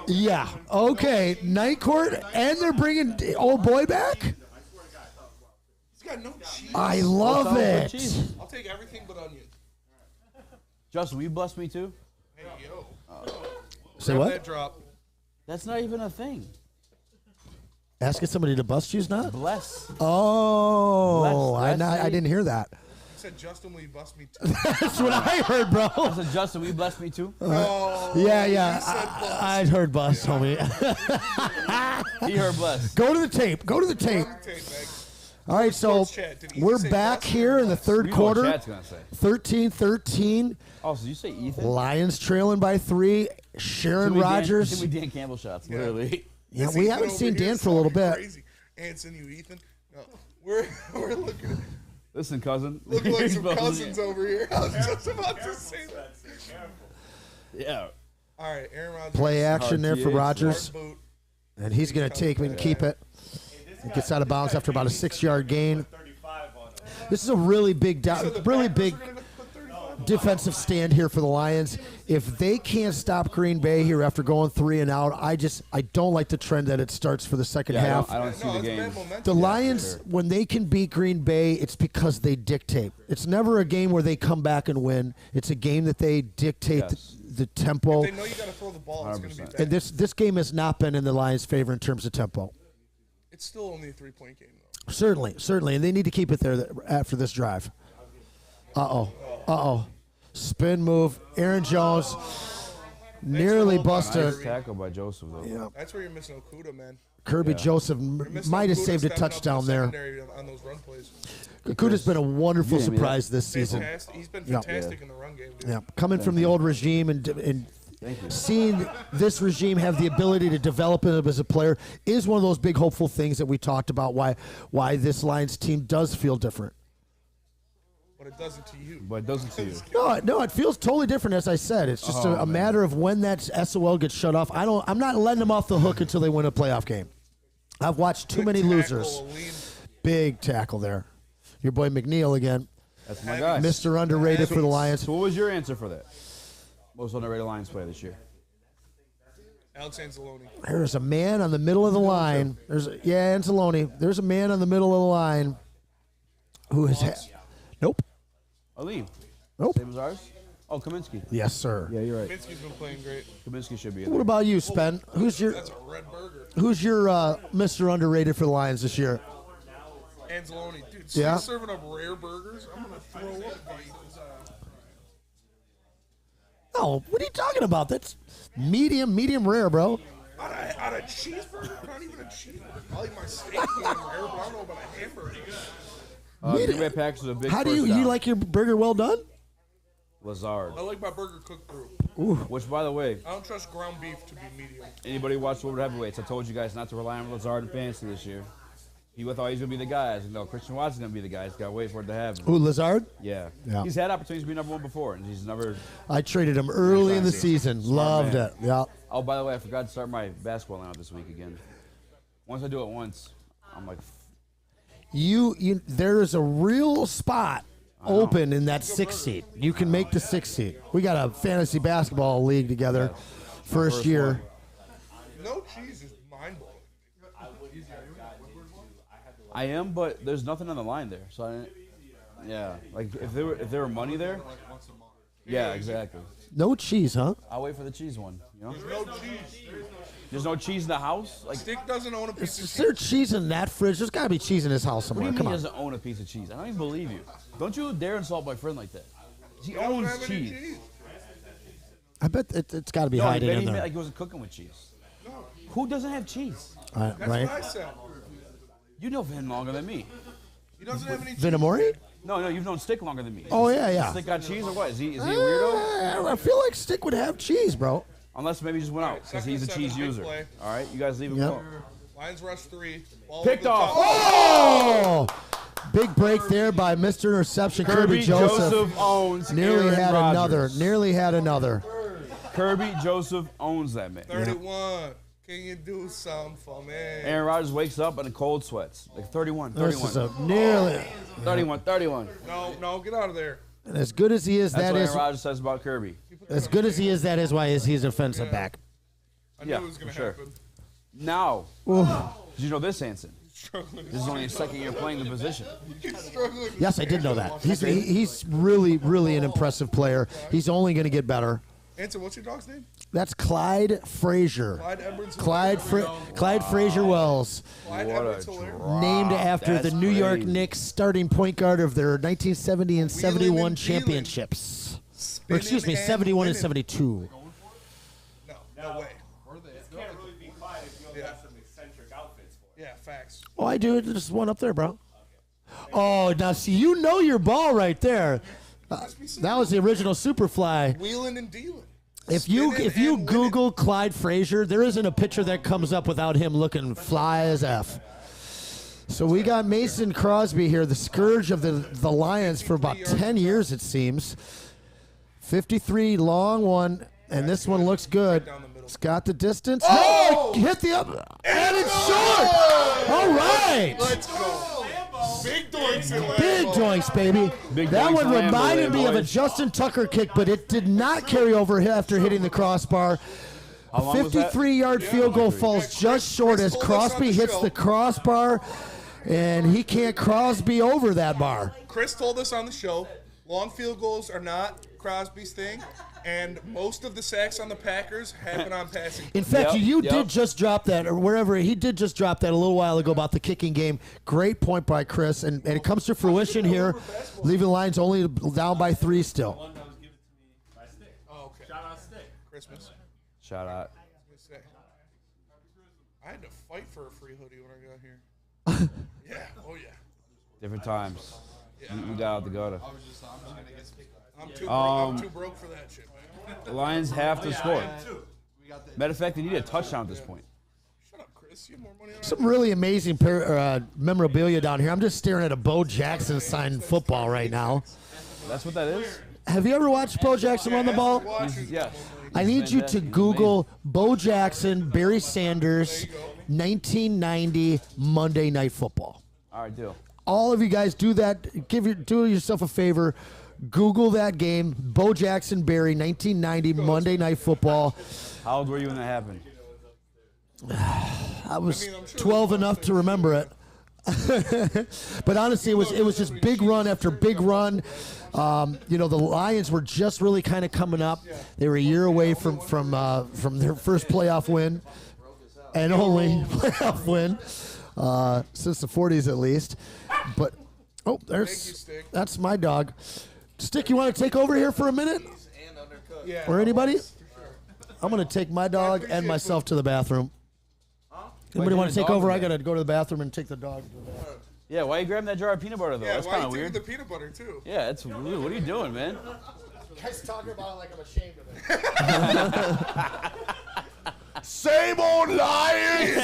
yeah. Okay. Night Court, and they're bringing old boy back? He's got no cheese. I love it. cheese. I'll take everything but onion. Justin, will you bless me too? Hey, yo. Say Grab what? that drop. That's not even a thing. Asking somebody to bust you's not? Bless. Oh, Bless I didn't hear that. He said, Justin, will you bust me too? That's what I heard, bro. I said, Justin, will you bless me too? Oh, Yeah, he yeah. said bust. I'd heard bust, homie. He heard bless. Go to the tape. Go to the tape. Tape, Meg. All right, so Sports chat. Did he we're say back bust? here in the third We know what quarter. Chad's gonna say. 13-13. Oh, so you say Ethan? Lions trailing by 3. Sharon Too many Rodgers. Dan Campbell shots, literally. Yeah, This we Ethan haven't over seen here Dan is for a little talking bit. Crazy. Anson, you Ethan. No, we're looking. Listen, cousin. Look like some Both of you. cousins over here. I was just about to say that. Yeah. All right, Aaron Rodgers. Play action there for RTA. Rodgers. Hard boot. And he's going to take it and keep it. He gets out of bounds after about a 6-yard gain. This is a really big, defensive stand here for the Lions. If they can't stop Green Bay here after going 3 and out, I don't like the trend that it starts for the second half. I don't see the it's game. bad momentum. The Lions, when they can beat Green Bay, it's because they dictate. It's never a game where they come back and win. It's a game that they dictate Yes. the tempo. They know you got to throw the ball. It's going to be 100%. bad. And this game has not been in the Lions' favor in terms of tempo. It's still only a 3-point game, though. Certainly. And they need to keep it there after this drive. Uh-oh. Spin move. Aaron Jones nearly busted. Nice tackle by Joseph, though. Yeah. That's where you're missing Okuda, man. Kirby Joseph You're missing might have Okuda saved a stepping up in touchdown the there. secondary on those run plays. Okuda's been a wonderful You gave me that. surprise this season. Fantastic. He's been Yeah. fantastic in the run game, dude. Yeah, coming from the old regime and seeing this regime have the ability to develop him as a player is one of those big hopeful things that we talked about. Why this Lions team does feel different. But it doesn't to you. But it doesn't see you. No, it feels totally different. As I said, it's just a matter of when that SOL gets shut off. I'm not letting them off the hook until they win a playoff game. I've watched too many losers. Big tackle there. Your boy McNeil again. That's my guy. Mr. Underrated for the Lions. So what was your answer for that? Most underrated Lions player this year? Alex Anzalone. There's a man on the middle of the line. Anzalone. There's a man on the middle of the line who is. Nope. Ali. Nope. Same as ours? Oh, Kaminsky. Yes, sir. Yeah, you're right. Kaminsky's been playing great. Kaminsky should be in What there. about you, Spen? That's a red burger. Who's your Mr. Underrated for the Lions this year? Anzalone, dude. Yeah. He's serving up rare burgers. I'm gonna throw up. No, what are you talking about? That's medium rare, bro. On a cheeseburger? Not even a cheeseburger. I'll eat my steak medium rare, but I don't know about a hamburger. Green Bay Packers is a big How do first you down. like your burger well done? Lazard. I like my burger cooked through. Which, by the way, I don't trust ground beef to be medium. anybody watch Woodward Heavyweights, I told you guys not to rely on Lazard and fantasy this year. He thought he's going to be the guy. I said, no, Christian Watson's going to be the guy. He's got to wait for it to happen. Who, Lazard? Yeah. Yeah. He's had opportunities to be number one before, and he's never... I traded him early in the season. Loved man. it. Yeah. Oh, by the way, I forgot to start my basketball lineup this week again. Once I do it once, I'm like... There is a real spot open in that 6th seat. You can make the 6th seat. We got a fantasy basketball league together. First year. No cheese is mind-blowing. I am, but there's nothing on the line there. So I didn't... Yeah. Like, if there were money there... Yeah, exactly. No cheese, huh? I'll wait for the cheese one, you know? There's no cheese. There's no cheese in the house? Like, Stick doesn't own a piece of Is cheese. there cheese in that fridge? There's got to be cheese in his house what do somewhere. you mean Come he on. doesn't own a piece of cheese? I don't even believe you. Don't you dare insult my friend like that. He I don't owns have any cheese. I bet it's got to be No, I hiding bet in he there. meant like he wasn't cooking with cheese. Who doesn't have cheese? That's right? what I said. You know Vin longer than me. He doesn't have any cheese. Vinamori? No, you've known Stick longer than me. Oh, yeah. Stick got cheese or what? Is he a weirdo? I feel like Stick would have cheese, bro. Unless maybe he just went out because he's a Second and cheese 7, big user. play. All right, you guys leave him Yep. alone. Lions rush 3. Ball Picked over the off. top. Oh! Big break there by Mr. Interception. Kirby Joseph owns nearly Aaron had Rodgers. another. Kirby Joseph owns that man. 31. Can you do something for me? Aaron Rodgers wakes up in a cold sweats. Like 31. This is a nearly. 31. No, get out of there. And as good as he is, That's that what is. Aaron Rodgers says about Kirby. As good as he is, that is why he's a defensive back. I knew Yeah, it was going for to sure. happen. Now, Ooh. did you know this, Hanson? Struggling. This is only his second year playing the position. He's struggling. Yes, I did know that. He's really an impressive player. He's only going to get better. Anson, what's your dog's name? That's Clyde Frazier. Clyde Edwards. Clyde Frazier Wells, Clyde What Edwards a Hilaire. drop. named after the That's New York crazy. Knicks starting point guard of their 1970 and 71 and dealing. championships. Or Spinning excuse me, and 71 and winning. 72. No way. This can't really be Clyde if you only have some eccentric outfits for it. Yeah, facts. Oh, I do. There's one up there, bro. Oh, now see, you know your ball right there. That was the original Superfly. Wheeling and dealing. If you Spinning and winning. Google Clyde Frazier, there isn't a picture that comes up without him looking fly as F. So we got Mason Crosby here, the scourge of the Lions for about 10 years, it seems. 53, long one, and this one looks good. It's got the distance. Oh! No, hit the up, and it's short. All right. Let's go. Big doinks in Big doinks, baby. Big That doinks one in Lambeau, reminded me of a boys. Justin Tucker kick, but it did not carry over after hitting the crossbar. How long was that? 53-yard field goal falls just short as Crosby hits the crossbar, and he can't Crosby over that bar. Chris told us on the show, long field goals are not Crosby's thing, and most of the sacks on the Packers happen on passing. In fact, Yep, you yep. did just drop that, or wherever he did just drop that a little while ago about the kicking game. Great point by Chris, and it comes to fruition here, leaving the Lions only down by 3 still. One that was given to me by Stick. Oh, okay. Shout out Stick. Christmas. Shout out. I had to fight for a free hoodie when I got here. Yeah. Oh, yeah. Different times. We got out the gutter. I'm too broke for that shit, man. The Lions have to score. Matter of fact, they need a touchdown at this point. Shut up, Chris. You have more money on Some really amazing memorabilia down here. I'm just staring at a Bo Jackson signed football right now. That's what that is? Have you ever watched Bo Jackson run the ball? Yes. I need you to Google Bo Jackson, Barry Sanders, 1990 Monday Night Football. All right, deal. All of you guys do that. Do yourself a favor. Google that game, Bo Jackson, Barry, 1990 Monday Night Football. How old were you when that happened? I was I'm sure 12 there's enough to remember it. But honestly, it was just big run after big run. The Lions were just really kind of coming up. They were a year away from their first playoff win, and only playoff win since the 40s at least. But that's my dog. Stick, you want to take over here for a minute? Yeah. Or anybody? I'm going to take my dog and myself to the bathroom. Anybody want to take over? I got to go to the bathroom and take the dog to the bathroom. Yeah, why are you grabbing that jar of peanut butter, though? Yeah, That's why kind are of you weird. taking the peanut butter, too? Yeah, that's weird. What are you doing, man? You guys talking about it like I'm ashamed of it. Same old lion.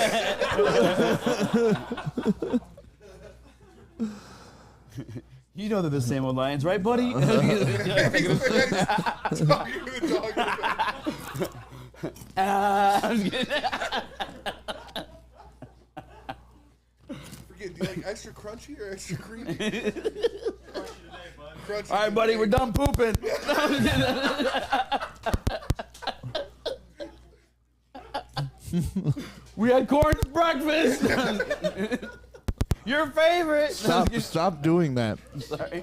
You know they're the same old Lions, right, buddy? Forget, do you like extra crunchy or extra creamy? Crunchy. All right, buddy, we're done pooping. We had corn for breakfast. Your favorite. Stop doing that. Sorry.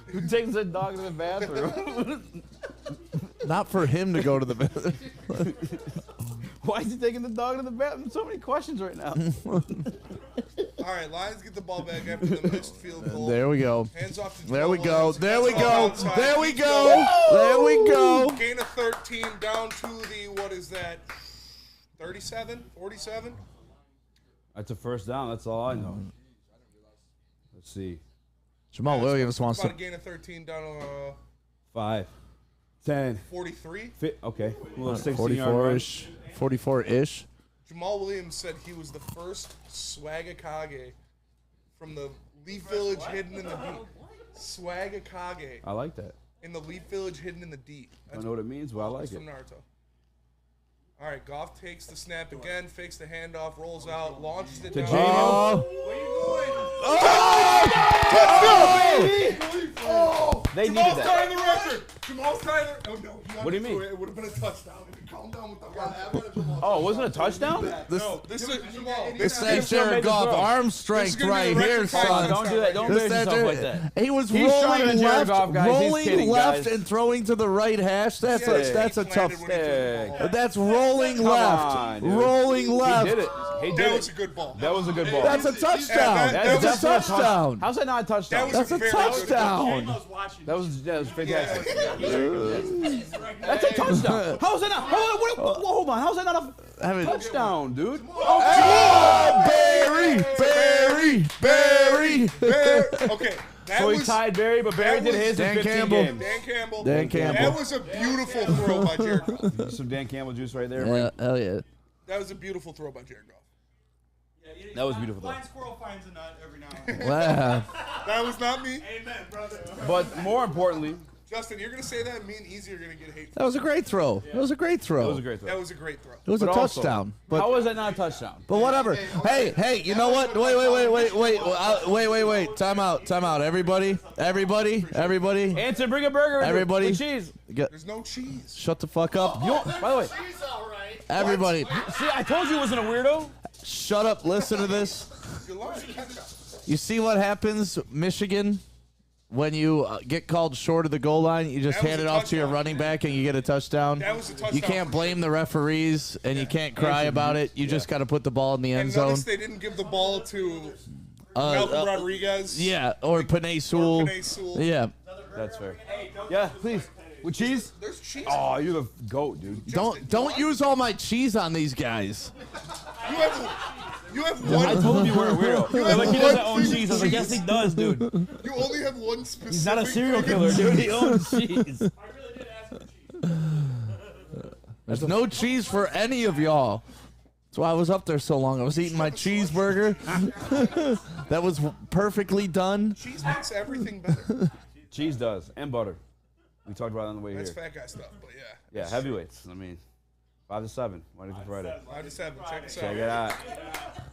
Who takes the dog to the bathroom? Not for him to go to the bathroom. Why is he taking the dog to the bathroom? So many questions right now. All right, Lions get the ball back after the missed field goal. There we go. Hands off to There we Jamal go. Williams. There we That's go. all outside. There we Keep go. going. There we go. Gain of 13 down to the, what is that, 37, 47? That's a first down. That's all I know. Let's see. Jamal Williams wants About to. a gain of 13 down to 5, 10, 43. okay. A little 16-yard run. 44-ish. 44-ish. Jamal Williams said he was the first Swagakage from the Leaf Village hidden in the deep. Swagakage I like that. in the Leaf Village hidden in the deep. I don't know what it means, but I like That's it. from Naruto. All right, Goff takes the snap again, fakes the handoff, rolls out, launches it To down. J-Mo. They needed Jamal's that. tying the record. Jamal's tying the. Oh no. What do you mean? It would have been a touchdown. Calm down with the run. Oh, wasn't it a touchdown? No, this is Jamal. This He is still made Jared the Goff throw. arm strength right here, son. Don't do that. Don't This embarrass yourself like that. He was He's stronger rolling than Jared left, Goff, guys. He's rolling kidding, left, guys. and throwing to the right hash. That's Yeah, a he tough. planted when he threw the ball. That's rolling Come left, on, dude. rolling left. He did it. He did That it. was a good ball. That was a good ball. That's a touchdown. that That's a was touchdown. How's that not a touchdown? That was That's a very good. touchdown. That was fantastic. That's a touchdown. How's that not? Hold on. How's that not a touchdown, dude? Oh, Barry. Okay. That So he was tied Barry, but Barry that did was his in Dan 15 Campbell. games. Dan Campbell. That was a beautiful throw by Jared Goff. Some Dan Campbell juice right there. Yeah, hell yeah. That was a beautiful throw by Jared Goff. That was beautiful, though. Blind squirrel finds a nut every now and then. Wow. That was not me. Amen, brother. But more importantly, Justin, you're going to say that, and me and Easy are going to get hate. That was a great throw. That was a great throw. that was a great throw. That was a great throw. It was a But also, touchdown. But how was that not a touchdown? But whatever. Hey, you know what? Wait. Time out. Everybody. Answer, bring a burger. Everybody. With cheese. There's no cheese. Shut the fuck up. You don't, by the way, Everybody, see, I told you he wasn't a weirdo. shut up. Listen to this. You're lying. You see what happens, Michigan? When you get called short of the goal line, you just That was hand a it off to your touchdown. running back and you get a touchdown. That was a touchdown. You can't blame the referees and you can't cry about it. You just got to put the ball in the end And zone. notice they didn't give the ball to Melvin Rodriguez. Yeah, or Panay Sewell. Panay Sewell. Yeah. That's fair. Yeah, please. With cheese? There's cheese. Oh, you're the goat, dude. Don't use all my cheese on these guys. You have I one. told him you were a weirdo. You They're have like, he one doesn't own thing of cheese. I was like, yes, he does, dude. You only have one specific. He's not a serial thing of killer, dude. He cheese. owns cheese. There's no cheese for any of y'all. That's why I was up there so long. I was eating my cheeseburger. That was perfectly done. Cheese makes everything better. Cheese does, and butter. We talked about it on the way That's here. fat guy stuff, but yeah. Yeah, heavyweights. I mean, 5 to 7. Monday through Friday. 5 to 7. Check us Check out. it out.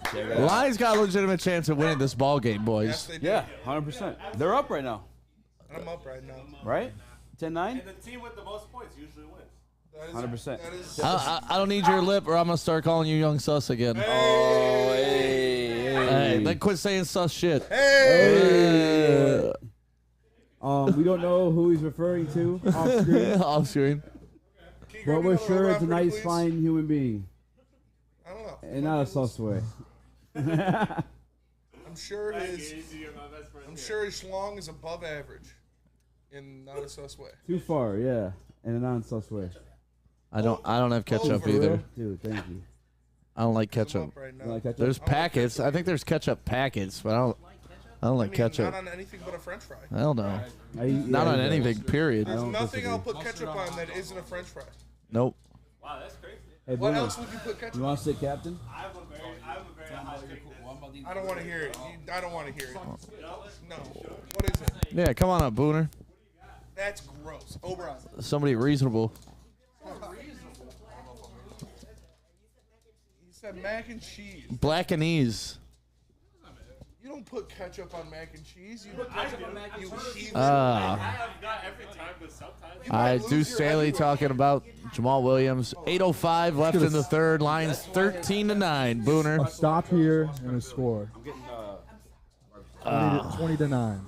Check it The out. Lions got a legitimate chance of winning this ball game, Yes, boys. they do. Yeah, 100%. They're up right now, I'm up right now. right? 10-9? And the team with the most points usually wins. 100%. I don't need your lip, or I'm gonna start calling you Young Sus again. Oh, hey. Then quit saying sus shit. Hey. We don't know who he's referring to off screen. Off screen. But we're sure it's a nice, fine human being. I don't know. And not a sus way. I'm sure his schlong is above average, in not a sus way. Too far, yeah. In a non-sus way. I don't have ketchup for either. real? Dude, thank you. I don't like ketchup. You like ketchup? There's packets. I think there's ketchup packets, but I don't like ketchup. Not on anything but a French fry. Hell no. Not on anything. Period. There's nothing I'll put ketchup on that isn't a French fry. Nope. Wow, that's crazy. Hey, What Bruno, else would you put ketchup you want to sit captain? I have a very hot take. I don't want to hear it. I don't want to hear it. No. What is it? Yeah, come on up, Booner. That's gross. Oberon. Somebody reasonable. He said mac and cheese. Black and ease. You don't put ketchup on mac and cheese. You heathen. Ah. Not every time, but sometimes. All right, Deuce Staley talking about Jamal Williams. 8:05 left in the third. Lions 13-9. Booner. A stop here and a score. 20-9.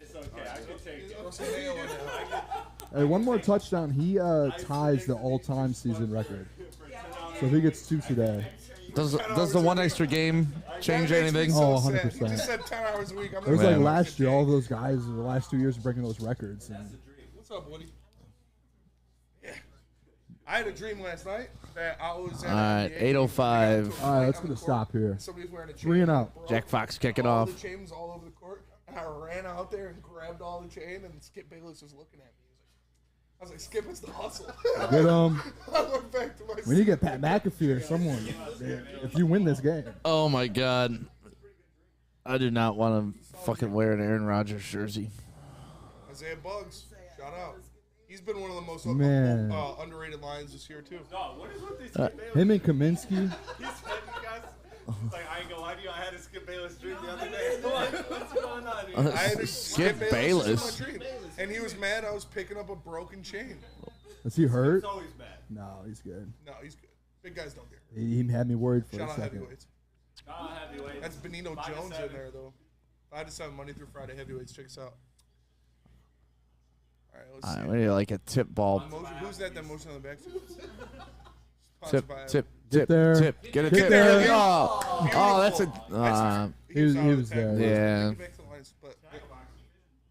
It's okay. I can take it. Hey, one more touchdown. He ties the all-time season record. So if he gets 2 today. Does the one extra game change anything? Oh, You 100%. just said 10 hours a week. It was like last year, all those guys, the last 2 years, are breaking those records. And What's up, Woody? Yeah. I had a dream last night that I was at All right, 8:05. all right, let's get a stop here. Somebody was wearing a chain. 3 and out. bro. Jack Fox kicking all off. The chain was all over the court, and I ran out there and grabbed all the chain, and Skip Bayless was looking at me. I was like, Skip, it's the hustle. Get I went back to my We need to get Pat McAfee or someone if you win this game. Oh my God. I do not want to fucking wear an Aaron Rodgers jersey. Isaiah Bugs, shout out. He's been one of the most Man. underrated Lions this year, too. No, what is with this Uh, Skip Bayless? Him and Kaminsky. He said, you guys, like, I ain't gonna lie to you, I had a Skip Bayless dream the other day. What's going on here? I had a Skip was Bayless. in my dream, and he was mad I was picking up a broken chain. Is he hurt? He's always bad. No, he's good. No, he's good. Big guys don't care. He had me worried for Shout a out second. heavyweights. Heavyweights. That's Benito 5 to Jones 7. in there, though. 5 to 7, Monday through Friday, heavyweights. Check us out. All right, let's All see. right, we need like a tip ball. Who's that motion on the backfield? Tip, Sponsored by- tip, Get tip, there. tip. Get a Get tip. there. Oh, that's a. He was out of the there. tackle. Yeah. Back to the lines, but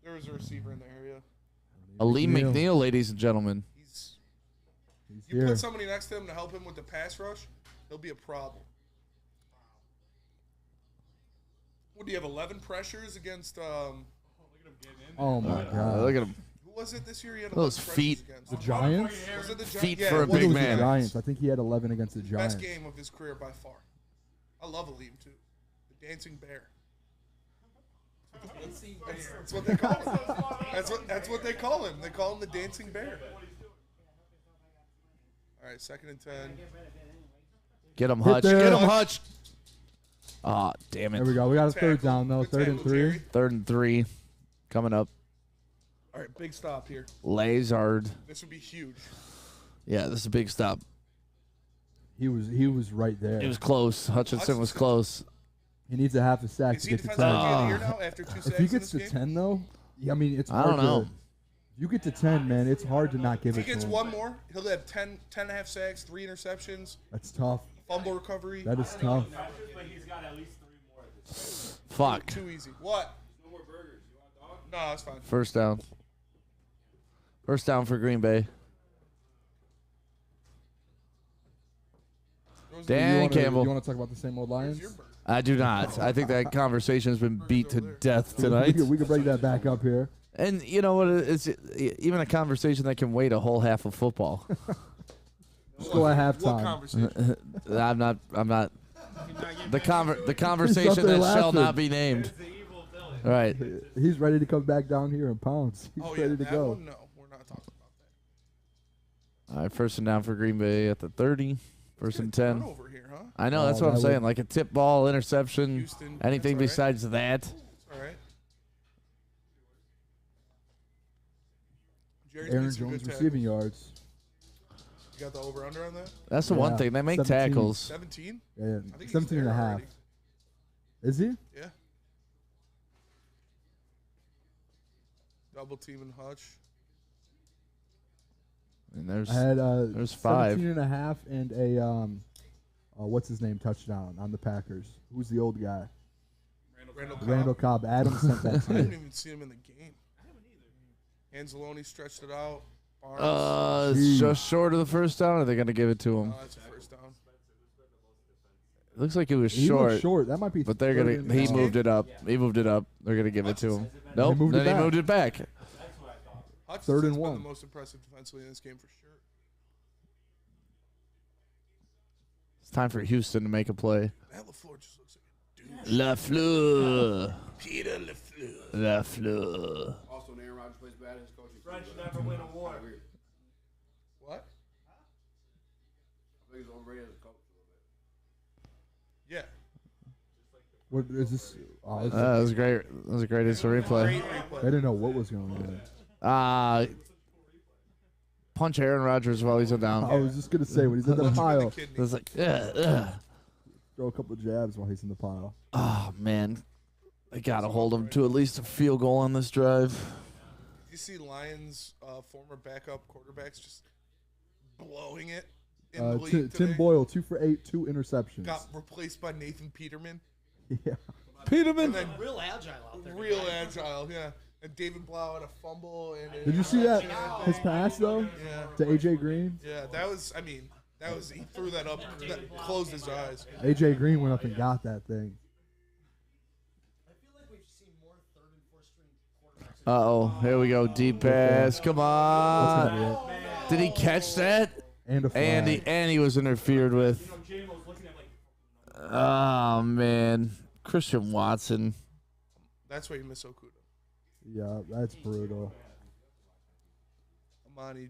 there was a receiver in the area. Ali McNeil. McNeil, ladies and gentlemen. He's You here. put somebody next to him to help him with the pass rush, he'll be a problem. What do you have? 11 pressures against? Oh my God. Look at him. Who was it this year? He had Those 11 feet. pressures against? The Giants? Was it the Gi- Feet yeah, for a it was. big It was man. the Giants. I think he had 11 against the Giants. Best game of his career by far. I love Aleem too. The dancing bear. That's what they call him. That's what they call him. They call him the dancing bear. All right, 2nd and 10. Get him, Hit Hutch. there. Get him, Hutch. Oh, damn There we it. go. We got a Tackle. third down though. Good 3rd and tackle, 3. Jerry. 3rd and 3. Coming up. All right, big stop here. Lazard. This would be huge. Yeah, this is a big stop. He was right there. It was close. Hutchinson was close. He needs a half a sack Is to he get to defensive 10. rookie of the year now after 2 sacks If he in gets this to game? 10 though, yeah, I mean it's I hard don't know. to. You get to 10, man. It's hard to not give If it he gets to him. one more, he'll have 10 and a half sacks, 3 interceptions, That's tough. fumble recovery. That is tough. But he's got at least 3 more at this Fuck. Too easy. What? No more burgers. You want dog? No, that's fine. First down. First down for Green Bay. Dan Campbell. You want to talk about the same old Lions? I do not. I think that conversation has been beat to death tonight. We could bring that back up here. And you know what? It's even a conversation that can wait a whole half of football. Let's go at What halftime. conversation? I'm not. The conversation He's up there that shall laughing. not be named. All right. He's ready to come back down here and pounce. He's Oh, yeah, ready to that go. one? No, we're not talking about that. All right. First and down for Green Bay at the 30. First and 10. Turnover here, huh? I know. That's Oh, what I'm that saying. would- Like a tip ball, interception, Houston, anything that's all right. besides that. All right. Jerry's Aaron made some Jones good receiving tackles. yards. You got the over-under on that? That's the one thing. They make 17. tackles. 17? Yeah, I think 17 and a he's there half. already. Is he? Yeah. Double teaming Hutch. And there's I had there's 5. 17 and a half and a what's his name touchdown on the Packers. Who's the old guy? Randall Cobb. Adam sent that to I me. didn't even see him in the game. I haven't either. Anzalone stretched it out. Barnes. It's just short of the first down. Or are they going to give it to him? No, that's a first down. It looks like it was He short. looked short. That might be. But they're gonna. He moved it up. He moved it up. They're gonna give it to him. Nope. moved it Then he back. moved it back. Hutchinson's 3rd and been 1. the most impressive defensively in this game for sure. It's time for Houston to make a play. Matt LaFleur just looks like a douche. LaFleur. Peter LaFleur. LaFleur. Also, when Aaron Rodgers plays bad, his coaching. French never win a war. What? I think he's overrated as a coach a little bit. Yeah. What is this? Oh, this That was great. That was a great instant replay. I didn't know what was going on. Punch Aaron Rodgers while he's down. I was just gonna say when he's in the pile, It's like, ugh. throw a couple of jabs while he's in the pile. Oh man, they gotta hold him to at least a field goal on this drive. You see Lions former backup quarterbacks just blowing it in the league Tim today. Boyle, 2 for 8, 2 interceptions. Got replaced by Nathan Peterman. Yeah. Peterman. And then Real agile out there. real agile, yeah. And David Blau had a fumble. And Did you see that? His pass though Yeah. to AJ Green. Yeah, that was. I mean, that was. He threw that up, that closed his eyes. AJ Green went up and got that thing. I feel like we've seen more 3rd and 4th string quarterbacks. Oh, here we go. Deep pass. Come That's on. gonna be it. Did he catch that? And a flag. And he was interfered with. Oh man, Christian Watson. That's why you miss Okuda. Yeah, that's brutal. Amani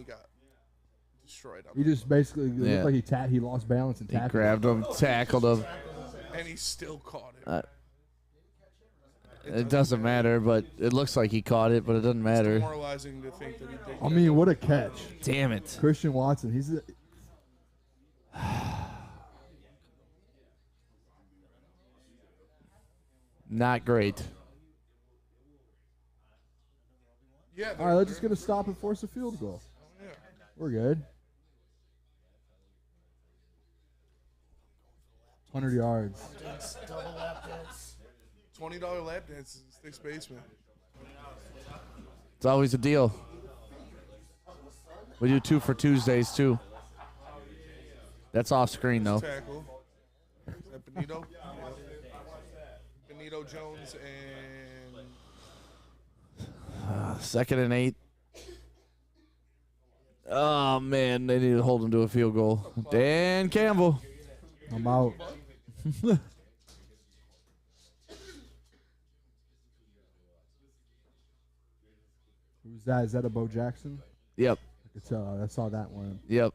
got destroyed. He just basically Yeah. looked like he lost balance and He tackled. grabbed him, tackled him. And he still caught it. It doesn't matter, but it looks like he caught it, but it doesn't matter. Demoralizing to think that he did. I mean, what a catch! Damn it, Christian Watson. He's not great. Yeah. all right. Let's just gonna stop and force a field goal. Yeah. We're good. 100 yards. Double lap dance. $20 lap dances in Sticks basement. It's always a deal. We do 2 for Tuesdays too. That's off screen though. Tackle. Is that Benito? Yeah. Benito Jones and 2nd and 8. Oh man, they need to hold him to a field goal. Dan Campbell. I'm out. Who's that? Is that a Bo Jackson? Yep. I could tell. I saw that one. Yep.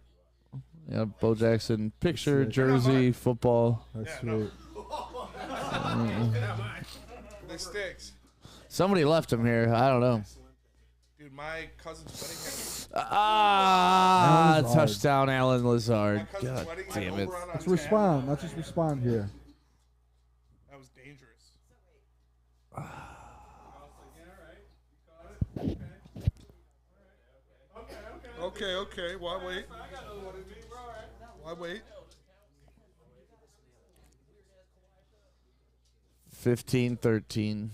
Yep. Bo Jackson picture, jersey, football. That's sweet. the Sticks. Somebody left him here. I don't know. Dude, my cousin's wedding. Ah, touchdown, Alan Lazard. My cousin's God wedding had damn it. over on Let's tag. respond. Let's just respond here. That was dangerous. Okay. Why wait? Why wait? 15-13.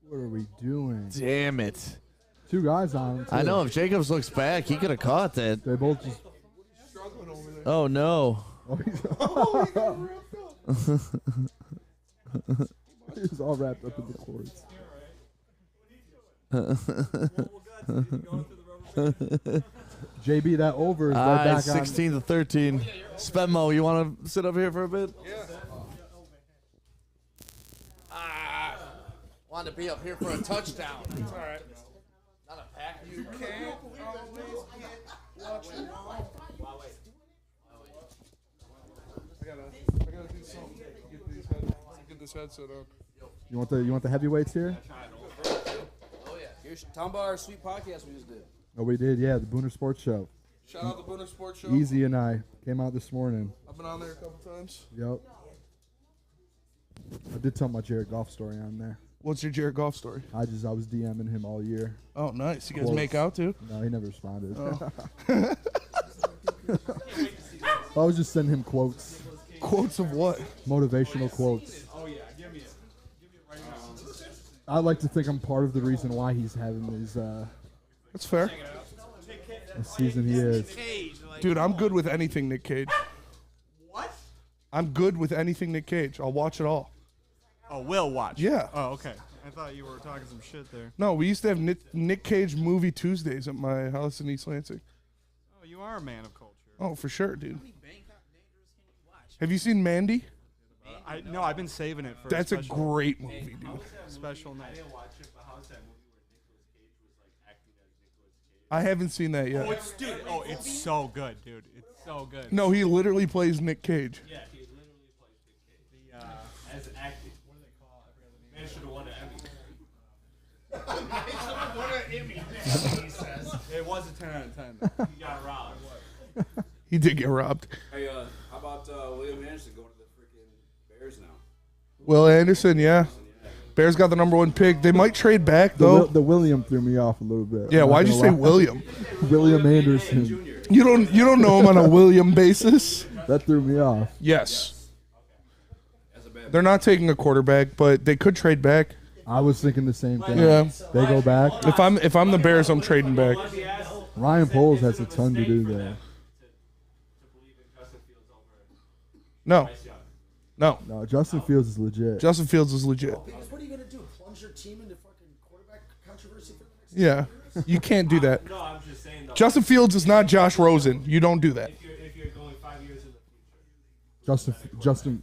What are we doing? Damn it. 2 guys on him. I too. know if Jacobs looks back, he could have caught that. They both just. Struggling over there. Oh no. He was all wrapped up in the cords. JB, that over is right back on. 16-13. Spenmo, you want to sit up here for a bit? Yeah. Wanted to be up here for a touchdown. It's all right. Not a pack. You can't always get what you want. I gotta do something. Get this headset on. You want the heavyweights here? Oh yeah. Here's talking about our sweet podcast we just did. Oh, we did, yeah. The Woodward Sports show. Shout out the Woodward Sports show. Easy and I came out this morning. I've been on there a couple times. Yep. I did tell my Jared Goff story on there. What's your Jared Goff story? I was DMing him all year. Oh, nice. You guys Quotes. make out too? No, he never responded. Oh. I was just sending him quotes. Quotes of what? Motivational quotes. Oh yeah, give me it right now. I like to think I'm part of the reason why he's having his That's fair. the season he is. Dude, I'm good with anything Nick Cage. What? I'm good with anything Nick Cage. I'll watch it all. Oh, will watch. Yeah. Oh, okay. I thought you were talking some shit there. No, we used to have Nick Cage movie Tuesdays at my house in East Lansing. Oh, you are a man of culture. Oh, for sure, dude. Have you seen Mandy? No, I've been saving it for. That's a special, great movie, dude. Special night. I haven't seen that yet. It's so good, dude. It's so good. No, he literally plays Nick Cage. Yeah, he literally plays Nick Cage. As acting. What do they call it? Man should have won an Emmy. He says. It was a 10 out of 10. He got robbed. He did get robbed. Hey, how about William Anderson going to the freaking Bears now? Will Anderson, yeah. Bears got the #1 pick. They might trade back though. The William threw me off a little bit. Yeah, I'm not why'd you gonna say lie. William? William Anderson. You don't know him on a William basis. That threw me off. Yes. They're not taking a quarterback, but they could trade back. I was thinking the same thing. Yeah. They go back. If I'm the Bears, I'm trading back. Ryan Poles has a ton to do there. No. No. No, Justin Fields is legit. Justin Fields is legit. Because what are you going to do? Plunge your team into fucking quarterback controversy for the next Yeah. You can't do that. No, I'm just saying though. Justin Fields is not Josh Rosen. You don't do that. If you're going 5 years in the future. Justin.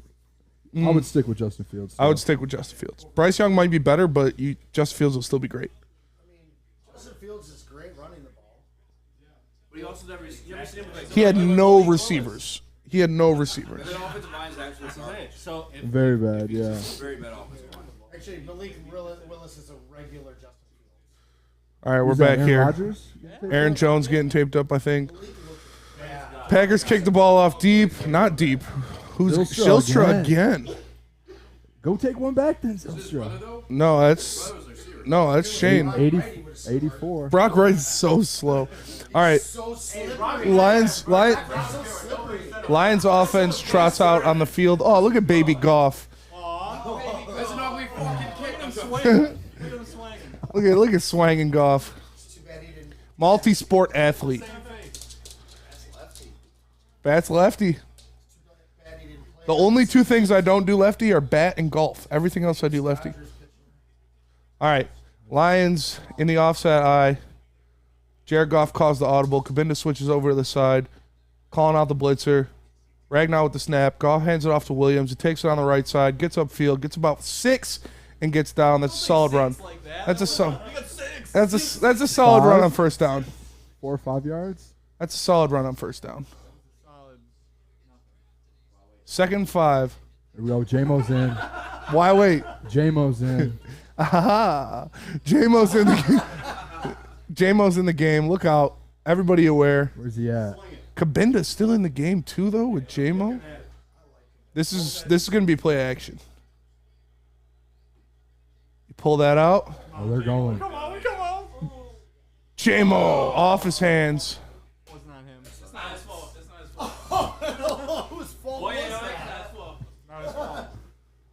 I would stick with Justin Fields. I would stick with Justin Fields. Bryce Young might be better, but Justin Fields will still be great. I mean, Justin Fields is great running the ball. But he also never seen him like. He had no receivers. He had no receivers. The offensive line is actually garbage. So if Very bad, yeah. Very bad offensive line. Actually, Malik Willis is a regular Justin Fields. All right, we're Is that back Aaron here. Rodgers? Aaron Jones getting taped up, I think. Packers kicked the ball off deep. Not deep. Who's Shilstra Shilstra again? Go take one back then, Zylstra. No, that's Shane. 84. Brock Wright's so slow. All right, So slippery. Lions offense trots out on the field. Oh, look at baby Goff. That's an ugly fucking kick. I'm swinging. Look at swanging Goff. Too bad he didn't. Multi-sport athlete. Bats lefty. Bad he didn't play. The only two things I don't do lefty are bat and golf. Everything else I do lefty. All right, Lions in the offset eye. Jared Goff calls the audible. Kabinda switches over to the side, calling out the blitzer. Ragnar with the snap. Goff hands it off to Williams. He takes it on the right side, gets upfield, gets about 6, and gets down. That's a solid run. That's a solid run on first down. 4 or 5 yards. That's a solid run on first down. 2nd and 5. Here we go. J-Mo's in. Why wait? J-Mo's in. Aha! J-Mo's in the J-Mo's in the game. Look out. Everybody aware. Where's he at? Kabinda's still in the game too, though, with J-Mo. This is going to be play action. You pull that out. Oh, they're going. Come on. J-Mo off his hands. Was not him. It's not his fault. It's not his fault. Whose fault Boy, was you know, that? that's fault. Not his fault.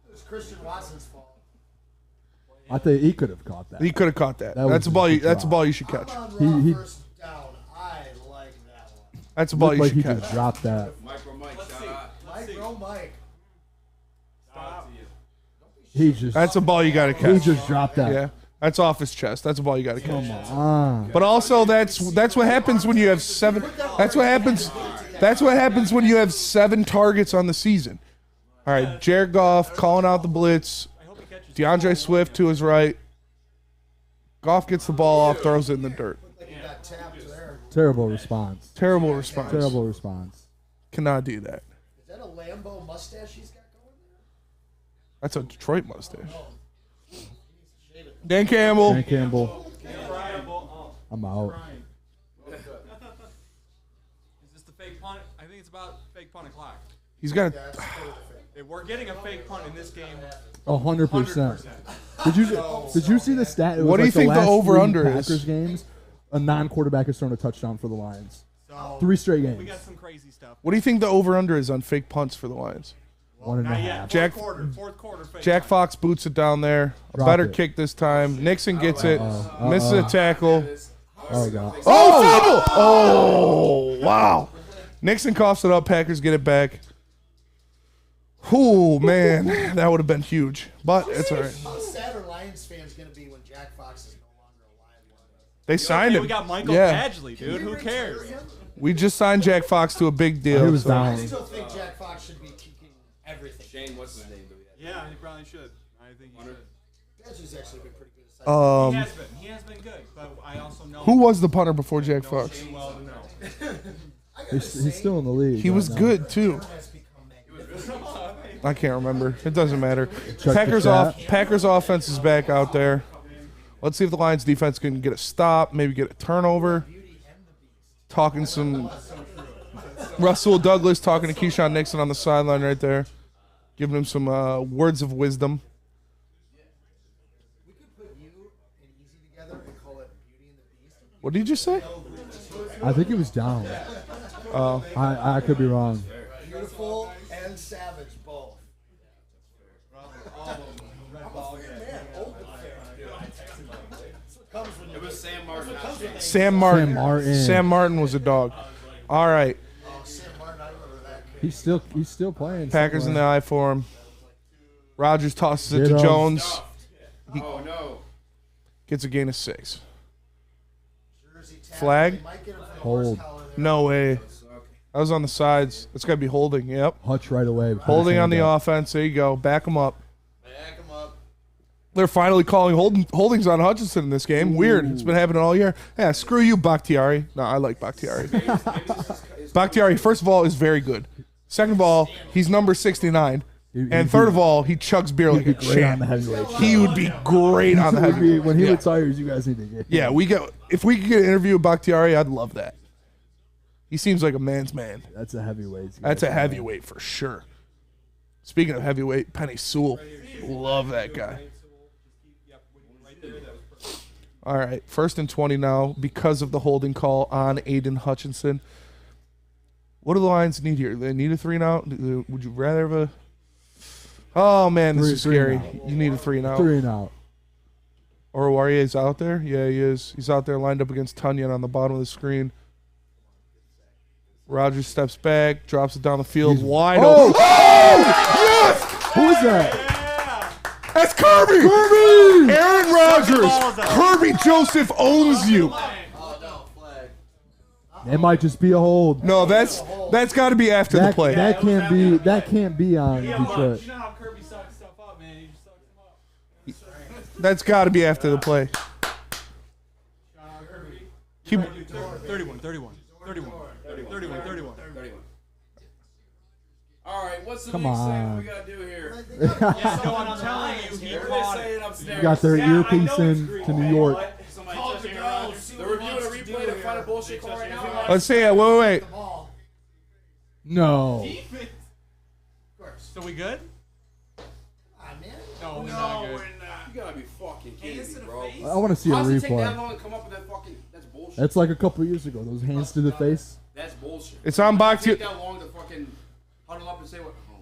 It was Christian Watson's fault. I think he could have caught that. He could have caught that. That That's a was ball. a good That's a drop. ball you should catch. Amon-Ra He- first down. I like that one. That's a ball Looked you like he should just catch. dropped that. Micro Mike, shout out. Mike. Stop. He just. That's a ball you got to He catch. just dropped that. Yeah, that's off his chest. That's a ball you got to catch. Ah. But also, that's what happens when you have 7. That's what happens. That's what happens when you have 7 targets on the season. All right, Jared Goff calling out the blitz. DeAndre Swift to his right. Goff gets the ball off, throws it in the dirt. Like he got tapped there. Terrible response. Terrible response. Terrible response. Cannot do that. Is that a Lambo mustache he's got going there? That's a Detroit mustache. Dan Campbell. Dan Campbell. I'm out. a fake punt. I think it's about fake punt o'clock. He's got. We're getting a fake punt in this game. 100%. Did you see the stat? It was What do you like think the last over-under three is? Packers games, a non-quarterback has thrown a touchdown for the Lions. So 3 straight games. We got some crazy stuff. What do you think the over/under is on fake punts for the Lions? 1.5. Jack, Fourth quarter fake Jack punt. Fox boots it down there. A Drop better it. kick this time. Nixon gets it. Misses a tackle. Oh, God. Oh, fumble! Oh, wow. Nixon coughs it up. Packers get it back. Oh, man. That would have been huge. But it's all right. How sad are Lions fans going to be when Jack Fox is no longer a Lion? They signed him. We got Michael Yeah. Badgley, dude. Who cares? We just signed Jack Fox to a big deal. He was so- down. I still think Jack Fox should be kicking everything. Shane, what's his name? Yeah, he probably should. I think he should. Badgley's actually been pretty good. He has been good, but I also know Who was the punter before Jack Fox? Shane well to know. He's still in the league. He was right now. good, too. I can't remember. It doesn't matter. Check Packers the chat. Packers offense is back out there. Let's see if the Lions defense can get a stop, maybe get a turnover. Talking some Russell Douglas talking to Keyshawn Nixon on the sideline right there, giving him some words of wisdom. We could put you and Easy together and call it Beauty and the Beast. What did you say? I think he was down. Oh, I could be wrong. Beautiful and savage both. It was Sam Martin. Sam Martin. Sam Martin. Sam Martin was a dog. All right, He's still playing. Packers in the somewhere. eye for him. Rodgers tosses it Get to him. Jones. Oh no. Gets a gain of 6. Flag? Hold. No way. That was on the sides. That's got to be holding. Yep. Hutch right away. Put Holding his on hand the up. offense. There you go. Back him up. They're finally calling holdings on Hutchinson in this game. Weird. It's been happening all year. Yeah, screw you, Bakhtiari. No, I like Bakhtiari. Bakhtiari, first of all, is very good. Second of all, he's number 69. And third of all, he chugs beer like a He'd be great on the champ. heavyweight show. He would be great on the Would be- heavyweight. when he Yeah. retires, you guys need to get. Yeah, if we could get an interview with Bakhtiari, I'd love that. He seems like a man's man. That's a heavyweight. That's a heavyweight for sure. Speaking of heavyweight, Penny Sewell. Love that guy. All right, 1st and 20 now because of the holding call on Aiden Hutchinson. What do the Lions need here? They need a 3 and out? Would you rather have a... Oh, man, this is Three and scary. out. You need a 3 and out. 3 and out. Oruwarie's out there? Yeah, he is. He's out there lined up against Tunyon on the bottom of the screen. Rodgers steps back, drops it down the field, wide open. Yes! Who is that? That's Kirby! Aaron Rodgers! Kirby Joseph owns you. It might just be a hold. No, that's got to be after the play. That can't be on Detroit. You know how Kirby sucks stuff up, man. He just sucks them up. That's got to be after the play. Keep, 31. All right, what's the Come league saying? on. What we gotta do here? Yeah, no, I'm telling you, he They're caught saying it. upstairs. You got their earpiece in to New York. Somebody touching Aaron Rodgers. They're reviewing a replay to find a bullshit call right now. let's see it. Wait. No. So we good? No, we're No, not good. we're not. You gotta be fucking kidding me, bro. I want to see a How does it take that replay. long to come up with that fucking? That's bullshit. That's like a couple years ago. Those hands to the face. That's bullshit. It's on How does it Bakhtiari. take that long to fucking huddle up and say what? Oh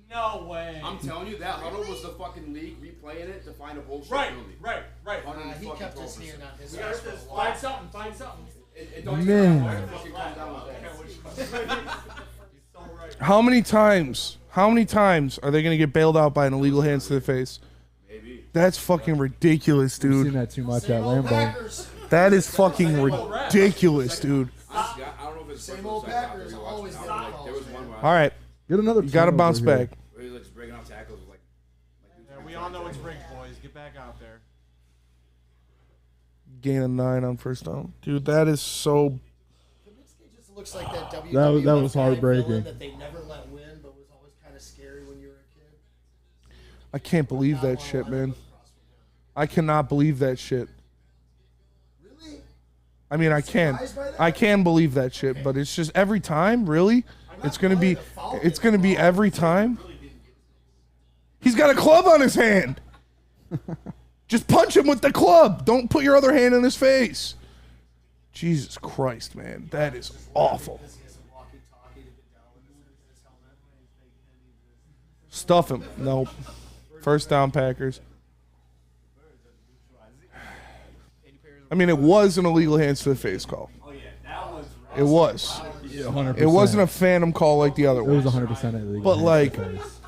my. No way. I'm telling you, that huddle was the fucking league replaying it to find a bullshit Right. penalty. He kept his hand on his We ass gotta for a while. find something. It don't even Man. matter what fucking comes down with that. How many times are they going to get bailed out by an illegal hands to the face? Maybe. That's fucking ridiculous, I've seen dude. that too much at Lambeau. That is fucking ridiculous, dude. Honestly, I don't know if it's Same old Packers always get like, there was one where All right, Get another. you got to turnover bounce here. back. where he was like just breaking off tackles. Like Yeah, we all know it's rigged, boys. Get back out there. Gain of 9 on 1st down. Dude, that is so... It just looks like that That WWF was guy heartbreaking. villain that they never let win, but was always kind of scary when you were a kid. I can't believe that shit, man. I cannot believe that shit. Really? I mean, I can believe that shit, but it's just every time, really? It's gonna be every time. He's got a club on his hand. Just punch him with the club. Don't put your other hand in his face. Jesus Christ, man. That is awful. Stuff him. Nope. First down, Packers. I mean, it was an illegal hands to the face call. It was. Yeah, 100%. It wasn't a phantom call like the other one. It was 100% illegal. But like,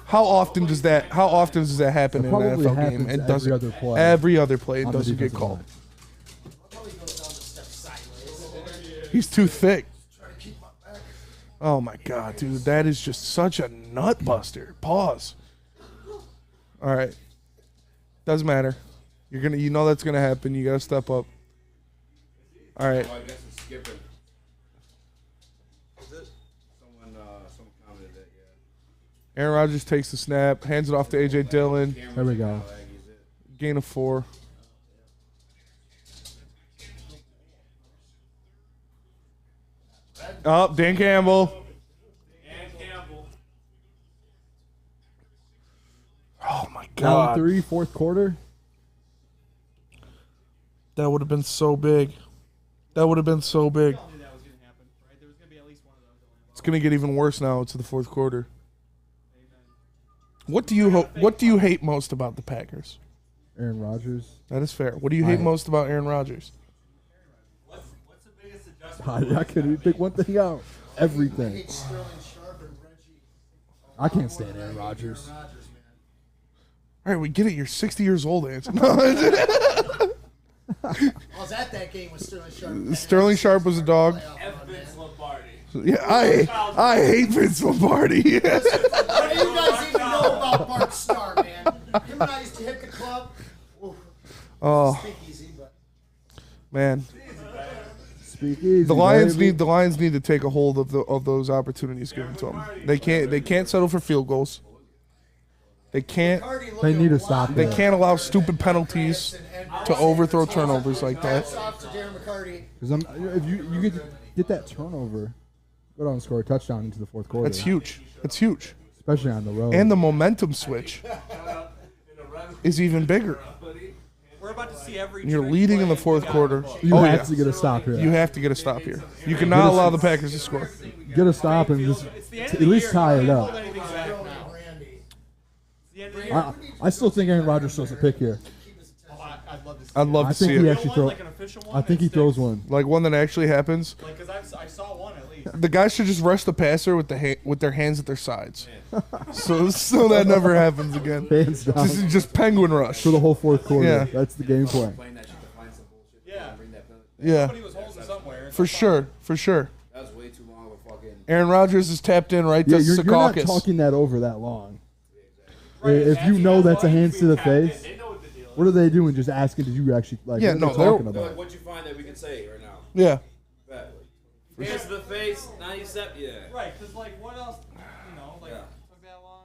how often does that happen in an NFL game? It doesn't. Every other play, it doesn't get called. He's too thick. Oh my God, dude, that is just such a nut buster. Pause. All right, doesn't matter. You know that's gonna happen. You gotta step up. All right. I guess it's skipping. Is it? Someone commented that, yeah. Aaron Rodgers takes the snap, hands it off to A.J. Dillon. There we go. Gain of 4. Oh, Dan Campbell. Oh, my God. Down 3, fourth quarter. That would have been so big. That would have been so big. It's going to get even worse now. It's the fourth quarter. What do you hate most about the Packers? Aaron Rodgers. That is fair. What do you hate most about Aaron Rodgers? What's the biggest adjustment? I couldn't even pick one thing out. Everything. I can't stand Aaron Rodgers. All right, we get it. You're 60 years old, Anson. I was at that game with Sterling Sharp. Sterling Sharp was a dog. Yeah, I hate Vince Lombardi. What do you guys even know about Bart Starr, man? Him and I used to hit the club. Oh, Speakeasy, but man. Speakeasy. The Lions need to take a hold of those opportunities given to them. They can't settle for field goals. They can't. They need to stop. They can't allow stupid penalties to overthrow turnovers like that. Because if you get that turnover, go down and score a touchdown into the fourth quarter. That's huge. That's huge. Especially on the road. And the momentum switch is even bigger. We're about to see every. You're leading in the fourth quarter. You have to get a stop here. You have to get a stop here. You cannot allow the Packers to score. Get a stop and just at least tie it up. I still think Aaron Rodgers throws a pick here. I'd love to see it. I think he throws one. Like one that actually happens. Because I saw one at least. The guy should just rush the passer with their hands at their sides. So that never happens again. Hands down. Just penguin rush. For the whole fourth quarter. Yeah. That's the game plan. Yeah. For sure. That was way too long of a fucking. Aaron Rodgers is tapped in right to You're not Secaucus. talking that over that long. If you know that's a hands to the face, what are they doing? Just asking, did you actually like? Yeah, what are no, they talking They're about? like, what'd you find that we can say right now? Yeah. Hands to the face, 97. Yeah. Right, because like what else? Took that long.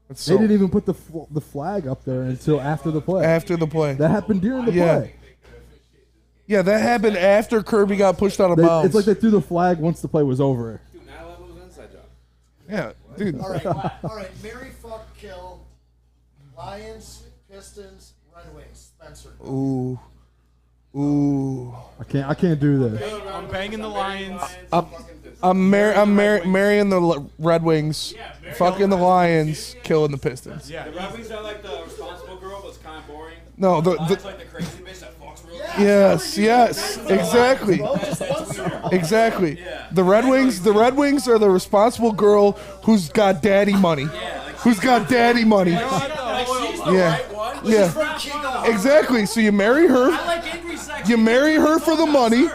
They didn't even put the flag up there until after the play. After the play. That happened during the play. Yeah, that happened after Kirby got pushed out of bounds. It's like they threw the flag once the play was over. Dude, now that was an inside job. Yeah, dude. All right. Mary, fuck, kill. Lions, Pistons, Red Wings. Spencer. Ooh. I can't do this. I'm banging the Lions. I'm marrying the Red Wings, fucking the Lions, killing the Pistons. Yeah. The Red Wings are like the responsible girl, but it's kind of boring. No, the like the crazy bitch that fucks real. Yes, exactly. Exactly. The Red Wings are the responsible girl who's got daddy money. Who's got daddy money. Yeah. Exactly. So you marry her. You marry her for the money.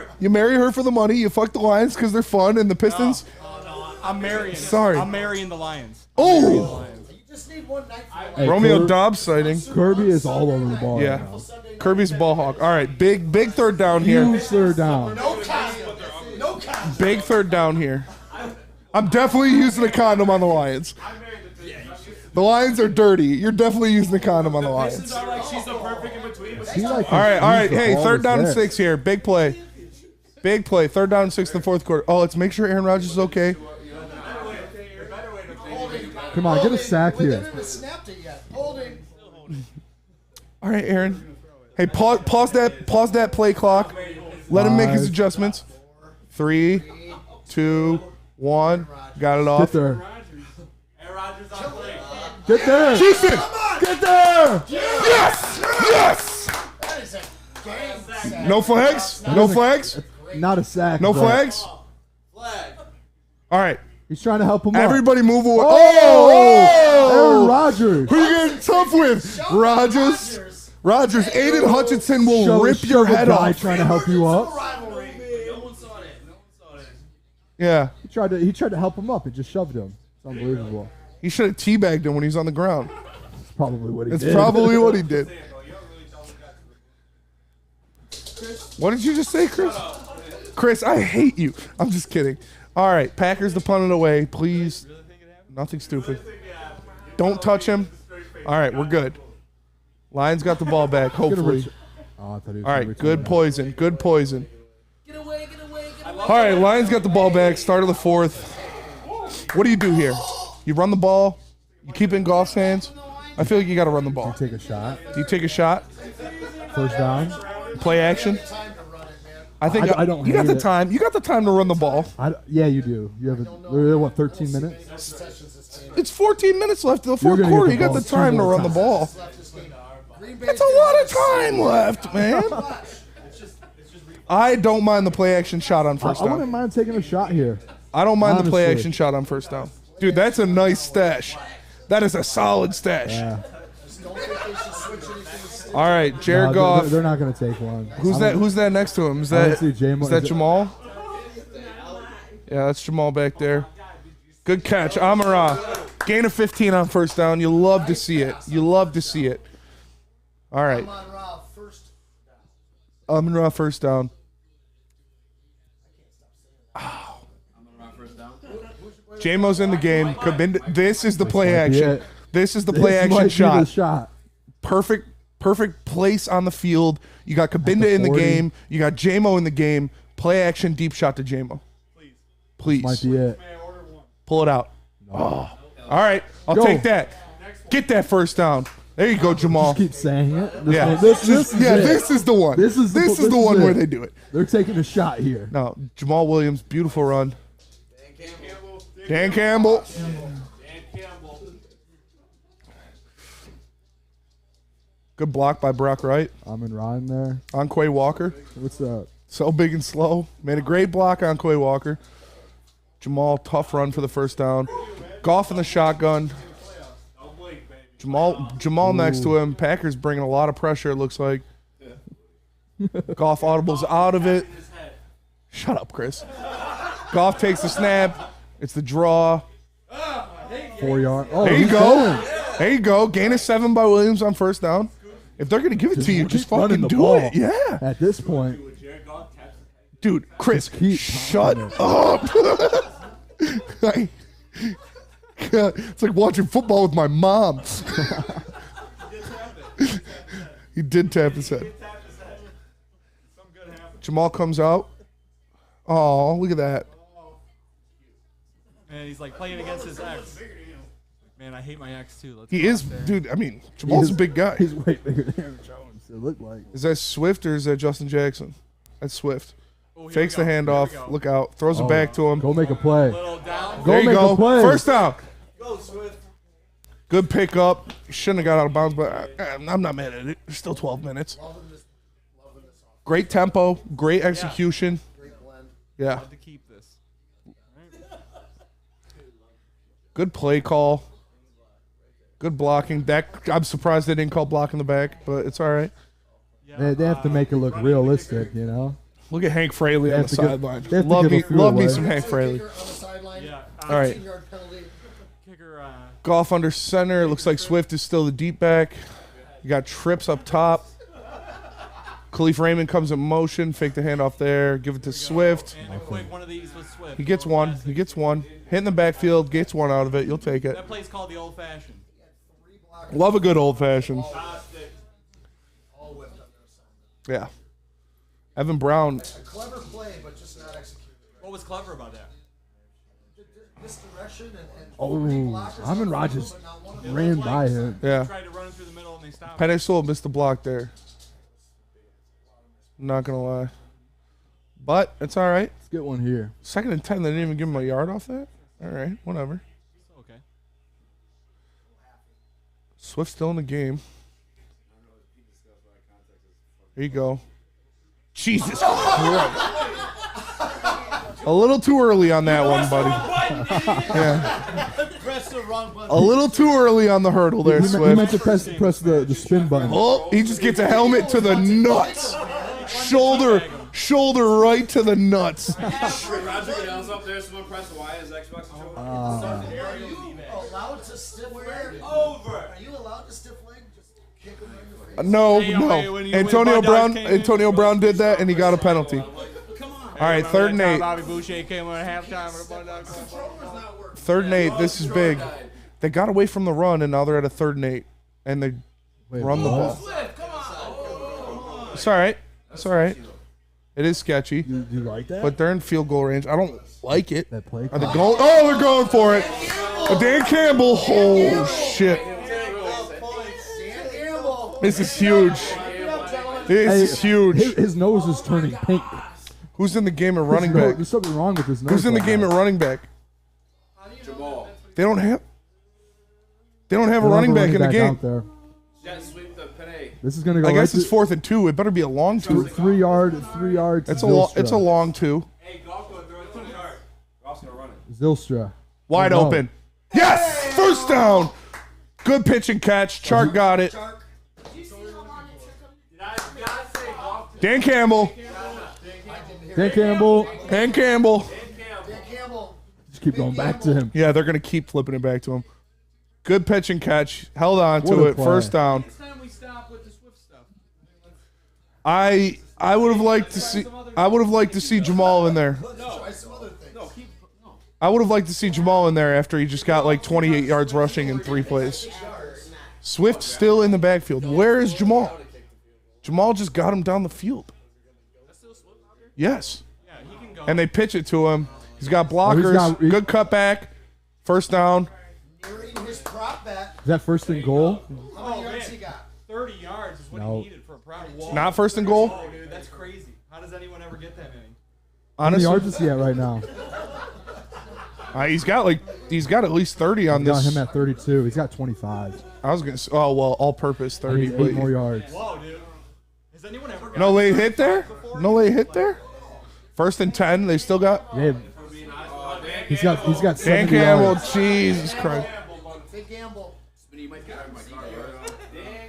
You fuck the Lions because they're fun, and the Pistons. I'm marrying. Sorry. I'm marrying the Lions. Oh. You just need one night for Hey, Romeo Dobbs sighting. Kirby is all over the ball. Yeah. Right now. Kirby's a ball hawk. All right, big third down here. Huge third down. no condom. Big third down here. I'm definitely using a condom on the Lions. The Lions are dirty. You're definitely using a condom on the Lions. Pistons are like she's the perfect in between. All right. Hey, third down and 6 here. Big play. Big play. 3rd down, 6 in the 4th quarter. Oh, let's make sure Aaron Rodgers is okay. Come on, get a sack Wait, they here. haven't even snapped it yet. Holding. All right, Aaron. Hey, pause that play clock. Let him make his adjustments. 3, 2, 1. Got it off. Get there. Aaron Rodgers on play. Get there. Houston! Get there. Yes! Yes! That is a gang sack. No flags? No flags? Not a sack. No but flags? Flag. All right. He's trying to help him Everybody move away. Oh! Aaron Rodgers. Who you getting tough with? Rodgers. Rodgers. Aiden Hutchinson will rip your head guy off. trying to help you up. No one saw it. Yeah. He tried to help him up. It just shoved him. It's unbelievable. He should have teabagged him when he's on the ground. That's probably what he That's did. probably what he did. What did you just say, Chris? Chris, I hate you. I'm just kidding. All right, Packers to punt it away. Please. Nothing stupid. Don't touch him. All right, we're good. Lions got the ball back, hopefully. Oh, I thought he was All right, good poison. Good poison. All right, Lions got the ball back. Start of the 4th. What do you do here? You run the ball. You keep it in Goff's hands. I feel like you got to run the ball. Take a shot. Do you take a shot? First down. Play action. I think I don't you got hate the it. time. You got the time to run the ball. Yeah, you do. You have what? 13 minutes. It's 14 minutes left in the You're 4th gonna quarter. get You the got the ball time two to more run the ball. That's a lot of time left, man. I don't mind the play action shot on first I wouldn't down. mind taking a shot here. I don't mind the play honestly. action shot on first down. Dude, that's a nice stash. That is a solid stash. Yeah. All right, Jared No, Goff. they're not going to take one. Who's that? Who's that next to him? Is that Honestly, Jamal- is that is it- Jamal? Yeah, that's Jamal back there. Good catch, Amon-Ra. Gain of 15 on first down. You love to see it. You love to see it. All right, Amon-Ra first down. J-Mo's in the game. This is the play might be action. it. This is the This play might action be shot. the shot. Perfect place on the field. You got Kabinda in the 40. game. You got J-Mo in the game. Play action, deep shot to J-Mo. Please. Might be it. Pull it out. Oh. All right. I'll Go. take that. Get that first down. There you go, Jamal. Just keep saying it. Yeah. This is it. This is the one. This is the one it. where they do it. They're taking a shot here. No, Jamal Williams, beautiful run. Dan Campbell. Good block by Brock Wright. Amon-Ra in there. On Quay Walker. What's up? So big and slow. Made a great block on Quay Walker. Jamal, tough run for the first down. Goff in the shotgun. Jamal next to him. Packers bringing a lot of pressure, it looks like. Goff audibles out of it. Shut up, Chris. Goff takes the snap. It's the draw. 4 yard. Oh, There you he's go. going. There you go. Gain of 7 by Williams on first down. If they're going to give it to you, just Keep running fucking the do ball. it. Yeah. At this point, Dude, Chris, keep shut popping it. up. It's like watching football with my mom. He did tap his head. Jamal comes out. Oh, look at that. And he's like playing against his ex. Man, I hate my ex too. Let's He go is, out there. dude, I mean, Jamal's a big guy. He's way bigger than Aaron Jones. It looked like. Is that Swift or is that Justin Jackson? That's Swift. Oh, here Fakes we the go. handoff. Here we go. Look out. Throws it back to him. Go make a play. Little down. Go There you make go. a play. First down. Go, Swift. Good pickup. Shouldn't have got out of bounds, but I'm not mad at it. There's still 12 minutes. Great tempo. Great execution. Yeah. Love to keep this. Good play call. Good blocking. I'm surprised they didn't call block in the back, but it's all right. They have to make it look realistic, you know. Look at Hank Fraley They on have the to give- sideline. they have to Love give a me, few love me away. some Hank Fraley. Yeah. All right. Kicker. Goff under center. It looks like Swift is still the deep back. You got trips up top. Khalif Raymond comes in motion. Fake the handoff there. Give it to Swift. And a quick one of these with Swift. He gets one. He gets one. Hit in the backfield. Gets one out of it. You'll take it. That play's called the old fashioned. Love a good old fashioned. Yeah. Evan Brown. A clever play, but just not executed. What was clever about that? Misdirection and Oh, blockers Amon-Ra just ran by him. Yeah. Tried to run him through the middle and they stopped. Penei Sewell missed the block there. Not gonna lie, but it's all right. Let's get one here. 2nd and 10. They didn't even give him a yard off that. All right, whatever. Okay. Swift still in the game. Here you go. Jesus Christ. A little too early on that one, buddy. Yeah. Press the wrong button. A little too early on the hurdle there, He Swift. meant to press the spin button. Oh, he just gets a helmet to the nuts. Shoulder right to the nuts. Roger Goodell's up there. Someone press Y as Xbox controller. Are you allowed to stiff leg? Over. Are you allowed to stiff leg? Just kick him in the face. No. when Antonio Brown did that, and he got a penalty. All right, 3rd and 8. Bobby Boucher came on at halftime with a Bulldogs. 3rd and 8. This is big. They got away from the run, and now they're at a 3rd and 8, and they run the ball. It's all right. It's all right. It is sketchy. Do you like that? But they're in field goal range. I don't like it. That play. Are they going? Oh, they're going for it. Dan Campbell. Oh, shit. This is huge. This is huge. His nose is turning pink. Who's in the game at running back? There's something wrong with his nose. Who's in the right game now. at running back? Jamal. They don't have a running back in the game. Out there. Jet sweep the Penei. This is gonna go. I guess right it's 4th and 2. It better be a long 2. 3 yards. It's a long 2. Hey, Golf going to throw it to the chart. Golf's going to run it. Zylstra. Wide Oh, no. open. Yes! First down. Good pitch and catch. Chart got it. Dan Campbell. Dan Campbell. Dan Campbell. Just keep going back to him. Yeah, they're going to keep flipping it back to him. Good pitch and catch. Held on What to a it. play. First down. Next time we stop with the Swift stuff. I would have liked to see Jamal in there. I would have liked to see Jamal in there after he just got like 28 yards rushing in 3 plays. Swift still in the backfield. Where is Jamal? Jamal just got him down the field. Yes. And they pitch it to him. He's got blockers. Good cutback. First down. His prop bet. Is that 1st and goal? How many yards he got? 30 yards is what No. he needed for a prop. Not 1st and goal? Oh, dude, that's crazy. How does anyone ever get that many? How many Honestly, yards is he at right now? he's got at least 30 on Got this. him at 32. He's got 25. I was gonna say, all purpose 30. He's 8 but- more yards. Whoa, dude. Has anyone ever got No late hit there. No late hit there. 1st and 10. They still got Yeah. He's got Dan 70 Campbell. yards. Jesus Christ. Big gamble.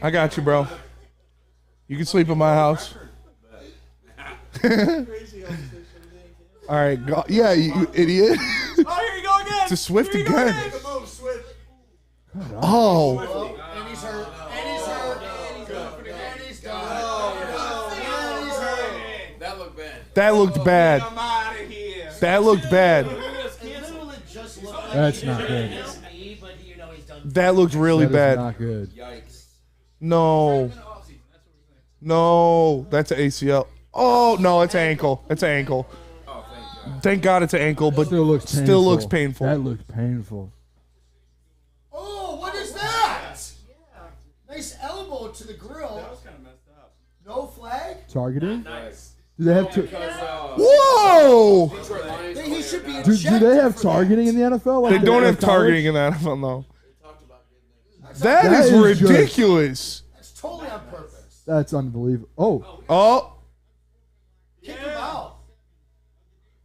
I got you, bro. You can sleep in my house. All right, yeah, you idiot. Oh, here you go again. To Swift Here you go again. Oh, And he's hurt. And he's hurt. And he's done. And he's hurt. That looked bad. that looked bad. I'm out of here. That looked bad. That's not good. That looked really That is bad. not good. No. No, that's an ACL. Oh, no, it's an ankle. It's an ankle. Thank God it's an ankle, but Still looks painful. still looks painful. That looked painful. Oh, what is that? Nice elbow to the grill. That was kind of messed up. No flag? Targeting? Do they have to? Whoa! He should be Do they have targeting in the NFL? Like They don't have college? targeting in the NFL, no. That is is just- ridiculous. That's totally on purpose. That's unbelievable. Oh, Oh, Kick him out.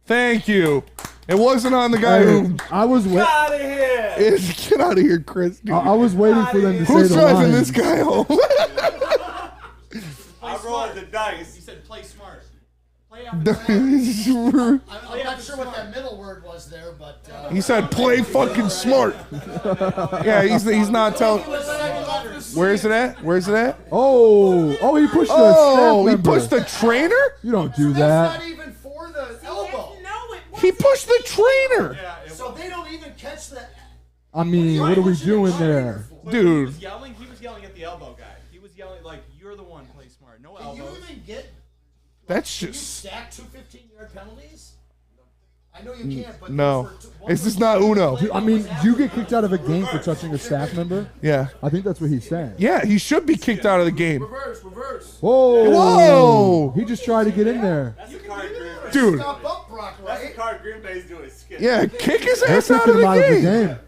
thank you. It wasn't on the guy who. I was Get out of here, Chris. Dude. I was waiting for them to Who's say the driving lines. this guy home? I rolled the dice. He said play smart. Play I'm not sure what that middle word was there, but He said, "Play fucking smart." Yeah, he's not telling. Where's it at? Where's it at? Oh, he pushed the Oh, staff he member. pushed the trainer. You don't do that's that. not even for the elbow. He pushed the trainer, So they don't even catch the. I mean, what are we doing there? dude. He was yelling at the elbow guy. He was yelling like, "You're the one. Play smart. No Can you elbows." even get? That's Can you just stack two 15-yard penalties? I know you can't, but no. It's just not Uno. I mean, you get kicked out of a game for touching a staff member? Yeah. I think that's what he's saying. Yeah, he should be kicked out of the game. Reverse. Whoa! Whoa! He just tried to get in there. That's the card Green Bay. Dude. Stop up, Brock, That's the right? card Green Bay's doing. Skip. Yeah, kick his They're ass out kicking of him out of the the game. game.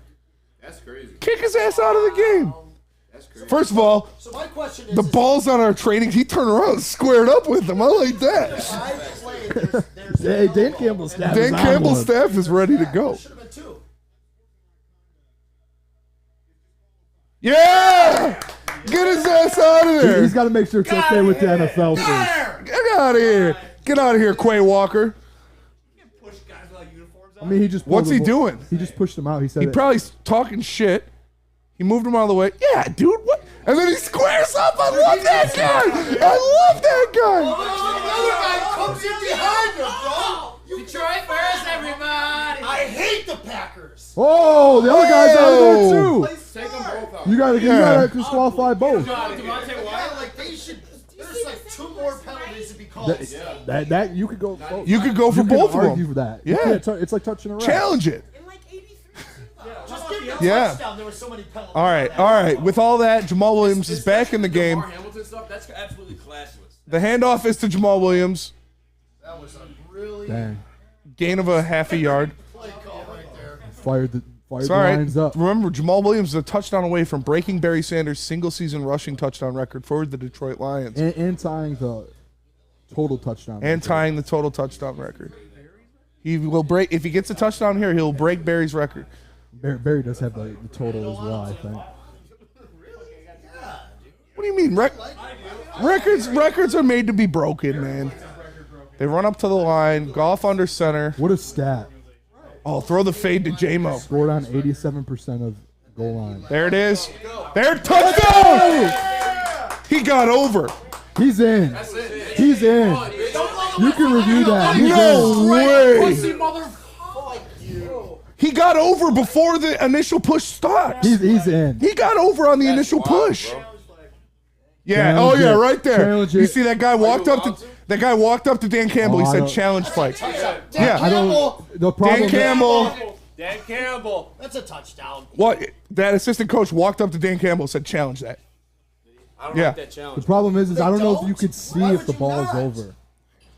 That's crazy. Kick his ass out of the game. That's crazy. First of all, So my question is, the ball's on our training. He turned around and squared up with him. I like that. I play, there's Hey, Dan Campbell's staff is Dan on Campbell's one. staff is ready to go. should have been two. Yeah! Get his ass out of there. He's got to make sure it's okay with the NFL first. Get out of here. Get out of here, Quay Walker. Push guys without uniforms I mean, he just. What's pulled he the ball- doing? He just pushed him out. He said He it. probably talking shit. He moved him out of the way. Yeah, dude. What? And then he squares up. I love that guy. I love that guy. The other guy comes in behind him, bro. Detroit first, everybody. I hate the Packers. Oh, the other guy's out of there too. Take them both out. You gotta disqualify both. Devontae Wyatt. Like they should. There's like two more penalties to be called. That you could go. You could go for you both can of argue them. for that. Yeah. You can't it's like touching a rat. Challenge it. In like 83. Just give me a Yeah. touchdown. There were so many penalties. All right. With all that, Jamal Williams is back in the game. Lamar Hamilton stuff, that's absolutely classless. The handoff is to Jamal Williams. That was a really Dang. Gain of a half a yard. play call right there. Fired the It's all right. lines up. Remember, Jamal Williams is a touchdown away from breaking Barry Sanders' single-season rushing touchdown record for the Detroit Lions And tying the total touchdown. and tying the total touchdown record. He will break if he gets a touchdown here. He'll break Barry's record. Barry does have the total as well, I think. What do you mean? Records are made to be broken, man. They run up to the line, Goff under center. What a stat. Oh, throw the fade to J-Mo. Scored on 87% of goal line. There it is. There, touchdown! He got over. He's in. He's in. You can review that. He's No in. way. He got over before the initial push starts. He's in. He got over on the initial push. Yeah. Challenge Oh yeah, it. right there. Challenge You it. see that guy walked up to Dan Campbell. He Oh, I said don't- challenge fight. Dan Yeah. Campbell. The problem Dan Campbell. Dan Campbell. That's a touchdown. What? That assistant coach walked up to Dan Campbell and said challenge that. I don't Yeah. like that The challenge. problem is I don't know if don't? you could see Why if would the you ball is not? over.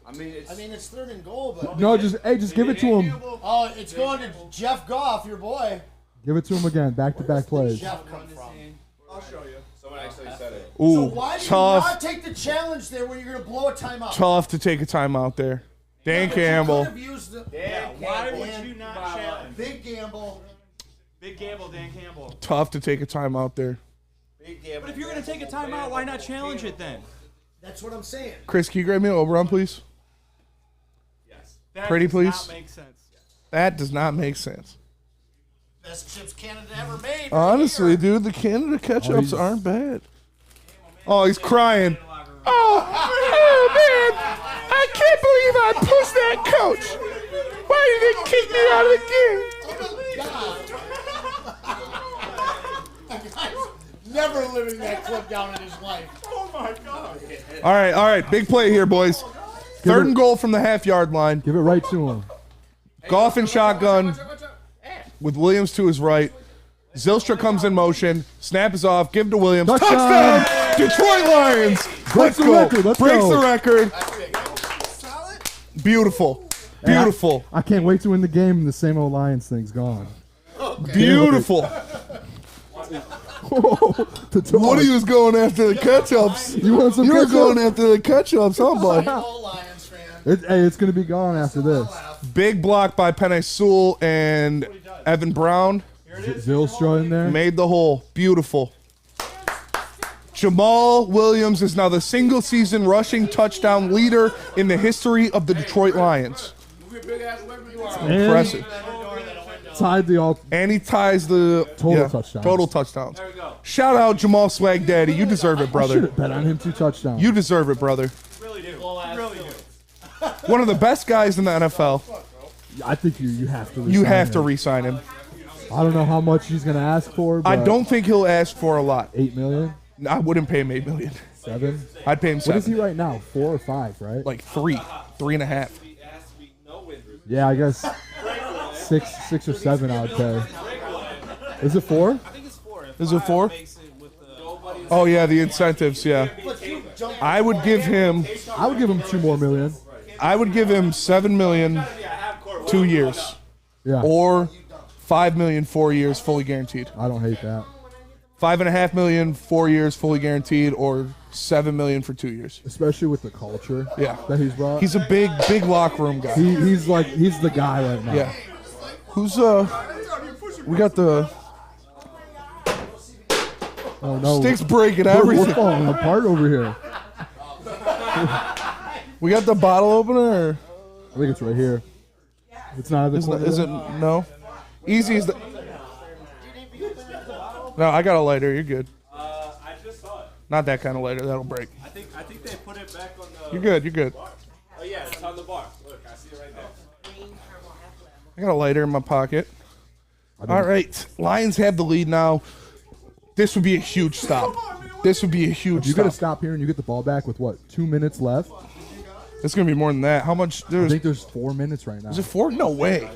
I mean, It's third and goal, but No, just give it to him. oh, it's going to Jeff Goff, your boy. Give it to him again. Back-to-back plays. Jeff come from. I'll show you. someone actually said it. Ooh, So why do you tough, not take the challenge there when you're going to blow a timeout? tough to take a timeout there. Dan But you Campbell. could have used the, Why Dan- would you not challenge? Big gamble. Big gamble, Dan Campbell. Tough to take a timeout there. But if you're going to take a timeout, why not challenge it then? That's what I'm saying. Chris, can you grab me an Oberon, please? That Pretty does please. not make sense. That does not make sense. Best chips Canada ever made. right Honestly, here. dude, the Canada ketchups aren't bad. Oh, he's crying. Oh, man. I can't believe I pushed that coach. Why did they kick me out of the game? Never living that clip down in his life. Oh my God. All right. Big play here, boys. Third and goal from the half-yard line. Give it right to him. Goff and shotgun with Williams to his right. Zylstra comes in motion. Snap is off. Give to Williams. Touchdown! Detroit Lions. Breaks the record. Let's Breaks go. the record. Beautiful. Beautiful. I can't wait to win the game and the same old Lions thing's gone. Beautiful. Woody was going after the ketchups. You want some You were ketchup? going after the ketchups, huh, bud? Lions fan. It's going to be gone after this. Big block by Penei Sewell and Evan Brown. Zylstra in there. Made the hole. Beautiful. Jamal Williams is now the single-season rushing touchdown leader in the history of the Detroit Lions. Impressive. Tied the all. And he ties the Total touchdowns. Total touchdowns. Shout out Jamal Swag Daddy. You deserve it, I should brother. have bet on him 2 touchdowns. You deserve it, brother. Really do. Really do. One of the best guys in the NFL. I think you have to. You resign have to him. re-sign him. I don't know how much he's going to ask for. But I don't think he'll ask for a lot. $8 million. I wouldn't pay him $8 million. 7? I'd pay him What is 7. he right now? 4 or 5, right? Like 3.5. Yeah, I guess 6 or 7 I would pay. Is it 4? Is it 4? Oh yeah, the incentives. Yeah, I would give him 2 more million. I would give him 7 million, 2 years. Yeah. Or 5 million, 4 years, fully guaranteed. I don't hate that. 5.5 million, 4 years, fully guaranteed, or 7 million for 2 years. Especially with the culture. Yeah. That he's brought. He's a big locker room guy. He's the guy right now. Yeah. Who's we got the Oh no. sticks breaking We're everything. falling apart over here. We got the bottle opener. Or? I think it's right here. It's not at the corner. Is it no? Easy is the. No, I got a lighter. You're good. I just saw it. Not that kind of lighter. That'll break. I think they put it back on the. You're good. You're good. Oh yeah, it's on the bar. Look, I see it right there. I got a lighter in my pocket. All right, Lions have the lead now. This would be a huge stop. This would be a huge You stop. got to stop here and you get the ball back with what? 2 minutes left. It's gonna be more than that. How much? I think there's 4 minutes right now. Is it 4? No way.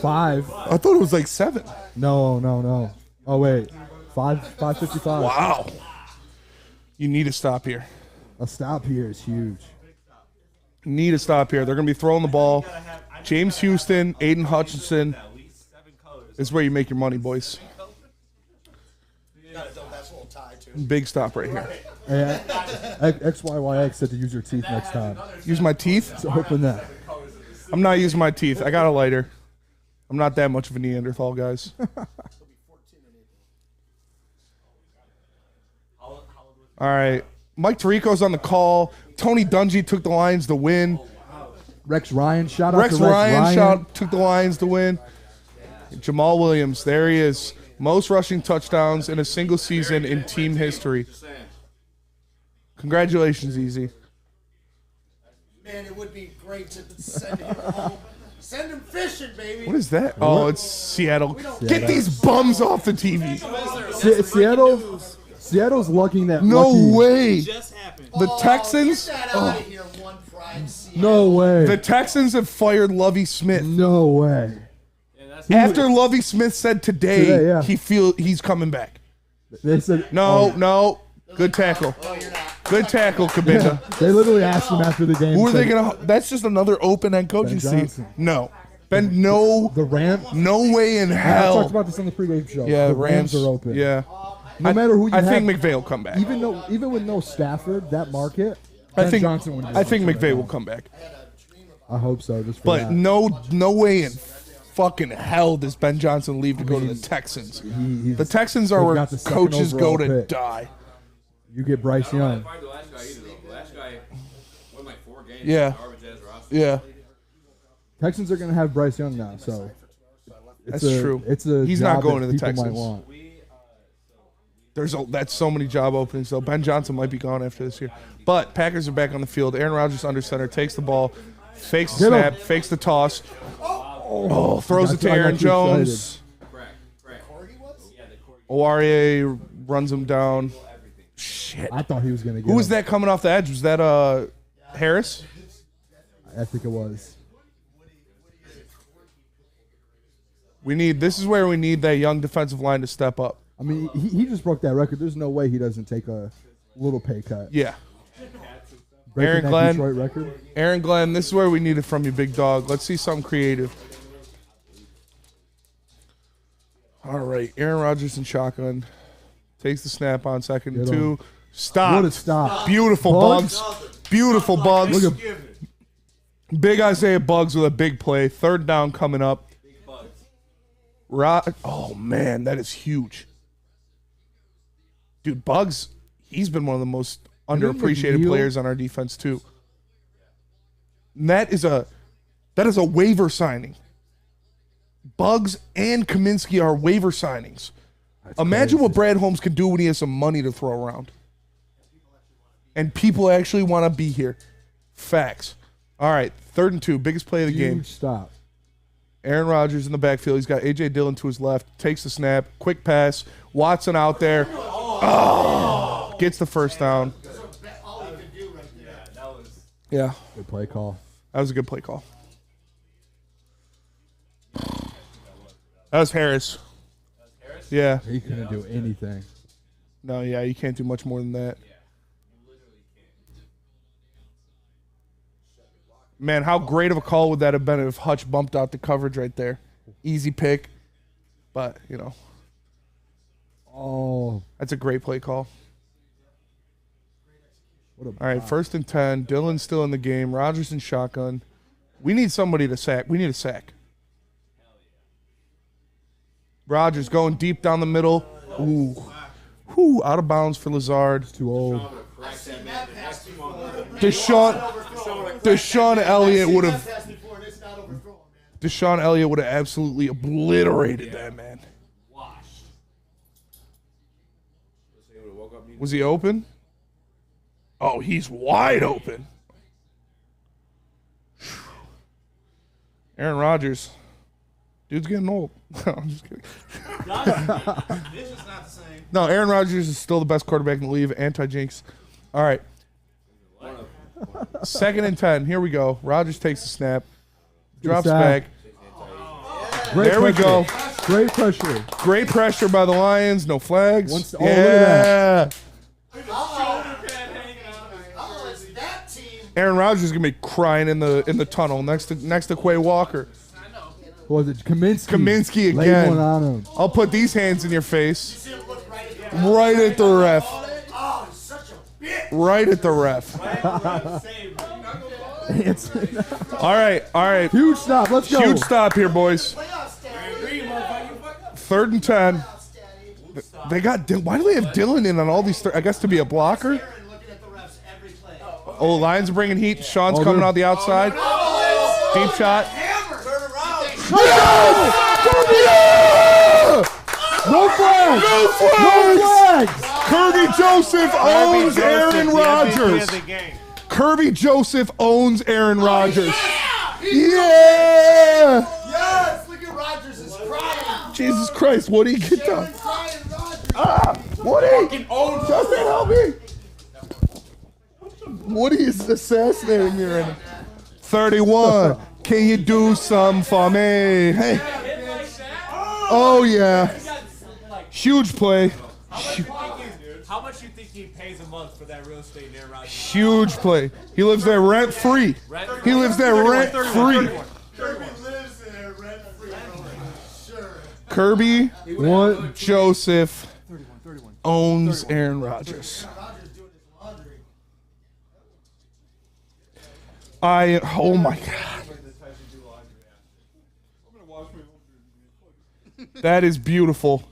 5. I thought it was like 7. No. Oh wait, 5:55. Wow. You need to stop here. A stop here is huge. Need to stop here. They're going to be throwing the ball. James Houston, Aiden Hutchinson is where you make your money, boys. Big stop right here. Hey, XYYX said to use your teeth next time. Use my teeth? So open that. I'm not using my teeth. I got a lighter. I'm not that much of a Neanderthal, guys. All right. Mike Tirico's on the call. Tony Dungy took the Lions to win. Rex Ryan, shout out Rex to Rex Ryan. took the Lions to win. Jamal Williams, there he is. Most rushing touchdowns in a single season in team history. Congratulations, Easy. Man, it would be great to send him home. Send him fishing, baby. What is that? Oh, it's Seattle. Get these bums off the TV. Seattle's lucky that. No lucky. way. The Texans. Get that out of here, one pride. No way. The Texans have fired Lovie Smith. No way. After Lovie Smith said today, he's coming back. They said no. Good tackle. Good tackle, Kabinda. Yeah, they literally asked him after the game. Who are they gonna? That's just another open end coaching seat. No, Ben. No. The Rams. No way in I hell. talked about this on the pregame show. Yeah, the Rams are open. Yeah. No matter who you I have, think McVay will come back. Even with no Stafford, that market. I think Johnson would be McVay will come back. I hope so. Just for But that. no way in fucking hell does Ben Johnson leave to go to the Texans. The Texans are where coaches go to die. You get Bryce Young. The last guy either, though. The last guy won like 4 games. Yeah. Yeah. Texans are going to have Bryce Young now, so That's true. It's a He's job not going that to the people might Texans. want. That's so many job openings, though. Ben Johnson might be gone after this year. But Packers are back on the field. Aaron Rodgers under center, takes the ball, fakes the snap, fakes the toss. Oh, throws it to Aaron Jones. Owarie runs him down. Shit. I thought he was going to get Who was him. that coming off the edge? Was that Harris? I think it was. This is where we need that young defensive line to step up. I mean, he just broke that record. There's no way he doesn't take a little pay cut. Yeah. Breaking Aaron that Glenn. Detroit record. Aaron Glenn, this is where we need it from you, big dog. Let's see something creative. All right, Aaron Rodgers in shotgun. Takes the snap on second and 2. Stop. What a stop. Beautiful Bugs. Bugs. Beautiful Bugs. Look at Big Isaiah Bugs with a big play. Third down coming up. Oh, man, that is huge. Dude, Bugs, he's been one of the most underappreciated McNeil- players on our defense, too. And that is a waiver signing. Bugs and Kaminsky are waiver signings. Imagine what Brad Holmes can do when he has some money to throw around. And people actually want to be here. Facts. All right, 3rd and 2, biggest play of the game. Stop. Aaron Rodgers in the backfield. He's got A.J. Dillon to his left. Takes the snap. Quick pass. Watson out there. Oh! Gets the first down. Yeah. Good play call. That was a good play call. That was Harris. Yeah. He couldn't do anything. No, yeah, you can't do much more than that. Man, how great of a call would that have been if Hutch bumped out the coverage right there? Easy pick. But, you know. Oh. That's a great play call. What a All right, 1st and 10. Dylan's still in the game. Rodgers in shotgun. We need somebody to sack. We need a sack. Rodgers going deep down the middle. Ooh. Whew, out of bounds for Lazard. Too old. Deshaun Elliott would have. Deshaun Elliott would have absolutely obliterated that man. Was he open? Oh, he's wide open. Aaron Rodgers. Dude's getting old. I'm just kidding. This is not the same. No, Aaron Rodgers is still the best quarterback in the league. Anti-jinx. All right. 2nd and 10. Here we go. Rodgers takes the snap. Drops back. There we go. Great pressure. Great pressure by the Lions. No flags. Look at that. Aaron Rodgers is gonna be crying in the tunnel next to Quay Walker. What was it? Kaminsky. Kaminsky Laid again. one on him. I'll put these hands in your face. Right at the ref. Right at the ref. All right. Huge stop. Let's go. Huge stop here, boys. 3rd and 10. They got. Why do they have Dylan in on all these? I guess to be a blocker. Oh, Lions are bringing heat. Sean's coming out the outside. Deep shot. No flags. No flags. Kirby Joseph owns Aaron Rodgers. Kirby Joseph owns Aaron Rodgers. Yeah. Yes, look at Rodgers is crying. Jesus Christ, what did he get done? Woody! Justin, help me! Woody is assassinating me right now. 31. Can you do some for me? Hey. Oh, yeah. Huge play. How much you think he pays a month for that real estate in Aaron Rodgers? Huge play. He lives there rent free. He lives there rent free. Kirby Joseph owns Aaron Rodgers. Oh my God. That is beautiful.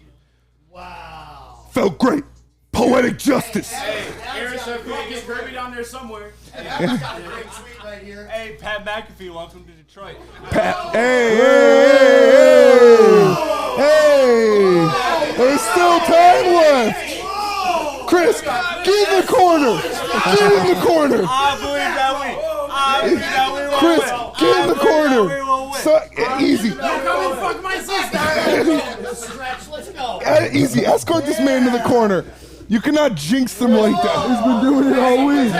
Wow. Felt great. Poetic justice. Hey, Aaron said we can get Kirby down there somewhere. Hey, got a great tweet right here. Hey, Pat McAfee, welcome to Detroit. Hey. There's still time left. Chris, get in the corner. Get in the corner. I believe that we will. Chris, get in the corner. So, easy. Fuck my sister. Let's go. Easy. Escort this man to the corner. You cannot jinx them like that. He's been doing it all week.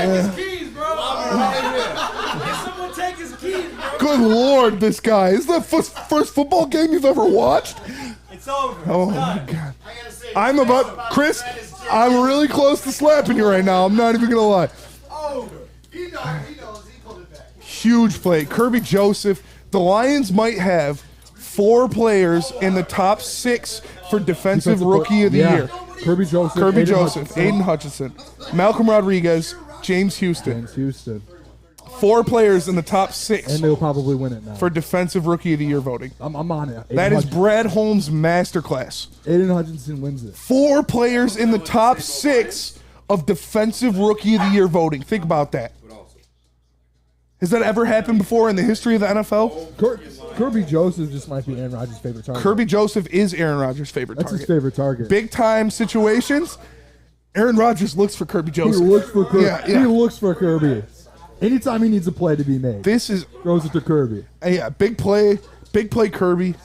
Someone take his keys, bro. Good Lord, this guy. Is that first football game you've ever watched? It's over. Oh, my God. Chris, I'm really close to slapping you right now. I'm not even going to lie. Oh, he knows. He pulled it back. Huge play. Kirby Joseph. The Lions might have 4 players in the top 6 for Defensive Rookie of the Year. Kirby Joseph. Aiden Hutchinson. Malcolm Rodriguez. James Houston. 4 players in the top 6. And they'll probably win it now. For Defensive Rookie of the Year voting. I'm on it. That is Brad Holmes' masterclass. Aiden Hutchinson wins it. 4 players in the top 6 of Defensive Rookie of the Year voting. Think about that. Has that ever happened before in the history of the NFL? Kirby Joseph just might be Aaron Rodgers' favorite target. Kirby Joseph is Aaron Rodgers' favorite target. That's his favorite target. Big time situations, Aaron Rodgers looks for Kirby Joseph. He looks for Kirby. Yeah. He looks for Kirby. Anytime he needs a play to be made, throws it to Kirby. Yeah, big play Kirby.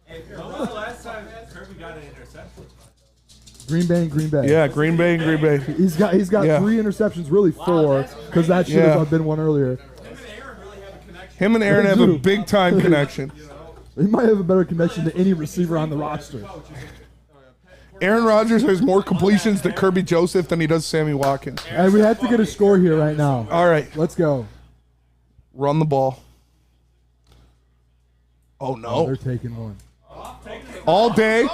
Hey, when was the last time Kirby got an interception? Green Bay and Green Bay. Yeah, Green Bay and Green Bay. He's got Yeah. 3 interceptions, really 4, because that should have been one earlier. Him and Aaron They have do. a big time connection. He might have a better connection to any receiver on the roster. Aaron Rodgers has more completions to Kirby Joseph than he does Sammy Watkins. Hey, we have to get a score here right now. All right. Let's go. Run the ball. Oh, no. They're taking one. All day.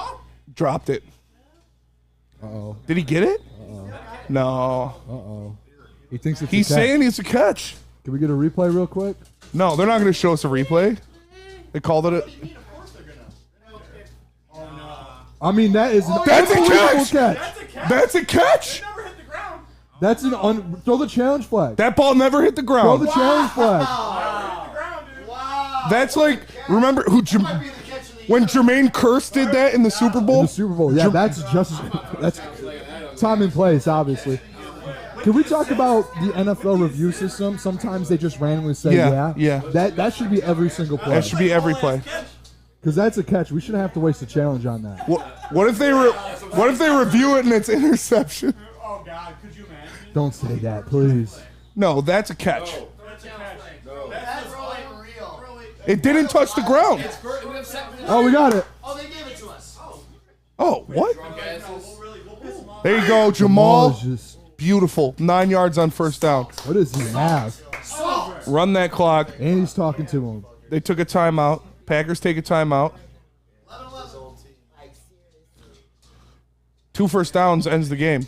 Dropped it. Uh-oh. Did he get it? Uh-oh. No. Uh-oh. He thinks it's He's a catch. saying it's a catch. Can we get a replay real quick? No, they're not going to show us a replay. They called it a... I mean, that is an That's a unbelievable catch! That's a catch! That's an throw the challenge flag. That ball never hit the Throw ground. the challenge flag. That's like, remember when Jermaine Kearse did that in the Super Bowl? In the Super Bowl. Yeah, that's time and place, obviously. Can we talk about the NFL review system? Sometimes they just randomly say Yeah. That should be every single play. That should be every play. Because that's a catch. We shouldn't have to waste a challenge on that. What if they review it and it's interception? Oh God, could you imagine? Don't say that, please. No, that's a catch. That's a catch. That's real. It didn't touch the ground. Oh, we got it. Oh, they gave it to us. Oh, what? There you go, Jamal. is just Beautiful. 9 yards on first down. What does he have? Run that clock. And he's talking to him. They took a timeout. Packers take a timeout. 2 first downs ends the game.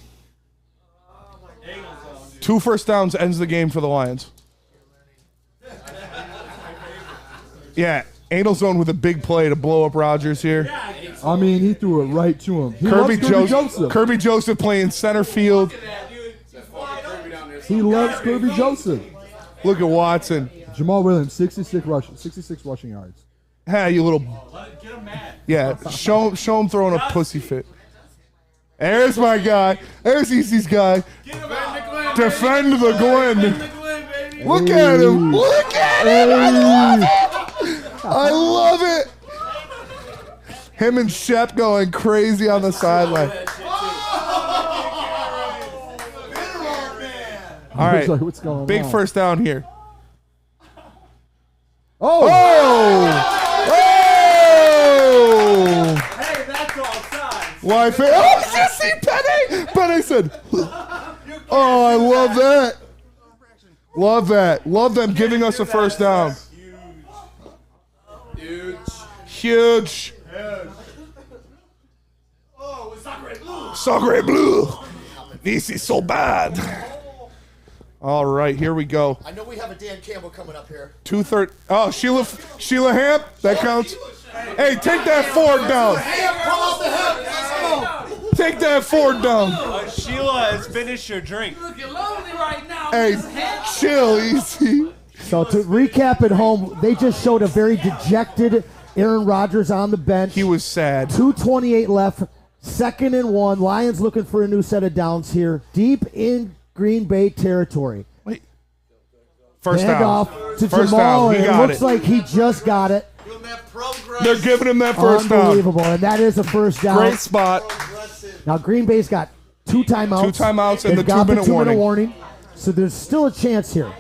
2 first downs ends the game for the Lions. Yeah, anal zone with a big play to blow up Rodgers here. I mean, he threw it right to him. He Kirby loves Kirby Joseph. Joseph. Kirby Joseph playing center field. He loves Kirby Joseph. Look at Watson. Jamal Williams, 66 rushing yards. Hey, you little. Yeah, show him throwing a pussy fit. There's my guy. There's Easy's guy. Defend the Glen. Look at him. Look at him. I love it. I love it. Him and Shep going crazy on the sideline. All right. Like, what's going Big on? first down here. Oh! Oh! Hey, that's all sides. Why? Oh, did you see Penny? Penny said, "Oh, I love that. Love that. Love them giving us a first down. Huge. Oh, it's Sacre Blue. Sacre Blue. This is so bad." All right, here we go. I know we have a Dan Campbell coming up here. 2-3. Oh, Sheila Hamp. That counts. Hey, take that Ford down. Pull out the hip. Take that Ford down. Sheila has finished your drink. Looking lonely right now. Hey, chill, easy. So to recap at home, they just showed a very dejected Aaron Rodgers on the bench. He was sad. 2:28 left, 2nd and 1. Lions looking for a new set of downs here, deep in Green Bay territory. Wait. First Hand down. off to First Jamal, down. He and it got looks it. like he just got it. They're giving him that first down. Unbelievable, and that is a first down. Great spot. Now Green Bay's got 2 timeouts. 2 timeouts and They've the got 2-minute warning. warning. So there's still a chance here.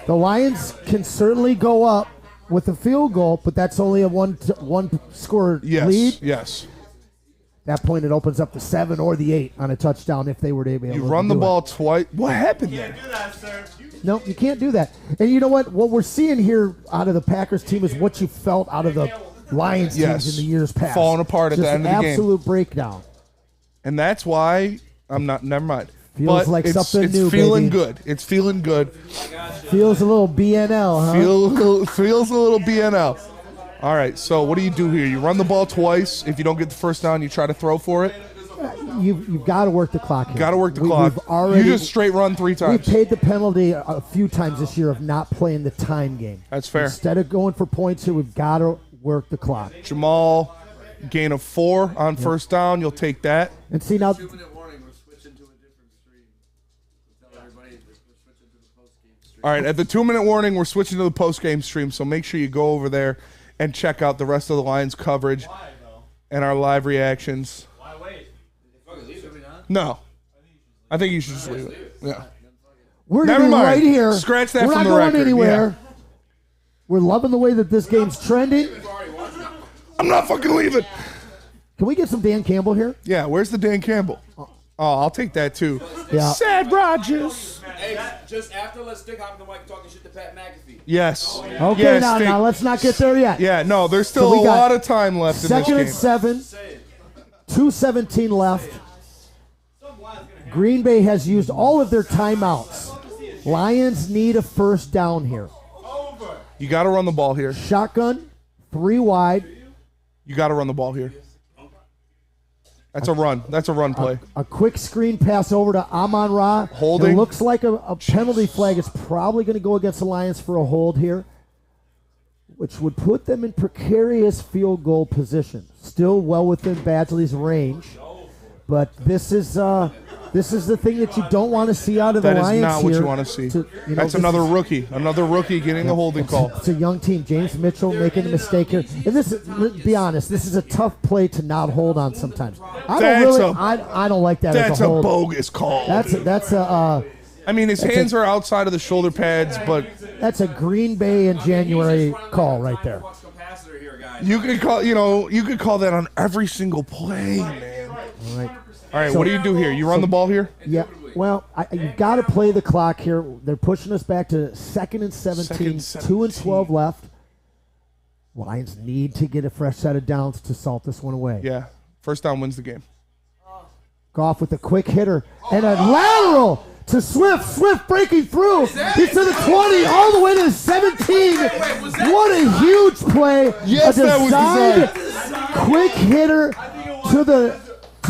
The Lions can certainly go up with a field goal, but that's only a one score Yes. lead. Yes. That point, it opens up the 7 or the 8 on a touchdown if they were to be able You to run the do ball it. twice. What happened there? No, you can't do that. And you know what? What we're seeing here out of the Packers team is what you felt out of the Lions Yes. teams in the years past. Falling apart at the Just end of the game. absolute breakdown. And that's why I'm not. Never mind. Feels but like it's, something it's new, feeling baby. good. It's feeling good. Feels a little BNL, huh? Feels a little BNL. All right. So what do you do here? You run the ball twice. If you don't get the first down, you try to throw for it. You've got to work the clock here. Got to work the clock. We've already, you just straight run 3 We've times. paid the penalty a few times this year of not playing the time game. That's fair. Instead of going for points here, we've got to work the clock. Jamal, gain of 4 on first down. You'll take that. And see now. 2-minute warning. We're switching to a different stream. Tell everybody we're switching to the post-game stream. All right. At the 2-minute warning, we're switching to the post-game stream. So make sure you go over there and check out the rest of the Lions coverage and our live reactions. Why wait? No. I think you should just leave it. Yeah. We're Never going to be mind. right here. Scratch that We're from not the going record. anywhere. Yeah. We're loving the way that this game's trending. I'm not fucking leaving. Can we get some Dan Campbell here? Yeah, where's the Dan Campbell? Oh, I'll take that too. Yeah. Sad Rogers. Hey, just after, let's stick on the mic talking shit to Pat McAfee. Yes. Okay, yes, now let's not get there yet. Yeah, no, there's still So we a got lot of time left in this Second game. and 7. 2:17 left. Green Bay has used all of their timeouts. Lions need a first down here. You got to run the ball here. Shotgun, 3 wide. You got to run the ball here. That's a run. That's a run play. A quick screen pass over to Amon-Ra. Holding. It looks like a penalty flag is probably going to go against the Lions for a hold here, which would put them in precarious field goal position. Still well within Badgley's range, but this is the thing that you don't want to see out of the That Lions is not here. what you want to see. That's another rookie. Another rookie getting the holding call. It's a young team. James Mitchell making a mistake here. And this, be honest, this is a tough play to not hold on sometimes. I don't like that That's as a hold. bogus call. I mean, his hands are outside of the shoulder pads, but that's a Green Bay in January call right there. you could call that on every single play, man. All right, So- what do you do here? You run the ball here? Yeah. Well, you got to play the clock here. They're pushing us back to 2nd and 17, 2 and 12 left. Lions need to get a fresh set of downs to salt this one away. Yeah. First down wins the game. Goff with a quick hitter and a lateral to Swift. Swift breaking through. He's to the 20, all the way to the 17. What a huge play. Yes, a that was designed quick hitter to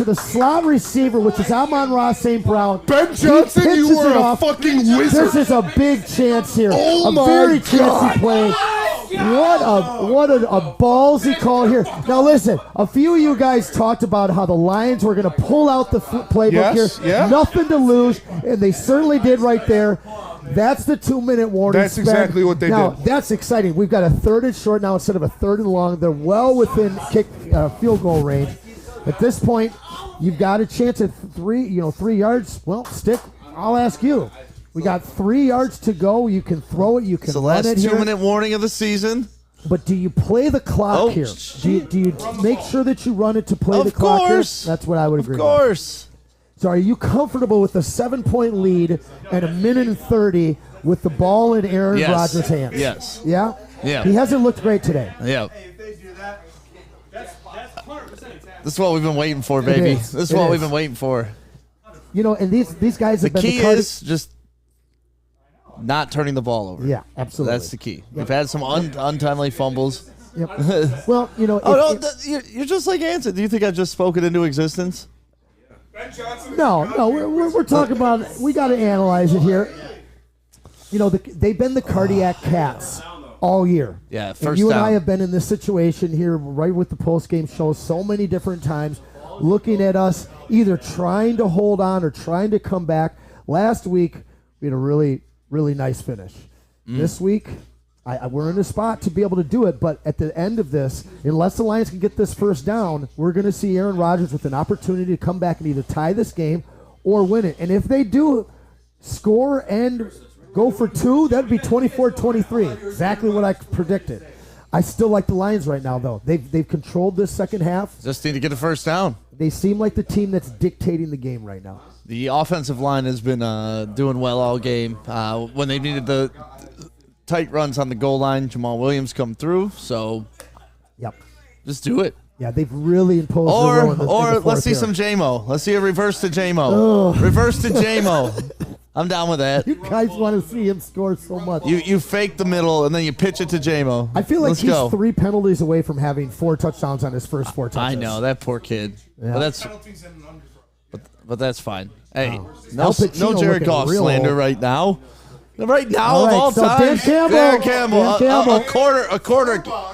the slot receiver, which is Amon-Ra St. Brown. Ben Johnson, He you pitches were it a off. fucking wizard. This is a big chance here. Oh a my very God. chancy play. What a ballsy call here. Now listen, a few of you guys talked about how the Lions were going to pull out the playbook Yes, here. yeah. Nothing to lose, and they certainly did right there. That's the 2-minute warning. That's exactly what they now, did. That's exciting. We've got a 3rd and short now instead of a 3rd and long. They're well within field goal range. At this point, you've got a chance at 3 yards. Well, stick. I'll ask you. We got 3 yards to go. You can throw it. You can It's the run last it here. 2-minute warning of the season. But do you play the clock here? Do you make sure that you run it to play the clock here? course. That's what I would agree Of course. with. So are you comfortable with a 7-point lead and 1:30 with the ball in Aaron Yes. Rodgers' hands? Yes. Yeah? Yeah. He hasn't looked great today. Yeah. This is what we've been waiting for, baby. is. This is It what is. we've been waiting for. You know, and these guys The have been key the is just not turning the ball over. Yeah, absolutely. That's the key. We've had some untimely fumbles. Yep. Well, you know, You're just like Anson. Do you think I just spoke it into existence? No, we're talking about. We got to analyze it here. You know, they've been the cardiac cats all year. Yeah, and first you down. and I have been in this situation here, right with the post game show, so many different times, looking at us either trying to hold on or trying to come back. Last week we had a really nice finish. This week, we're in a spot to be able to do it, but at the end of this, unless the Lions can get this first down, we're going to see Aaron Rodgers with an opportunity to come back and either tie this game or win it. And if they do score and go for 2, that'd be 24-23, exactly what I predicted. I still like the Lions right now, though. They've controlled this second half. Just need to get a first down. They seem like the team that's dictating the game right now. The offensive line has been doing well all game. When they needed the tight runs on the goal line, Jamal Williams come through. So, yep, just do it. Yeah, they've really imposed their will in the let's fourth see here. some J-Mo. Let's see a reverse to J-Mo. Ugh. Reverse to J-Mo. I'm down with that. You guys want to see him score so much. You fake the middle and then you pitch it to J-Mo. I feel like Let's he's go. 3 penalties away from having 4 touchdowns on his first 4 touches. I know, that poor kid. Yeah. But that's fine. Hey, Wow. no Al Pacino Jared looking Goff real slander old. right now. Right now All of right, all so time. Dan Campbell. Dan Campbell. Dan Campbell.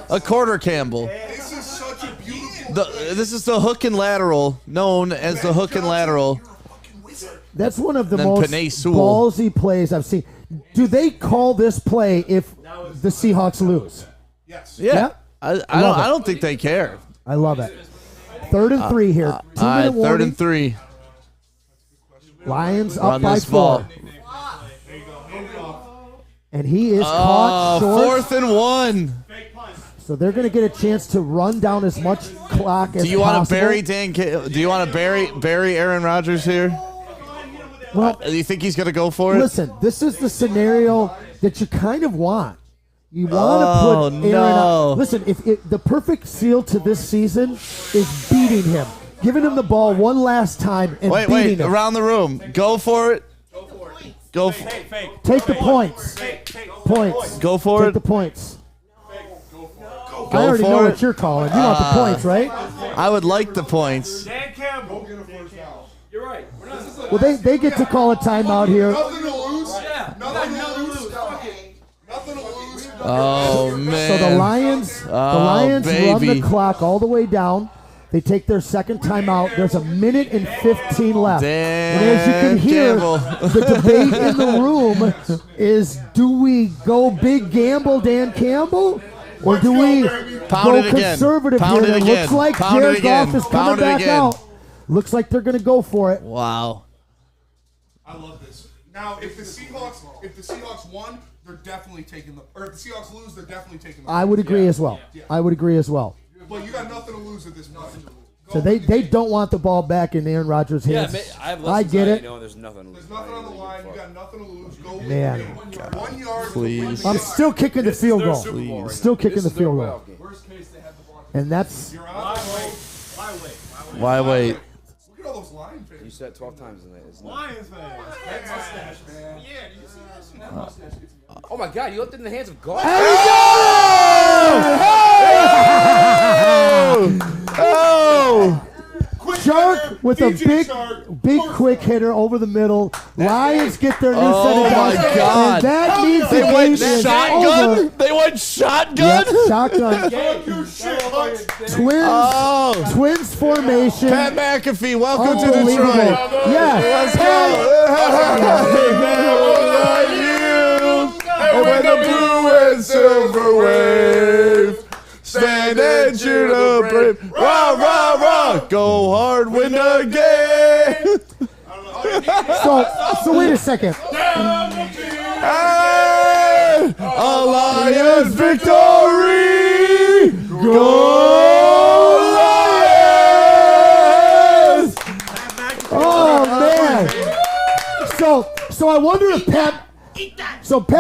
A quarter Campbell. This is such a beautiful. This is the hook and lateral, known as the hook and lateral. That's one of the Then most Penei Sewell. ballsy plays I've seen. Do they call this play if the Seahawks lose? Yes. Yeah. I love it. don't think they care. I love it. 3rd and 3 here. 2-minute All right, 3rd warning. and 3. Lions up Run by this 4. ball. And he is caught short. 4th and 1. So they're going to get a chance to run down as much clock as possible. Do you want to bury Do you want to bury Aaron Rodgers here? Well, do you think he's going to go for it? Listen, this is the scenario that you kind of want. You want to put Aaron out. Listen, if the perfect seal to this season is beating him, giving him the ball one last time and beating him. Around the room. Go for it. Go for it. Take the points. Points. Go for it. Take the points. I already know what you're calling. You want the points, right? I would like the points. Dan Campbell. You're right. Well, they get to call a timeout here. Nothing to lose. Yeah. Nothing to lose. Nothing to lose. Oh, man. So the Lions run the clock all the way down. They take their second timeout. There's a minute and 15 left. And as you can hear, the debate in the room is, do we go big gamble Dan Campbell? Or do we go conservative here? It looks like Jared Goff is coming back out. Looks like they're going to go for it. Wow. I love this. Now, if the Seahawks won, they're definitely taking the. Or if the Seahawks lose, they're definitely taking the. I would agree as well. Yeah. I would agree as well. But you got nothing to lose at this point. So they don't want the ball back in Aaron Rodgers' hands. I get it. There's nothing to lose. There's nothing on the line. You got nothing to lose. Go Man. 1 yard. Please. I'm still kicking the field goal. Please. Still kicking the field goal. And that's. Why wait? Look at all those Lion fans. You said 12 times tonight. Lions fans. That mustache, man. Yeah, did you see this? That mustache gets me. Oh my God! You left it in the hands of God. Oh! Shark with a big quick hitter over the middle. Lions get their new set of downs. My God. And that means They the went game is shotgun? over. They went shotgun? Yep, shotgun. Twins formation. Pat McAfee, welcome to Unbelievable. Detroit. Yeah. Let's go. And when the blue and silver wave, stand and cheer the brave. Rah, rah, rah. Go hard, win the game. So wait a second. Hey, Alliance victory. Go Lions. Oh man. So I wonder if Pat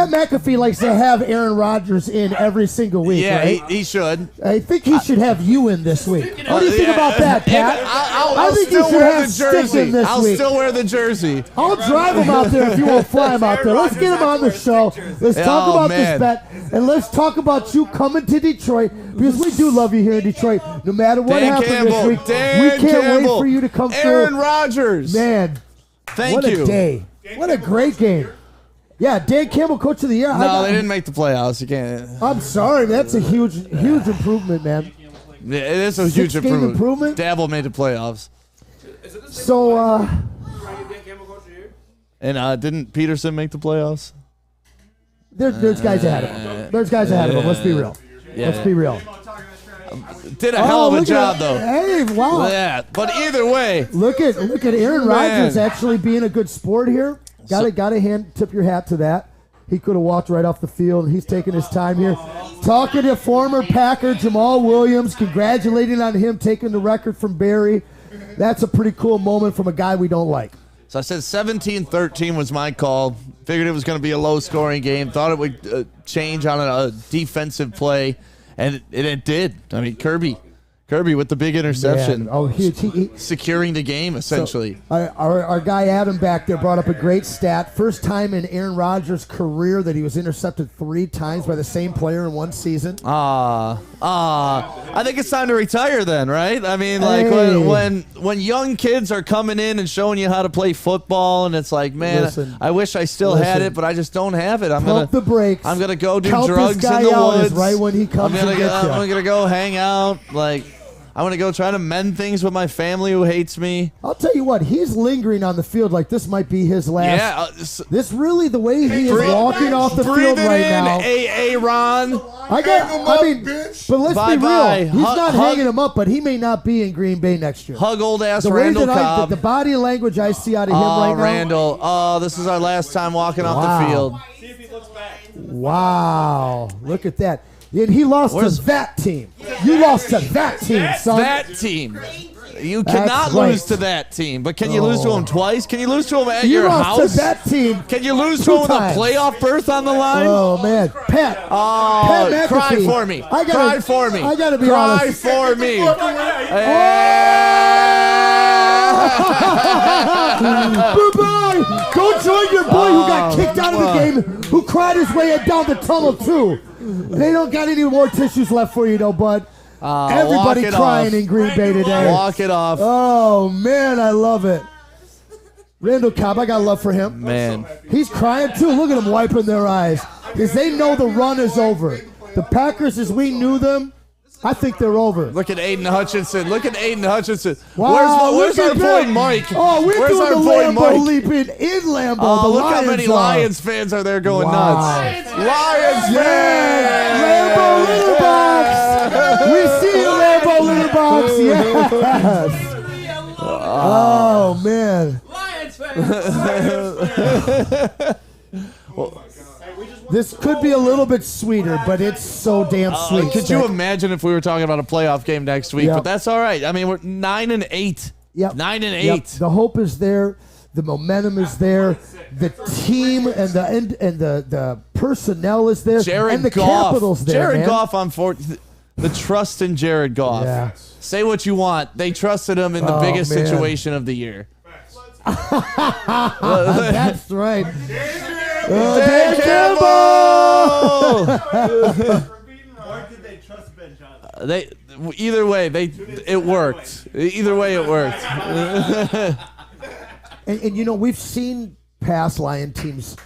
McAfee likes to have Aaron Rodgers in every single week, Yeah, right? he should. I think he should have you in this week. What do you think about that, Pat? I'll think you still should wear have the Stick jersey. in this I'll week. still wear the jersey. I'll drive him out there if you won't fly him out there. Let's get him on the show. Let's talk about this bet, and let's talk about you coming to Detroit, because we do love you here in Detroit. No matter what Dan happens Campbell, this week, Dan we can't Campbell, wait for you to come Aaron through. Rodgers. Man, Thank what you. a day. What a great game. Yeah, Dan Campbell, Coach of the Year. No, they didn't make the playoffs. You can't. I'm sorry. That's a huge improvement, man. Yeah, it is a huge 6-game improvement. Dabble made the playoffs. So, And didn't Peterson make the playoffs? there's guys ahead of him. There's guys ahead of him. Let's be real. Yeah. Let's be real. Did a hell of a look job, at, though. Hey, wow. Yeah, but either way. Look at Aaron Rodgers actually being a good sport here. Gotta tip your hat to that. He could have walked right off the field. He's taking his time here. Talking to former Packer Jamal Williams, congratulating on him taking the record from Barry. That's a pretty cool moment from a guy we don't like. So I said 17-13 was my call. Figured it was going to be a low-scoring game. Thought it would change on a defensive play, and it did. I mean, Kirby with the big interception. Man. Oh, he securing the game, essentially. So, our guy Adam back there brought up a great stat. First time in Aaron Rodgers' career that he was intercepted 3 times by the same player in one season. I think it's time to retire then, right? I mean, like when young kids are coming in and showing you how to play football, and it's like, man, I wish I still had it, but I just don't have it. I'm Pump the brakes. I'm gonna go do Help drugs this guy in the out woods. right when he comes I'm and gets you. gonna go hang out, like. I want to go try to mend things with my family who hates me. I'll tell you what, he's lingering on the field like this might be his last. Yeah. This really, the way he is walking off the field right now. Ron. But let's be real. He's not hanging him up, but he may not be in Green Bay next year. Hug old ass the way Randall that Cobb. the body language I see out of him right now. Randall. Oh, this is our last time walking off the field. See if he looks back. Wow. Look at that. And he lost to that team. You lost to that team, son. That team. You cannot lose to that team, but can you lose to him twice? Can you lose to him at you your lost house? To that team. Can you lose to him with a playoff berth on the line? Oh man, Pat. Pat cry McAfee. for me. Cry for me. I gotta be cry honest. for me. Bye-bye. Go join your boy who got kicked out of the game, who cried his way down the tunnel too. They don't got any more tissues left for you though, bud. Everybody crying in Green Bay today. Walk it off. Oh, man, I love it. Randall Cobb, I got love for him. Man. He's crying, too. Look at him wiping their eyes because they know the run is over. The Packers, as we knew them, I think they're over. Look at Aiden Hutchinson. Wow, where's our boy Mike? Oh, we're where's doing our the boy Lambeau Mike? leaping in Lambeau. Oh, the look Lions how many are. Lions fans are there going nuts. Lions fans! Lambeau Littlebox! We see you, Lambeau Littlebox! Yes! Oh, man. Lions fans! This could be a little bit sweeter, but it's so damn sweet. Could you imagine if we were talking about a playoff game next week? Yep. But that's all right. I mean, we're 9-8. Yep. 9-8. Yep. The hope is there. The momentum is there. The team and the personnel is there. Jared and the Goff. capital's there, Jared man. Goff on the trust in Jared Goff. Yeah. Say what you want. They trusted him in the biggest man. situation of the year. That's right. Dan Campbell! Or did they trust Ben Johnson? Either way, it worked. Either way, it worked. and you know, we've seen past Lion teams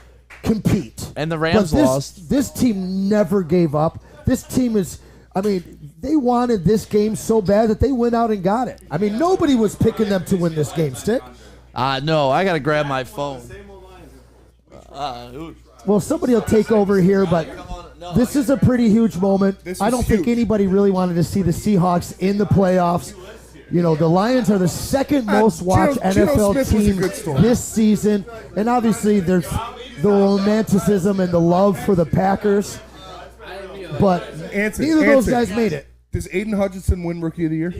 compete. And the Rams lost. This team never gave up. This team is, I mean, they wanted this game so bad that they went out and got it. I mean, nobody was picking them to win this game, Stick. No, I got to grab my phone. Well, somebody will take over here, but this is a pretty huge moment. I don't think anybody really wanted to see the Seahawks in the playoffs. You know, the Lions are the second most watched NFL team this season. And obviously there's the romanticism and the love for the Packers. But neither of those guys made it. Does Aiden Hutchinson win Rookie of the Year?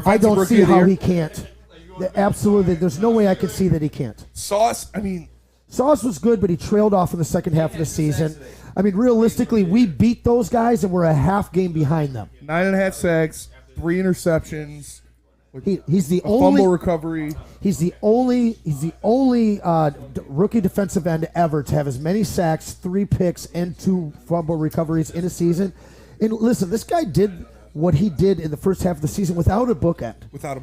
I don't see how he can't. Absolutely. There's no way I could see that he can't. Sauce was good, but he trailed off in the second half of the season. I mean, realistically, we beat those guys, and we're a half game behind them. 9.5 sacks, 3 interceptions. He's the only fumble recovery. He's the only rookie defensive end ever to have as many sacks, 3 picks, and 2 fumble recoveries in a season. And listen, this guy did what he did in the first half of the season without a bookend.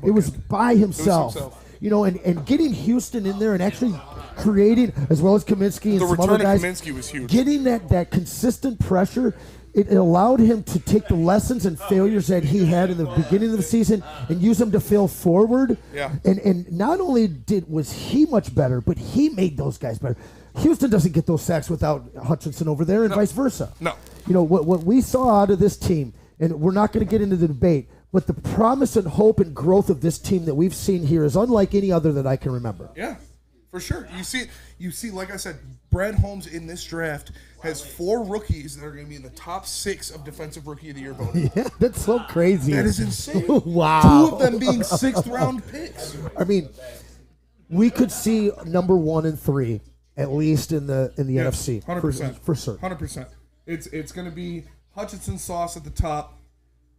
It was by himself. You know, and getting Houston in there and actually creating, as well as Kaminsky and some other guys, Kaminsky was huge. Getting that consistent pressure, it allowed him to take the lessons and failures that he had in the beginning of the season and use them to fail forward. Yeah. And not only was he much better, but he made those guys better. Houston doesn't get those sacks without Hutchinson over there, and vice versa. No. You know, what we saw out of this team, and we're not going to get into the debate, but the promise and hope and growth of this team that we've seen here is unlike any other that I can remember. Yeah, for sure. You see, like I said, Brad Holmes in this draft has 4 rookies that are going to be in the top 6 of Defensive Rookie of the Year voting. Yeah, that's so crazy. That is insane. Wow. 2 of them being 6th round picks. I mean, we could see number 1 and 3 at least in the NFC. 100%. For sure. 100%. It's going to be Hutchinson, Sauce at the top.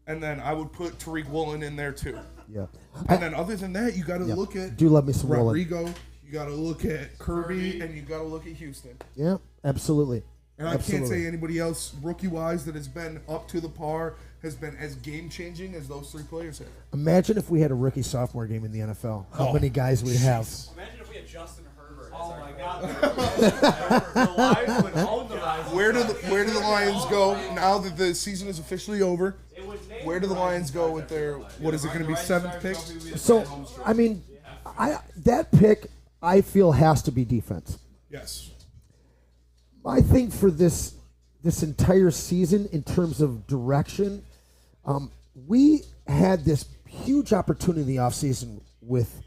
And then I would put Tariq Woolen in there too. Yeah. And then other than that, you got to look at do love me some Rodrigo. You got to look at Kirby, and you got to look at Houston. Yeah, absolutely. And I can't say anybody else rookie-wise that has been up to the par, has been as game-changing as those 3 players have. Imagine if we had a rookie-sophomore game in the NFL. How many guys we'd have. Imagine if we had Justin Herbert. Oh my God. The Lions would own the Lions. Where do the Lions go now that the season is officially over? Where do the Lions go with their, what is it going to be, 7th pick? So, I mean, that pick, I feel, has to be defense. Yes. I think for this entire season, in terms of direction, we had this huge opportunity in the offseason with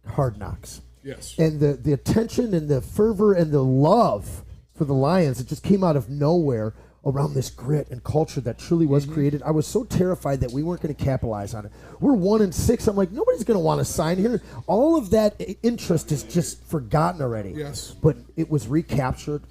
Hard Knocks. Yes. And the attention and the fervor and the love for the Lions, it just came out of nowhere around this grit and culture that truly was created. I was so terrified that we weren't going to capitalize on it. We're 1-6. I'm like, nobody's going to want to sign here. All of that interest is just forgotten already. Yes. But it was recaptured.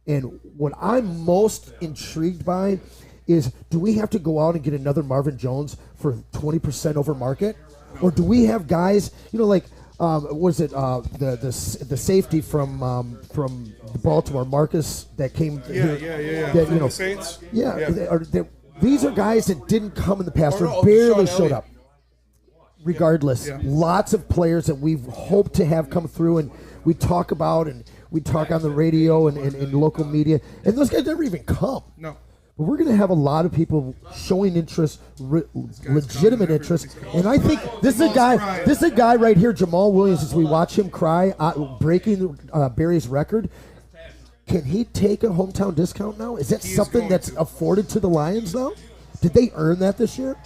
And what I'm most intrigued by is, do we have to go out and get another Marvin Jones for 20% over market? Or do we have guys, like, was it the safety from Baltimore, Marcus, that came here? Yeah. That, The Saints? Yeah. These are guys that didn't come in the past or no, barely Sean showed Elliott. up. Regardless, lots of players that we've hoped to have come through, and we talk about, and we talk on the radio and local media, and those guys never even come. No. But we're going to have a lot of people showing interest, legitimate interest, and I think this is a guy. This is a guy right here, Jamal Williams. As we watch him cry, breaking Barry's record, can he take a hometown discount now? Is that something that's afforded to the Lions now? Did they earn that this year?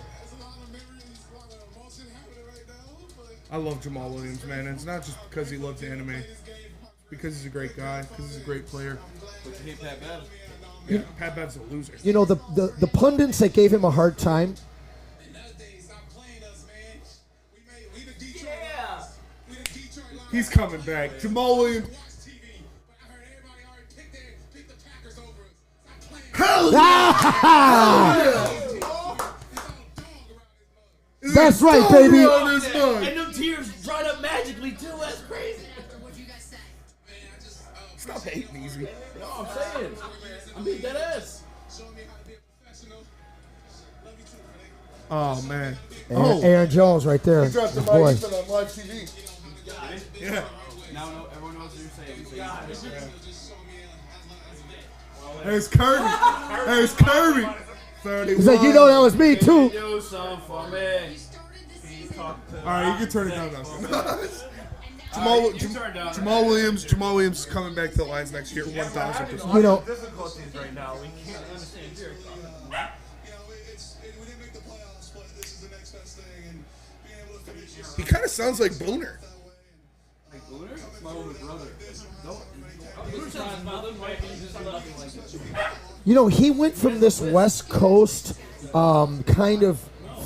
I love Jamal Williams, man. And it's not just because he loves anime. It's because he's a great guy, because he's a great player. Yeah, Pat Bev's a loser. The pundits that gave him a hard time. He's coming back. Jamal Williams. Hell yeah! That's right, baby. And them tears dried up magically too. That's crazy. Stop hating easy. No, I'm saying. I mean, dead ass. Oh, man. Aaron Jones right there. He dropped the His boy. mic on live TV. Yeah. Now everyone knows what you're saying. There's Kirby. There's Kirby. 31. He's like, that was me too. Do something for me. All right, you can turn it down now. Jamal Williams is coming back to the Lions next year, 1,000%. Difficulties right now. We can't understand Jerry. He kind of sounds like Booner. Like Booner? It's my older brother. He went from this West Coast kind of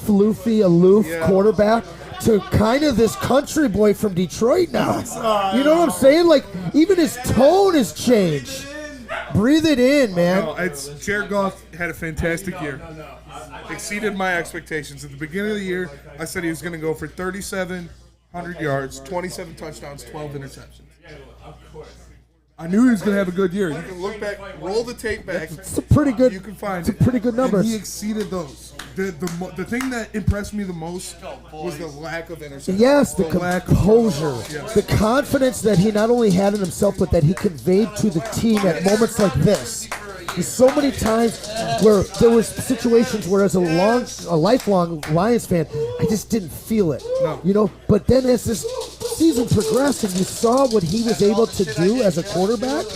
floofy, aloof quarterback to kind of this country boy from Detroit now. You know what I'm saying? Like, even his tone has changed. Breathe it in, man. No, Jared Goff had a fantastic year. Exceeded my expectations. At the beginning of the year, I said he was going to go for 3,700 yards, 27 touchdowns, 12 interceptions. I knew he was going to have a good year. You can look back, roll the tape back. It's a pretty good. You can find it's a pretty good number. He exceeded those. The thing that impressed me the most was the lack of interceptions. Yes, the composure, the confidence that he not only had in himself, but that he conveyed to the team at moments like this. There's so many times where there was situations where, as a lifelong Lions fan, I just didn't feel it. No. But then as this season progressed and you saw what he was able to do as a quarterback,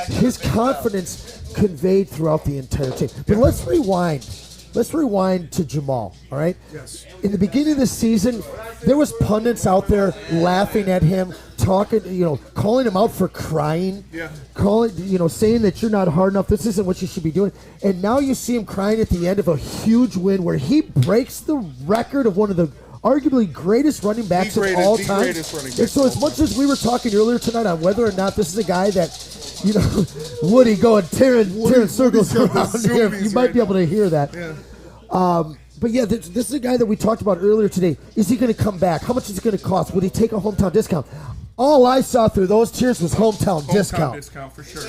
his confidence conveyed throughout the entire team. But let's rewind. Let's rewind to Jamal, all right? Yes. In the beginning of the season, there was pundits out there laughing at him, talking, calling him out for crying, saying that you're not hard enough, this isn't what you should be doing. And now you see him crying at the end of a huge win where he breaks the record of one of the arguably greatest running backs of all time. And so as much as we were talking earlier tonight on whether or not this is a guy that, Woody going tearing circles around here, you might be able to hear that. But yeah, this is a guy that we talked about earlier today. Is he going to come back? How much is it going to cost? Would he take a hometown discount? All I saw through those tears was hometown discount. Discount for sure.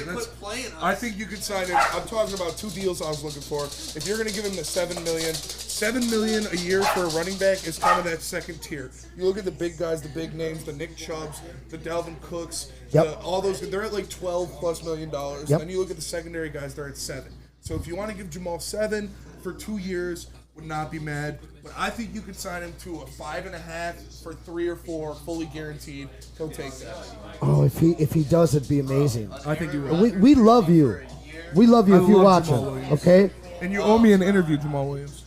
I think you could sign it. I'm talking about two deals I was looking for. If you're going to give him the $7 million a year for a running back is kind of that second tier. You look at the big guys, the big names, the Nick Chubbs, the Dalvin Cooks, all those. They're at like $12+ million. Then you look at the secondary guys, they're at $7. So if you want to give Jamal $7 for 2 years would not be mad. But I think you could sign him to a 5.5 for 3 or 4, fully guaranteed. He'll take that. Oh, if he does, it'd be amazing. I think he will. We love you. We love you if you're watching. Okay. And you owe me an interview, Jamal Williams.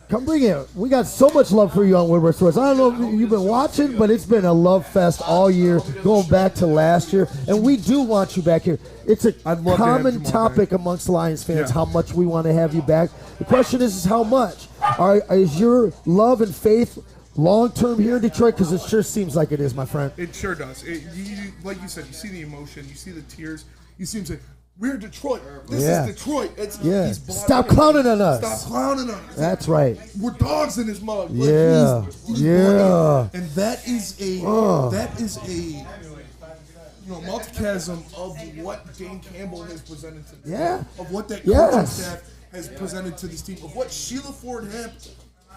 Come bring it. We got so much love for you on Woodward Sports. I don't know if you've been watching, but it's been a love fest all year, going back to last year. And we do want you back here. It's a common topic amongst Lions fans, how much we want to have you back. The question is how much? Is your love and faith long-term here in Detroit? Because it sure seems like it is, my friend. It sure does. Like you said, you see the emotion, you see the tears. You see him say, we're Detroit. This is Detroit. Stop clowning on us. Stop clowning on us. That's right. We're dogs in his mug. Like he's and that is a multichasm of what Dane Campbell has presented to the team, of what that coaching staff has presented to this team, of what Sheila Ford Hampton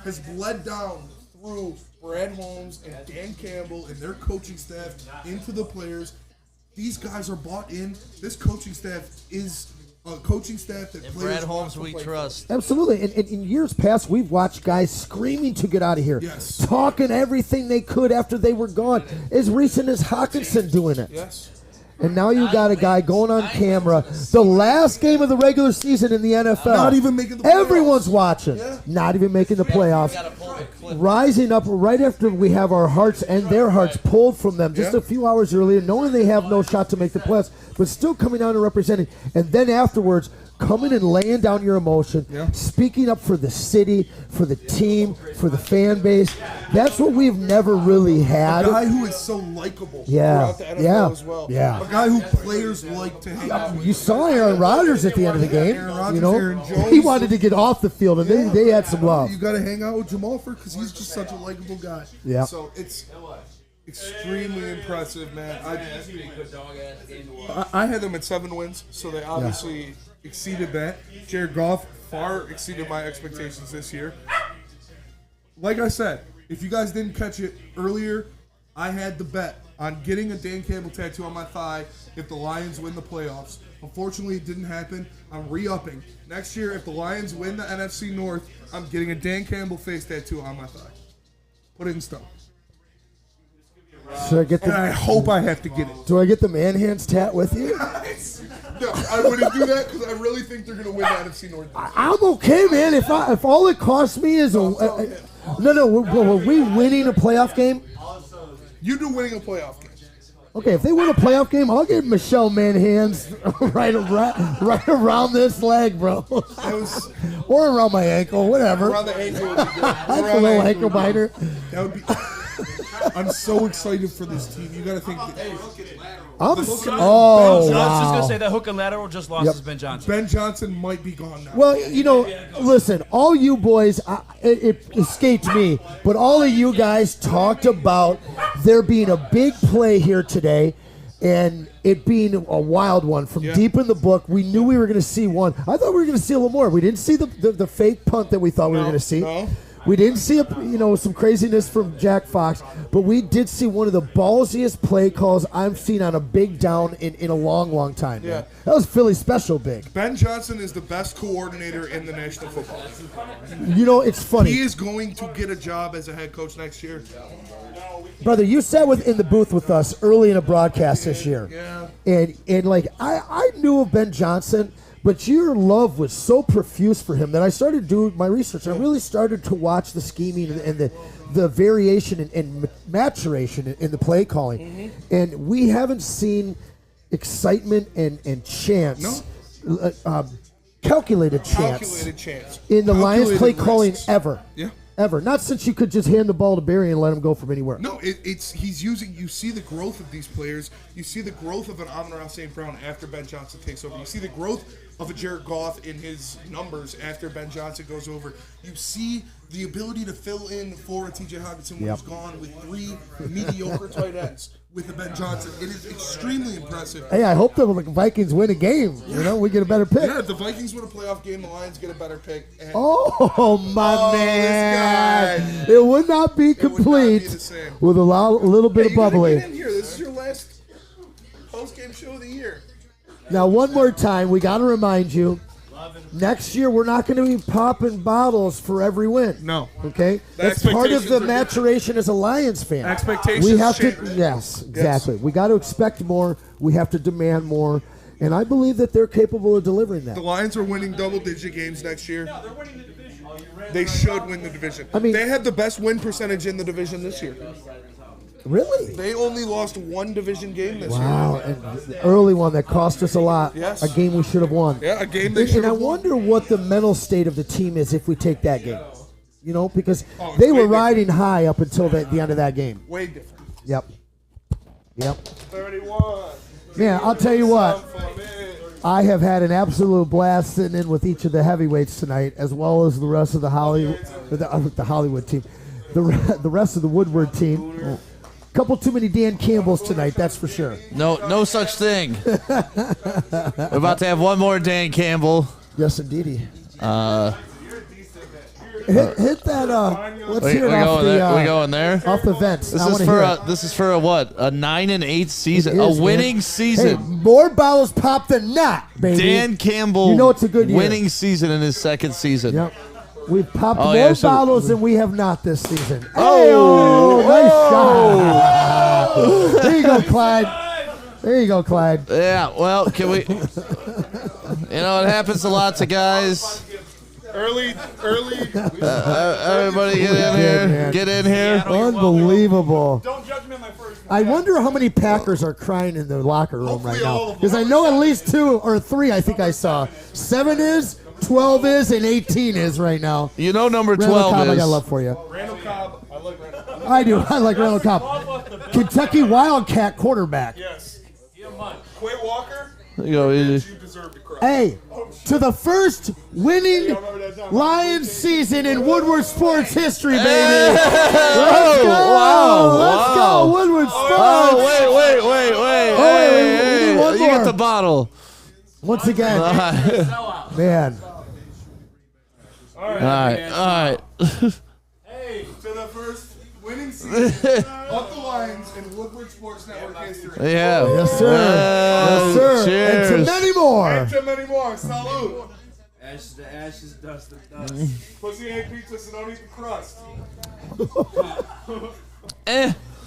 has bled down through Brad Holmes and Dan Campbell and their coaching staff into the players. These guys are bought in. This coaching staff is a coaching staff that players Brad Holmes we trust. Absolutely. And in years past, we've watched guys screaming to get out of here. Yes. Talking everything they could after they were gone. As recent as Hawkinson doing it. Yes. And now you got a guy going on camera. The last game of the regular season in the NFL. Not even making the playoffs. Everyone's watching. Yeah. Not even making the playoffs. Rising up right after we have our hearts and their hearts pulled from them just a few hours earlier, knowing they have no shot to make the playoffs, but still coming out and representing. And then afterwards, coming and laying down your emotion, speaking up for the city, for the team, for the fan base. That's what we've never really had. A guy who is so likable throughout the NFL as well. Yeah. A guy who players like to hang out with. You saw Aaron Rodgers at the end of the game. Aaron Rodgers, Aaron Jones. He wanted to get off the field, and they had some love. You got to hang out with Jamal because he's just such a likable guy. Yeah. So it's extremely impressive, man. I had them at 7 wins, so they obviously exceeded that. Jared Goff far exceeded my expectations this year. Like I said, if you guys didn't catch it earlier, I had the bet on getting a Dan Campbell tattoo on my thigh if the Lions win the playoffs. Unfortunately, it didn't happen. I'm re-upping. Next year, if the Lions win the NFC North, I'm getting a Dan Campbell face tattoo on my thigh. Put it in stone. Should I get and I hope I have to get it. Do I get the man hands tat with you? No, I wouldn't do that because I really think they're going to win the NFC North. I'm okay, man. If all it costs me is were we winning a playoff game? You do winning a playoff game. Okay, if they win a playoff game, I'll get Michelle Manhan's right around this leg, bro. Or around my ankle, whatever. Around the ankle would be good. That's a little ankle biter. That would be. I'm so excited for this team. You got to think. I was just gonna say that hook and lateral just lost us Ben Johnson. Ben Johnson might be gone now. Well, listen, all you boys, it escaped me, but all of you guys talked about there being a big play here today and it being a wild one from deep in the book. We knew we were going to see one. I thought we were going to see a little more. We didn't see the fake punt that we thought we were going to see. No. We didn't see some craziness from Jack Fox, but we did see one of the ballsiest play calls I've seen on a big down in a long, long time. Yeah. Man. That was Philly special big. Ben Johnson is the best coordinator in the National Football League. It's funny. He is going to get a job as a head coach next year. Brother, you sat in the booth with us early in a broadcast this year. Yeah. And I knew of Ben Johnson, but your love was so profuse for him that I started doing my research. I really started to watch the scheming and the variation and maturation in the play calling. Mm-hmm. And we haven't seen excitement and chance, calculated chance in the Lions play calling ever. Yeah. Ever. Not since you could just hand the ball to Barry and let him go from anywhere. No, he's using. You see the growth of these players. You see the growth of an Amon-Ra St. Brown after Ben Johnson takes over. You see the growth of a Jared Goff in his numbers after Ben Johnson goes over. You see the ability to fill in for a TJ Hockenson when he's gone with 3 mediocre tight ends with the Ben Johnson. It is extremely impressive. Hey, I hope the Vikings win a game. We get a better pick. Yeah, if the Vikings win a playoff game, the Lions get a better pick. And my man. It would not be complete with a little bit of bubbly. Get in here. This is your last post-game show of the year. Now, one more time, we got to remind you, Next year, we're not going to be popping bottles for every win. No. Okay? The That's part of expectations the are maturation as a Lions fan. Expectations We have change. to, yes, exactly. We got to expect more. We have to demand more. And I believe that they're capable of delivering that. The Lions are winning double-digit games next year. No, they're winning the division. They should win the division. I mean, they had the best win percentage in the division this year. Really? They only lost one division game this year. Wow, and the early one that cost us a lot. Yes. A game we should have won. Yeah, a game they And should I have won. wonder what the mental state of the team is if we take that game. You know, because Oh, it's they way were riding high up until the end of that game. Way different. Yep. 31. Man, I'll tell you what. I have had an absolute blast sitting in with each of the heavyweights tonight, as well as the rest of the Hollywood team, the rest of the Woodward team. Couple too many Dan Campbells tonight, that's for sure. No such thing. We're about to have one more Dan Campbell. Yes, indeedy. Hit that. Let's hear it off the. We going there? Off the vents. This is for a what? A 9-8 season, a winning season. Hey, more bottles popped than not, baby. Dan Campbell. You know it's a good year. Winning season in his second season. Yep. We've popped more yeah, so- bottles than we have not this season. Oh, Nice shot. There you go, Clyde. There you go, Clyde. Yeah, well, can we? You know, it happens to lots of guys. Early. Everybody get in here. man. Get in here. Unbelievable. Don't judge me on my first. I wonder how many Packers are crying in the locker room right now. Because I know at least 2 or 3 I think I saw. 7 is, 12 is, and 18 is right now. You know number Randall 12 Cobb, is. I got love for you. Randall Cobb. I like Randall Cobb. I do. I like Randall Cobb. Kentucky Wildcat quarterback. Yes. Quay Walker. You go, You deserve to cry. Hey, to the first winning Lions season in Woodward Sports history, baby. Let's go. Wow, Let's wow. go, Woodward Sports. Oh, wait. we need one You get more. the bottle. Once again, man. All right. Hey, to the first winning season of the Lions in Woodward Sports Network history. Yeah. Yes, sir. Yes, sir. Cheers. And to many more. And to many more. Salute. Ashes to ashes, dust to dust. Pussy ain't pizza, so don't eat the crust.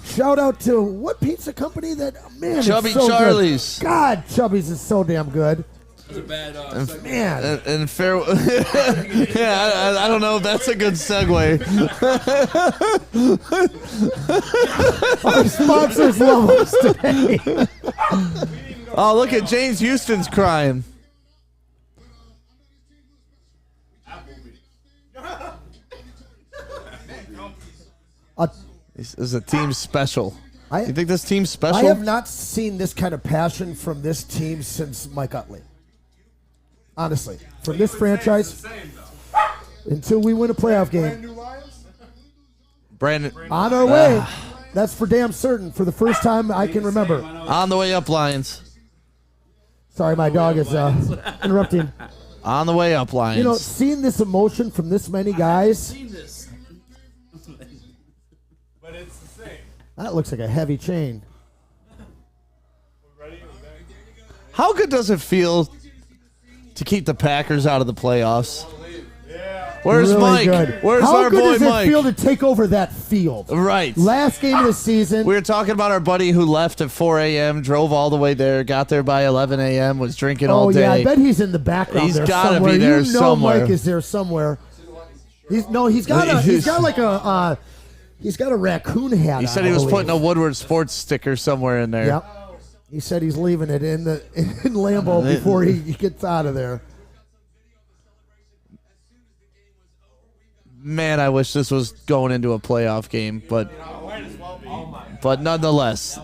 Shout out to what pizza company that, man, it's Chubby so Charlie's. Good. God, Chubby's is so damn good. That's a bad Man. And fair. Yeah, I don't know if that's a good segue. Our sponsors love us today. Oh, look at James Houston's crying. This is a team special. You think this team's special? I have not seen this kind of passion from this team since Mike Utley. Honestly, from this franchise, until we win a playoff game. Brandon. On our way. That's for damn certain. For the first time I can remember. On the way up, Lions. Sorry, my dog is interrupting. On the way up, Lions. You know, seeing this emotion from this many guys, But it's the same. that looks like a heavy chain. How good does it feel to keep the Packers out of the playoffs? Where's Really Mike? good. Where's How our good boy does Mike? it feel to take over that field? Right. Last game of the season. We were talking about our buddy who left at 4 a.m., drove all the way there, got there by 11 a.m., was drinking all day. Yeah, I bet he's in the background. He's there gotta somewhere. be there you know somewhere. Mike is there somewhere. He's got a raccoon hat. He said on, he was I putting a believe. Woodward Sports sticker somewhere in there. Yep. He said he's leaving it in Lambeau before he gets out of there. Man, I wish this was going into a playoff game, but nonetheless.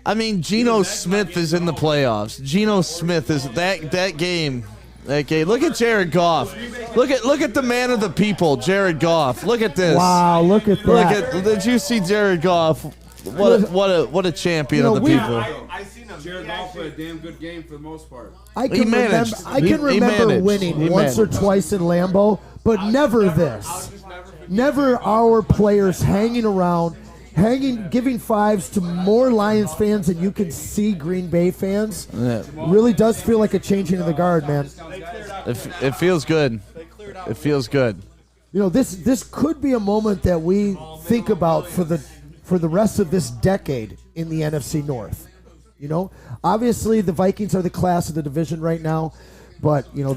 I mean, Geno Smith is in the playoffs. Geno Smith is that game. That game. Look at Jared Goff. Look at the man of the people, Jared Goff. Look at this. Wow, look at that. Did you see Jared Goff? What a champion of the people. Jared Goff played a damn good game for the most part. I can remember winning once or twice in Lambeau, but never this. Never our players hanging around giving fives to more Lions fans than you can see Green Bay fans really does feel like a changing of the guard, man. It feels good. It feels good. You know, this could be a moment that we think about for the rest of this decade in the NFC North. You know, obviously the Vikings are the class of the division right now, but you know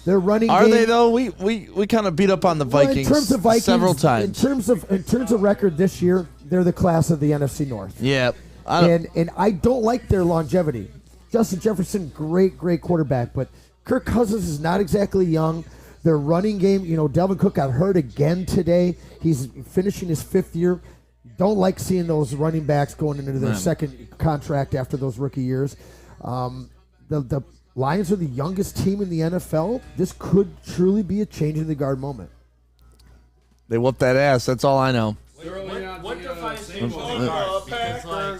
they're running. Are they though? We kind of beat up on the Vikings, in terms of Vikings several times. In terms of record this year, they're the class of the NFC North. Yeah, and I don't like their longevity. Justin Jefferson, great quarterback, but Kirk Cousins is not exactly young. Their running game, you know, Delvin Cook got hurt again today. He's finishing his 5th year. Don't like seeing those running backs going into their second contract after those rookie years. The Lions are the youngest team in the NFL. This could truly be a change in the guard moment. They whoop that ass. That's all I know. What defines change in the guard?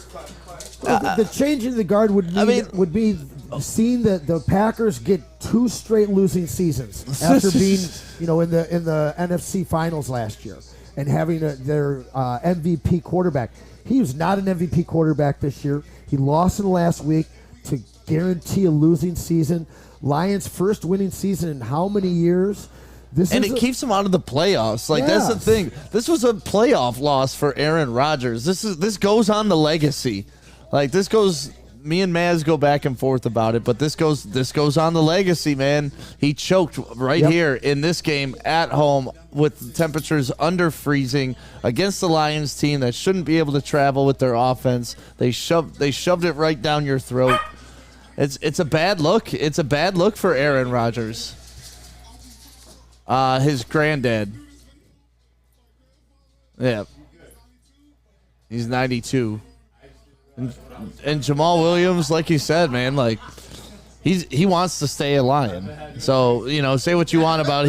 The change in the guard would be seeing the Packers get 2 straight losing seasons after being, you know, in the NFC Finals last year and having their MVP quarterback. He was not an MVP quarterback this year. He lost in the last week to guarantee a losing season. Lions' first winning season in how many years? It keeps them out of the playoffs. Like, that's the thing. This was a playoff loss for Aaron Rodgers. This goes on the legacy. Like, this goes. Me and Maz go back and forth about it, but this goes on the legacy, man. He choked right here in this game at home with temperatures under freezing against the Lions team that shouldn't be able to travel with their offense. They shoved it right down your throat. It's a bad look. It's a bad look for Aaron Rodgers. His granddad. Yeah. He's 92. And Jamal Williams, like you said, man, like he wants to stay a Lion. So, you know, say what you want about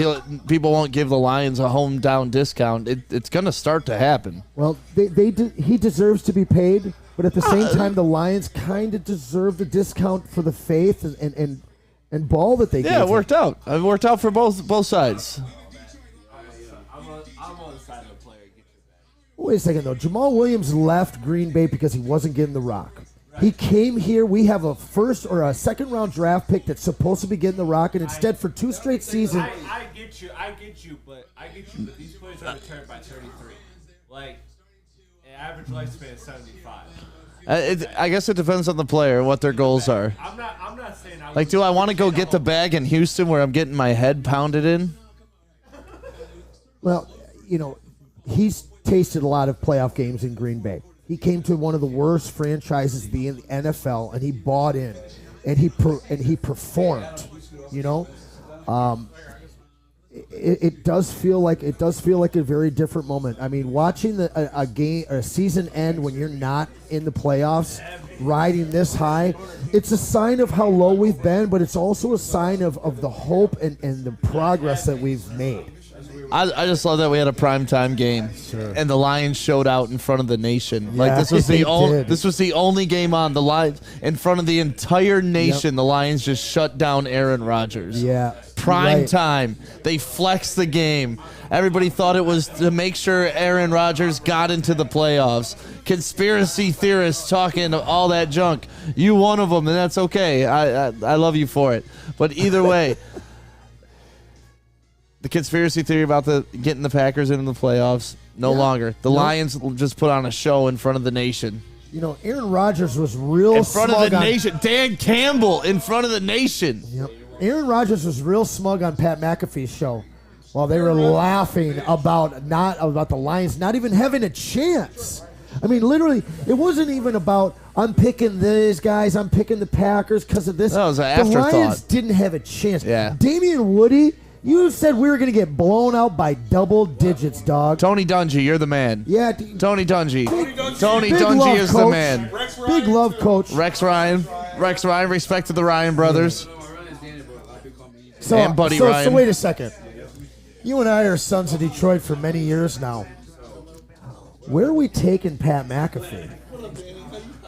people won't give the Lions a hometown discount. It's going to start to happen. Well, he deserves to be paid, but at the same time, the Lions kind of deserve the discount for the faith and ball that they gave. Yeah, it worked out. It worked out for both sides. I'm on the side of the player. Wait a second, though. Jamal Williams left Green Bay because he wasn't getting the rock. He came here. We have a first or a second-round draft pick that's supposed to be getting the rock, and instead for 2 straight seasons. I get you, but these players are returned by 33. Like, an average lifespan is 75. I guess it depends on the player and what their goals are. I'm not saying like, do I want to go get the bag in Houston where I'm getting my head pounded in? Well, you know, he's tasted a lot of playoff games in Green Bay. He came to one of the worst franchises in the NFL, and he bought in, and he performed. You know, it does feel like a very different moment. I mean, watching a season end when you're not in the playoffs, riding this high, it's a sign of how low we've been, but it's also a sign of the hope and the progress that we've made. I just love that we had a primetime game, and the Lions showed out in front of the nation. Like, this was the only game on the Lions in front of the entire nation. The Lions just shut down Aaron Rodgers. Yeah, prime time. They flexed the game. Everybody thought it was to make sure Aaron Rodgers got into the playoffs. Conspiracy theorists talking all that junk. You one of them, and that's okay. I love you for it. But either way. The conspiracy theory about getting the Packers into the playoffs, no longer. The Lions just put on a show in front of the nation. You know, Aaron Rodgers was real in front smug of the nation. Dan Campbell in front of the nation. Yep. Aaron Rodgers was real smug on Pat McAfee's show while they were laughing about the Lions not even having a chance. I mean, literally, it wasn't even about I'm picking these guys, I'm picking the Packers because of this. That was an afterthought. The Lions didn't have a chance. Yeah. Damian Woody. You said we were going to get blown out by double digits, dog. Tony Dungy, you're the man. Yeah. Tony Dungy. Tony Dungy is the man. Big love, coach. Rex Ryan, respect to the Ryan brothers. And Buddy Ryan. So wait a second. You and I are sons of Detroit for many years now. Where are we taking Pat McAfee?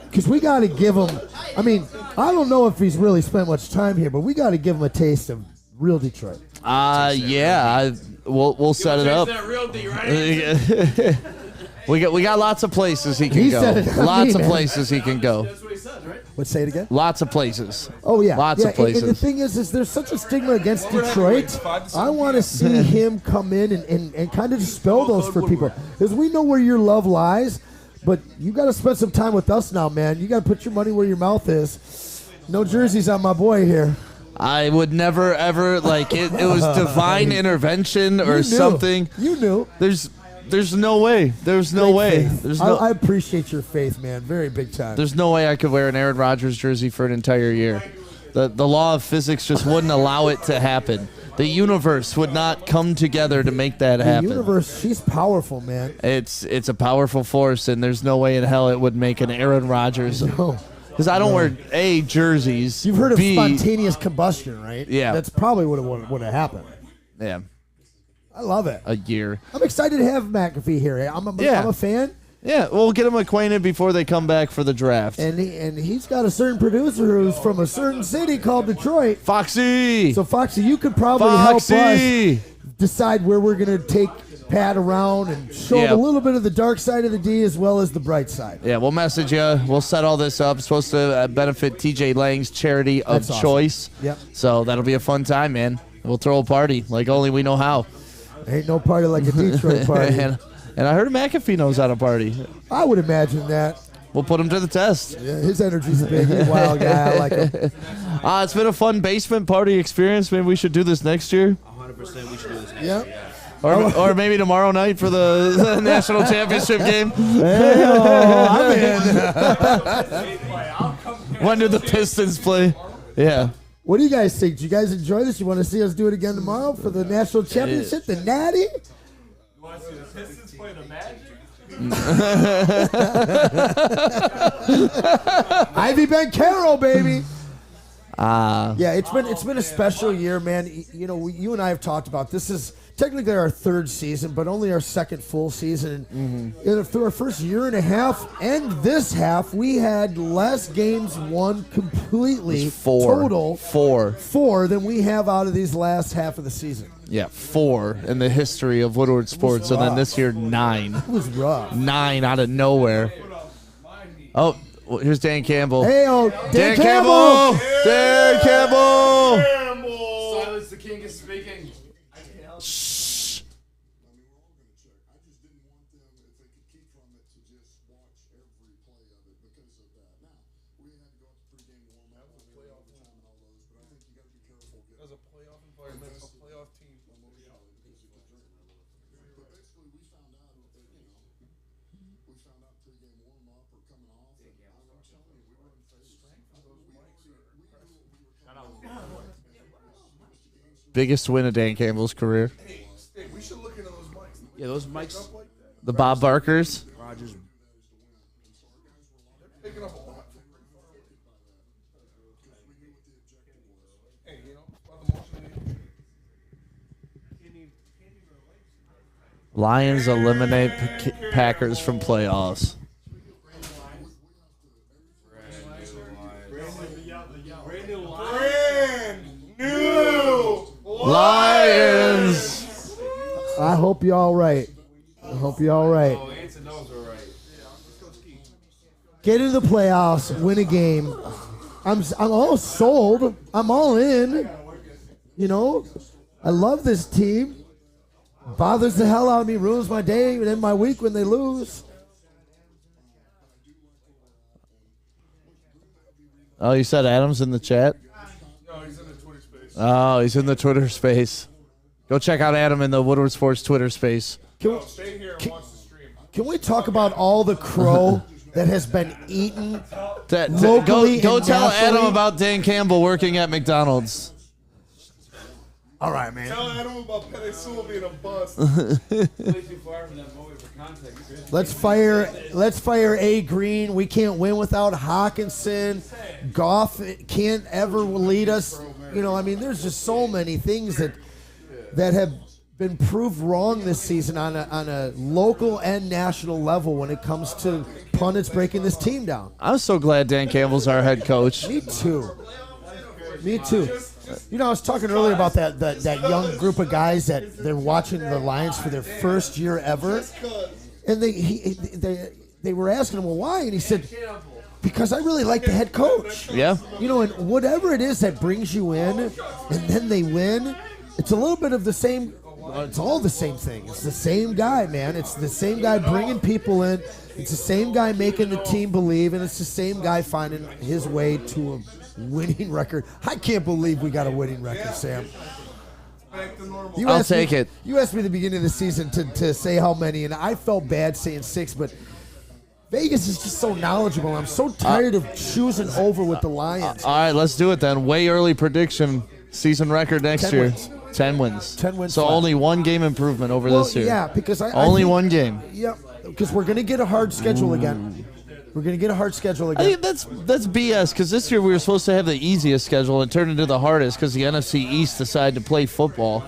Because we got to give him, I mean, I don't know if he's really spent much time here, but we got to give him a taste of real Detroit. We'll set it up. That real D, right? We got lots of places he can He go. said it, not Lots me, of man. places he can go. Let's say it again. Lots of places. Oh yeah, Lots of places. And the thing is there's such a stigma against Detroit. I want to see him come in and kind of dispel those for people, because we know where your love lies. But you got to spend some time with us now, man. You got to put your money where your mouth is. No jerseys on my boy here. I would never ever it was divine intervention or something. You knew. There's no way. There's no way. There's no. I appreciate your faith, man. Very big time. There's no way I could wear an Aaron Rodgers jersey for an entire year. The law of physics just wouldn't allow it to happen. The universe would not come together to make that happen. The universe, she's powerful, man. It's a powerful force, and there's no way in hell it would make an Aaron Rodgers. Because I don't wear jerseys. You've heard of spontaneous combustion, right? Yeah. That's probably what would have happened. Yeah. I love it. A year. I'm excited to have McAfee here. I'm a fan. Yeah, we'll get them acquainted before they come back for the draft. And he's got a certain producer who's from a certain city called Detroit. Foxy. So, Foxy, you could probably help us decide where we're going to take Pat around and show him a little bit of the dark side of the D as well as the bright side. Yeah, we'll message you. We'll set all this up. It's supposed to benefit TJ Lang's charity of choice. Yep. So that'll be a fun time, man. We'll throw a party like only we know how. Ain't no party like a Detroit party. And I heard McAfee knows how to party. I would imagine that. We'll put him to the test. Yeah, his energy's big. He's a wild guy. I like him. It's been a fun basement party experience. Maybe we should do this next year. 100% we should do this. Yep. Or maybe tomorrow night for the national championship game. I'm in. When do the Pistons play? Yeah. What do you guys think? Do you guys enjoy this? You want to see us do it again tomorrow for the national championship, the Natty? You want to see the Pistons play the Magic? Ivy Ben Carroll, baby. Yeah, it's been a special year, man. You know, you and I have talked about this is technically our third season, but only our second full season. And through our first year and a half and this half, we had less games won completely total four than we have out of these last half of the season. Yeah, 4 in the history of Woodward Sports, and then this year 9. It was rough. 9 out of nowhere. Oh, well, here's Dan Campbell. Hey, Dan Campbell! Dan Campbell! Silence, the king is speaking. Shh. As a playoff environment, a playoff team. Biggest win of Dan Campbell's career. Hey, we should look into those mics. Yeah, those mics. The Bob Barkers. Rogers. They're picking up a lot. Hey, you know, about the motion. Lions eliminate Packers from playoffs. Lions. I hope you're all right. Get into the playoffs, win a game. I'm all sold. I'm all in. You know, I love this team. Bothers the hell out of me, ruins my day and then my week when they lose. Oh, you said Adam's in the chat? No, he's in the Twitter space. Oh, he's in the Twitter space. Go check out Adam in the Woodward Sports Twitter space. Stay here and watch the stream. Can we talk about all the crow that has been eaten locally Go and tell nationally? Adam about Dan Campbell working at McDonald's. All right, man. Tell Adam about Penny Sewell being a bust. Let's fire A. Green. We can't win without Hawkinson. Goff can't ever lead us. You know, I mean, there's just so many things that have been proved wrong this season on a local and national level when it comes to pundits breaking this team down. I'm so glad Dan Campbell's our head coach. Me too. You know, I was talking earlier about that young group of guys that they're watching the Lions for their first year ever. And they were asking him, well, why? And he said, because I really like the head coach. Yeah. You know, and whatever it is that brings you in, and then they win, it's a little bit of the same. Well, it's all the same thing. It's the same guy, man. It's the same guy bringing people in. It's the same guy making the team believe, and it's the same guy finding his way to a winning record. I can't believe we got a winning record, Sam. I'll take it. You asked me at the beginning of the season to say how many, and I felt bad saying 6, but Vegas is just so knowledgeable. I'm so tired of choosing over with the Lions. All right, let's do it then. Way early prediction. Season record next 10 year. wins. 10 wins. 10 wins. So flat. only one game improvement over this year. Yeah, because I only think, one game. Yeah, because we're going to get a hard schedule again. We're going to get a hard schedule again. I think that's BS because this year we were supposed to have the easiest schedule and turn into the hardest because the NFC East decided to play football.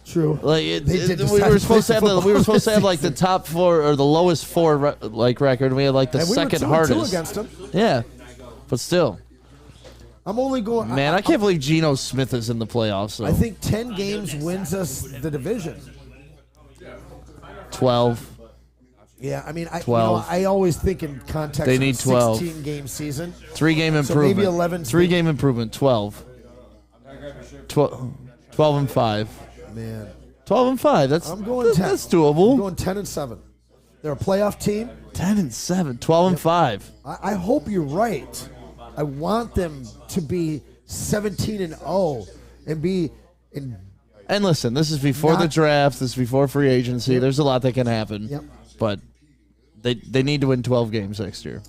True. Like we were supposed to have like the top 4 or the lowest 4 record. We had like the second hardest. 2 against them. Yeah, but still. I'm only going. Man, I can't believe Geno Smith is in the playoffs. So. I think 10 games wins us the division. 12. Yeah, I mean, 12. I always think in context they need of 12. 16-game season. 3-game improvement. So maybe 11. 3-game improvement. 12. 12 and 5. Man. 12 and 5. That's That's doable. I'm going 10 and 7. They're a playoff team. 10 and 7. 12 and 5. I hope you're right. I want them to be 17 and 0 and be in. And listen, this is before the draft. This is before free agency. Yep. There's a lot that can happen. Yep. But they need to win 12 games next year.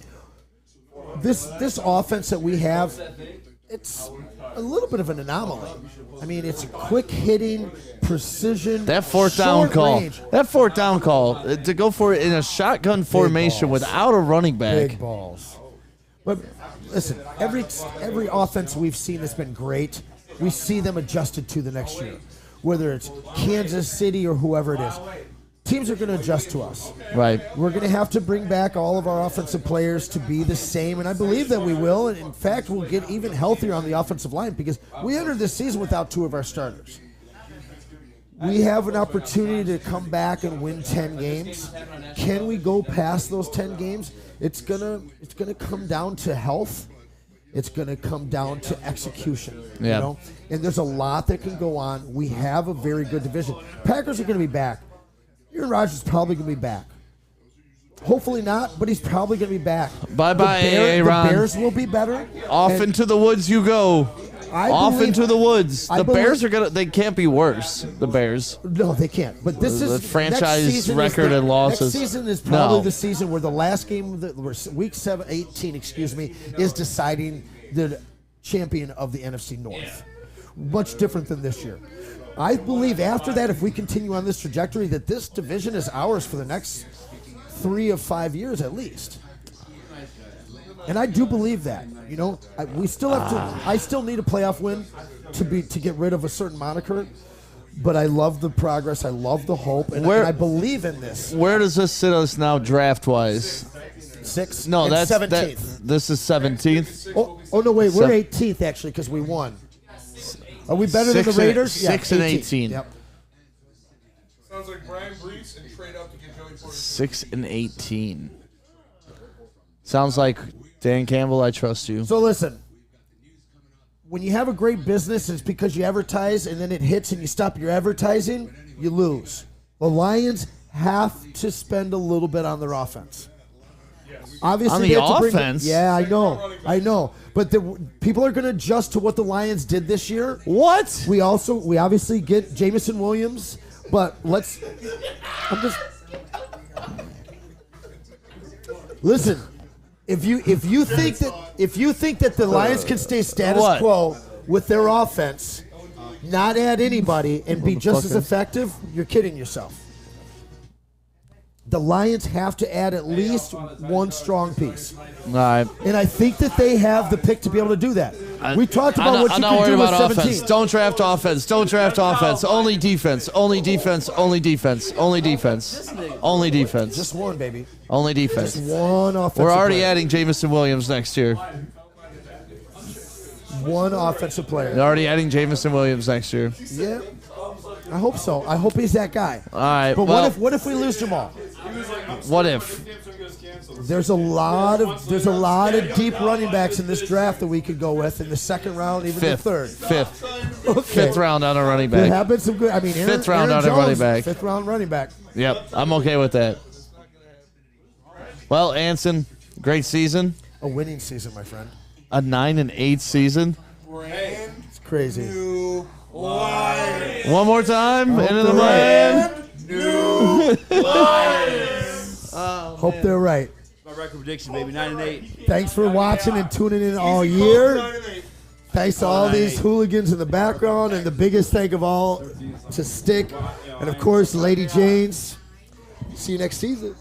This offense that we have, it's a little bit of an anomaly. I mean, it's quick hitting, precision. That fourth down call. Range. That fourth down call to go for it in a shotgun formation without a running back. Big balls. But listen, every offense we've seen has been great. We see them adjusted to the next year, whether it's Kansas City or whoever it is. Teams are going to adjust to us. Right. We're going to have to bring back all of our offensive players to be the same, and I believe that we will. And in fact, we'll get even healthier on the offensive line because we entered this season without 2 of our starters. We have an opportunity to come back and win 10 games. Can we go past those 10 games? It's gonna come down to health. It's gonna come down to execution. Yeah. You know? And there's a lot that can go on. We have a very good division. Packers are gonna be back. Aaron Rodgers is probably gonna be back. Hopefully not, but he's probably gonna be back. Bye-bye, Aaron. The Bears will be better. Off into the woods you go. Off into the woods. The Bears are they can't be worse. The Bears. No, they can't. But this is the franchise record and losses. Next season is probably the season where the last game, week 18, is deciding the champion of the NFC North. Much different than this year. I believe after that, if we continue on this trajectory, that this division is ours for the next 3 of 5 years at least. And I do believe that. You know, we still have to. I still need a playoff win to get rid of a certain moniker. But I love the progress. I love the hope, and I believe in this. Where does this sit us now, draft wise? 6th. No, that's 17th. This is 17th. Oh no, wait, we're 18th actually because we won. Are we better than the Raiders? 6 and 18. Yep. Sounds like Brian Brees and trade up to get Joey Porter. 6 and 18. Sounds like Dan Campbell. I trust you. So listen, when you have a great business, it's because you advertise, and then it hits, and you stop your advertising, you lose. The Lions have to spend a little bit on their offense. Obviously, on the they have to offense? Yeah, I know. But people are going to adjust to what the Lions did this year. What? We obviously get Jamison Williams, but listen. If you think that the Lions can stay status quo with their offense, not add anybody, and be just as effective, you're kidding yourself. The Lions have to add at least one strong piece. All right. And I think that they have the pick to be able to do that. We talked about what you can do with 17. Offense. Don't draft offense. Don't draft offense. Only defense. Only defense. Only defense. Only defense. Only defense. Just one, baby. Only defense. Just one offensive We're already player. adding Jamison Williams next year. One offensive player. They're already adding Jamison Williams next year. Yeah. I hope so. I hope he's that guy. All right. But what if we lose Jamal? What if? There's a lot of deep running backs in this draft that we could go with in the second round, even the third. Fifth round on a running back. There have been some good. I mean, fifth round Aaron on a running Jones, back. Fifth round running back. Yep, I'm okay with that. Well, Anson, great season. A winning season, my friend. A 9-8 season. It's crazy. One more time. Into the brand new Lions. Hope they're right. My record prediction, baby, 9-8. Thanks for watching and tuning in all year. Thanks to all these hooligans in the background, and the biggest thank of all to Stick, and of course, Lady Janes. See you next season.